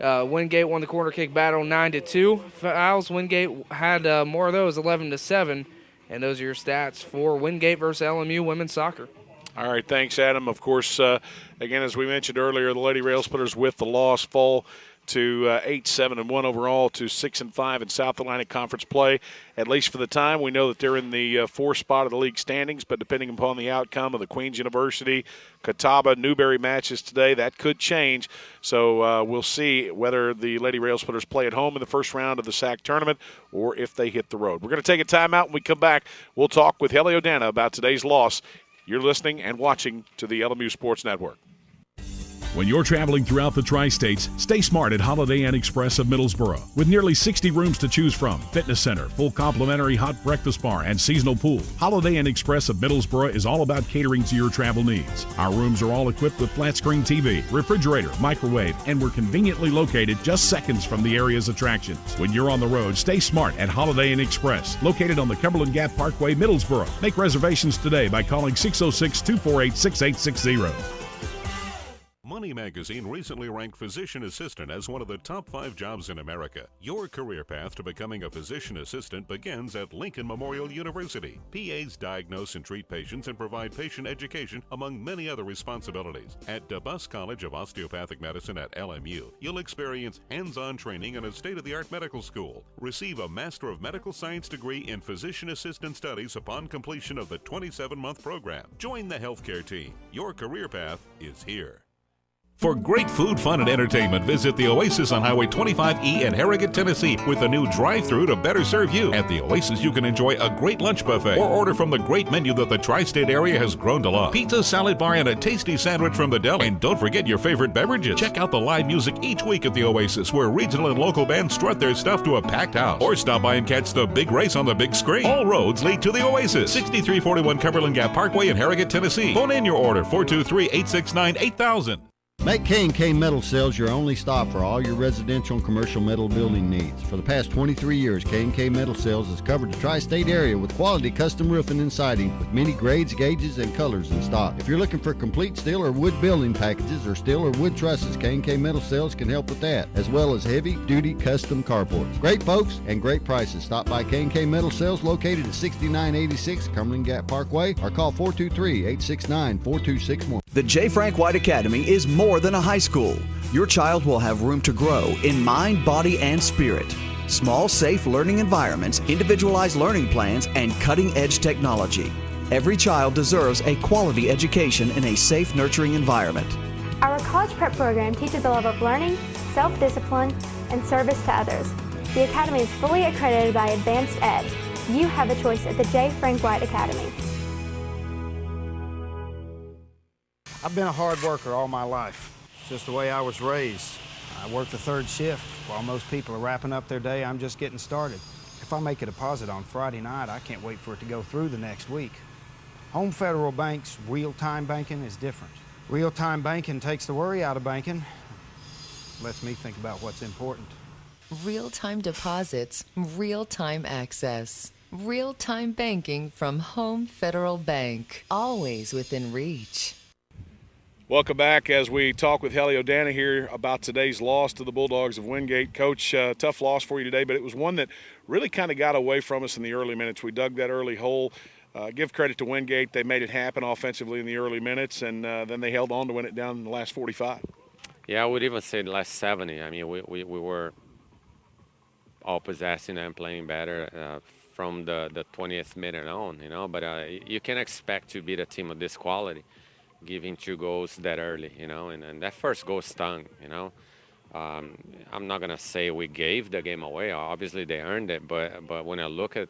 Wingate won the corner kick battle 9-2. Fouls, Wingate had more of those, 11-7. And those are your stats for Wingate versus LMU women's soccer. All right, thanks, Adam. Of course, again, as we mentioned earlier, the Lady Rail Splitters with the loss fall to 8-7-1 overall to 6-5 in South Atlantic Conference play. At least for the time, we know that they're in the 4th spot of the league standings, but depending upon the outcome of the Queens University, Catawba, Newberry matches today, that could change. So we'll see whether the Lady Rail Splitters play at home in the first round of the SAC tournament or if they hit the road. We're going to take a timeout. When we come back, we'll talk with Helly O'Dana about today's loss. You're listening and watching to the LMU Sports Network. When you're traveling throughout the tri-states, stay smart at Holiday Inn Express of Middlesboro. With nearly 60 rooms to choose from, fitness center, full complimentary hot breakfast bar, and seasonal pool, Holiday Inn Express of Middlesboro is all about catering to your travel needs. Our rooms are all equipped with flat screen TV, refrigerator, microwave, and we're conveniently located just seconds from the area's attractions. When you're on the road, stay smart at Holiday Inn Express, located on the Cumberland Gap Parkway, Middlesboro. Make reservations today by calling 606-248-6860. Money Magazine recently ranked physician assistant as one of the top 5 jobs in America. Your career path to becoming a physician assistant begins at Lincoln Memorial University. PAs diagnose and treat patients and provide patient education, among many other responsibilities. At DeBus College of Osteopathic Medicine at LMU, you'll experience hands-on training in a state-of-the-art medical school. Receive a Master of Medical Science degree in Physician Assistant Studies upon completion of the 27-month program. Join the healthcare team. Your career path is here. For great food, fun, and entertainment, visit the Oasis on Highway 25E in Harrogate, Tennessee, with a new drive-thru to better serve you. At the Oasis, you can enjoy a great lunch buffet or order from the great menu that the tri-state area has grown to love. Pizza, salad bar, and a tasty sandwich from the deli. And don't forget your favorite beverages. Check out the live music each week at the Oasis, where regional and local bands strut their stuff to a packed house. Or stop by and catch the big race on the big screen. All roads lead to the Oasis, 6341 Cumberland Gap Parkway in Harrogate, Tennessee. Phone in your order, 423-869-8000. Make K&K Metal Sales your only stop for all your residential and commercial metal building needs. For the past 23 years, K&K Metal Sales has covered the tri-state area with quality custom roofing and siding with many grades, gauges, and colors in stock. If you're looking for complete steel or wood building packages or steel or wood trusses, K&K Metal Sales can help with that, as well as heavy-duty custom carports. Great folks and great prices. Stop by K&K Metal Sales located at 6986 Cumberland Gap Parkway or call 423-869-4261. The J. Frank White Academy is more than a high school. Your child will have room to grow in mind, body, and spirit. Small, safe learning environments, individualized learning plans, and cutting-edge technology. Every child deserves a quality education in a safe, nurturing environment. Our college prep program teaches a love of learning, self-discipline, and service to others. The Academy is fully accredited by Advanced Ed. You have a choice at the J. Frank White Academy. I've been a hard worker all my life. It's just the way I was raised. I work the third shift. While most people are wrapping up their day, I'm just getting started. If I make a deposit on Friday night, I can't wait for it to go through the next week. Home Federal Bank's real-time banking is different. Real-time banking takes the worry out of banking. Lets me think about what's important. Real-time deposits, real-time access. Real-time banking from Home Federal Bank. Always within reach. Welcome back as we talk with Helly O'Dana here about today's loss to the Bulldogs of Wingate. Coach, tough loss for you today, but it was one that really kind of got away from us in the early minutes. We dug that early hole. Give credit to Wingate. They made it happen offensively in the early minutes, and then they held on to win it down in the last 45. Yeah, I would even say the last 70. I mean, we were all possessing and playing better from the 20th minute on, you know. But you can expect to beat a team of this quality, giving 2 goals that early, you know, and that first goal stung, you know. I'm not going to say we gave the game away. Obviously, they earned it, but when I look at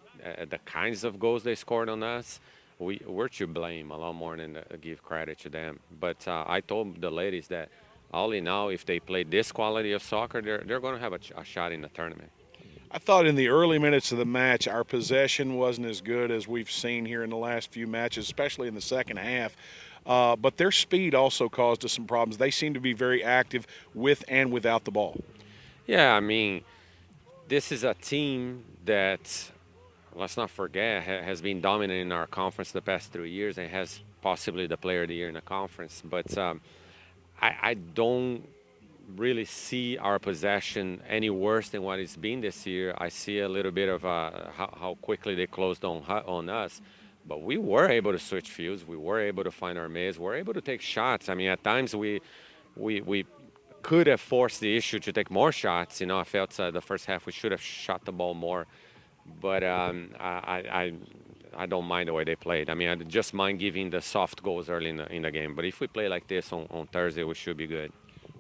the kinds of goals they scored on us, we're to blame a lot more than to give credit to them. But I told the ladies that all in all, if they play this quality of soccer, they're going to have a shot in the tournament. I thought in the early minutes of the match, our possession wasn't as good as we've seen here in the last few matches, especially in the second half. But their speed also caused us some problems. They seem to be very active with and without the ball. Yeah, I mean, this is a team that, let's not forget, has been dominant in our conference the past 3 years and has possibly the player of the year in the conference. But I don't really see our possession any worse than what it's been this year. I see a little bit of how quickly they closed on us. But we were able to switch fields. We were able to find our mids. We were able to take shots. I mean, at times we could have forced the issue to take more shots. You know, I felt the first half we should have shot the ball more. But I don't mind the way they played. I mean, I just mind giving the soft goals early in the game. But if we play like this on Thursday, we should be good.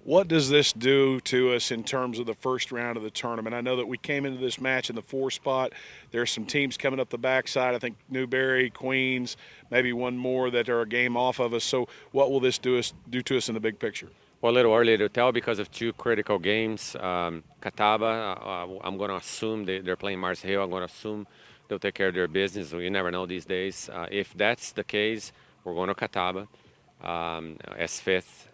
What does this do to us in terms of the first round of the tournament? I know that we came into this match in the 4 spot. There are some teams coming up the backside. I think Newberry, Queens, maybe one more that are a game off of us. So what will this do to us in the big picture? Well, a little early to tell because of 2 critical games. Catawba, I'm going to assume they're playing Mars Hill. I'm going to assume they'll take care of their business. You never know these days. If that's the case, we're going to Catawba as 5th.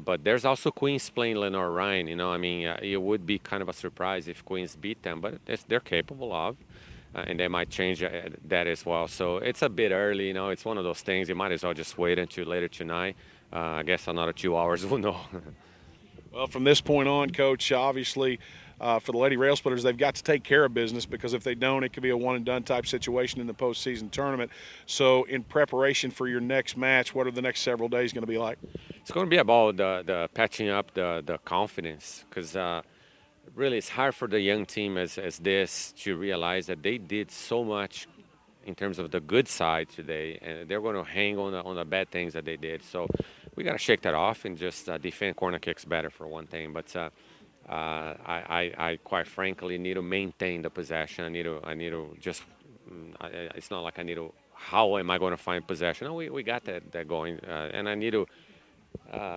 But there's also Queens playing Lenore Ryan. You know, I mean, it would be kind of a surprise if Queens beat them, but they're capable of, and they might change that as well. So it's a bit early. You know, it's one of those things. You might as well just wait until later tonight. I guess another 2 hours we'll know. Well, from this point on, Coach, obviously for the Lady Rail Splitters, they've got to take care of business because if they don't, it could be a one-and-done type situation in the postseason tournament. So in preparation for your next match, what are the next several days going to be like? It's going to be about the patching up the confidence because really it's hard for the young team as this to realize that they did so much in terms of the good side today, and they're going to hang on the bad things that they did. So we got to shake that off and just defend corner kicks better for one thing. But I quite frankly need to maintain the possession. I need to just. It's not like I need to. How am I going to find possession? No, we got that going, and I need to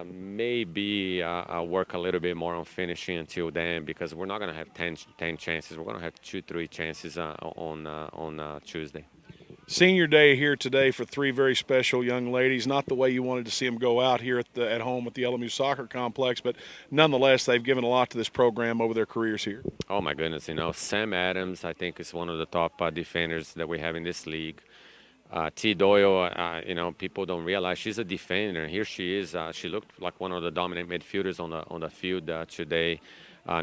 maybe work a little bit more on finishing until then because we're not going to have 10 chances. We're going to have 2-3 chances on Tuesday. Senior day here today for three very special young ladies. Not the way you wanted to see them go out here at home at the LMU Soccer Complex, but nonetheless, they've given a lot to this program over their careers here. Oh, my goodness. Sam Adams, I think, is one of the top defenders that we have in this league. T. Doyle, people don't realize she's a defender. Here she is. She looked like one of the dominant midfielders on the field today.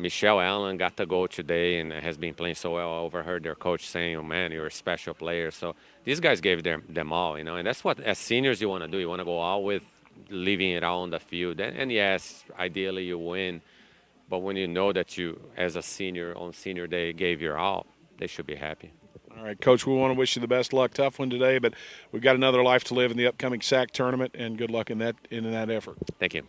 Michelle Allen got the goal today and has been playing so well. I overheard their coach saying, "Oh man, you're a special player." So these guys gave them all, and that's what as seniors you want to do. You want to go out with leaving it all on the field. And yes, ideally you win, but when you know that you, as a senior on senior day, gave your all, they should be happy. All right, Coach, we want to wish you the best luck. Tough one today, but we've got another life to live in the upcoming SAC tournament, and good luck in that effort. Thank you.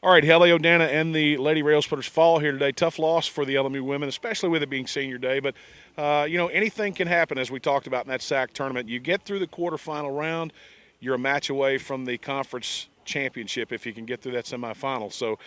All right, Helly O'Dana and the Lady Rail Splitters fall here today. Tough loss for the LMU women, especially with it being senior day. But, anything can happen, as we talked about in that SAC tournament. You get through the quarterfinal round, you're a match away from the conference championship if you can get through that semifinal. So,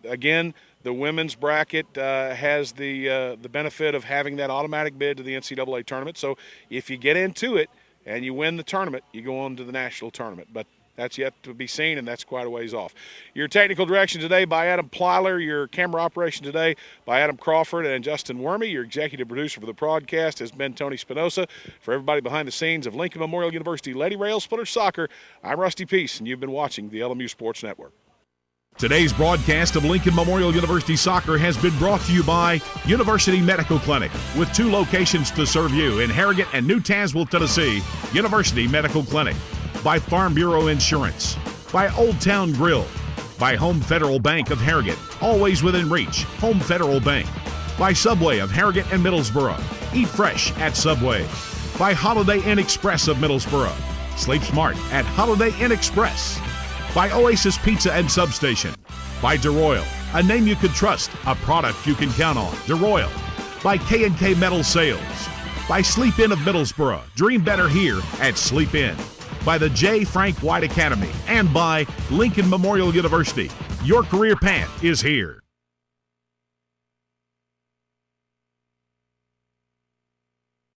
again, the women's bracket has the benefit of having that automatic bid to the NCAA tournament. So if you get into it and you win the tournament, you go on to the national tournament. But that's yet to be seen, and that's quite a ways off. Your technical direction today by Adam Plyler. Your camera operation today by Adam Crawford and Justin Wormy. Your executive producer for the broadcast has been Tony Spinoza. For everybody behind the scenes of Lincoln Memorial University Lady Rail Splitters Soccer, I'm Rusty Peace, and you've been watching the LMU Sports Network. Today's broadcast of Lincoln Memorial University Soccer has been brought to you by University Medical Clinic, with 2 locations to serve you in Harrogate and New Tazewell, Tennessee. University Medical Clinic. By Farm Bureau Insurance, by Old Town Grill, by Home Federal Bank of Harrogate, always within reach, Home Federal Bank, by Subway of Harrogate and Middlesboro, eat fresh at Subway, by Holiday Inn Express of Middlesboro, sleep smart at Holiday Inn Express, by Oasis Pizza and Substation, by DeRoyal, a name you can trust, a product you can count on, DeRoyal, by K&K Metal Sales, by Sleep Inn of Middlesboro, dream better here at Sleep Inn, by the J. Frank White Academy, and by Lincoln Memorial University. Your career path is here.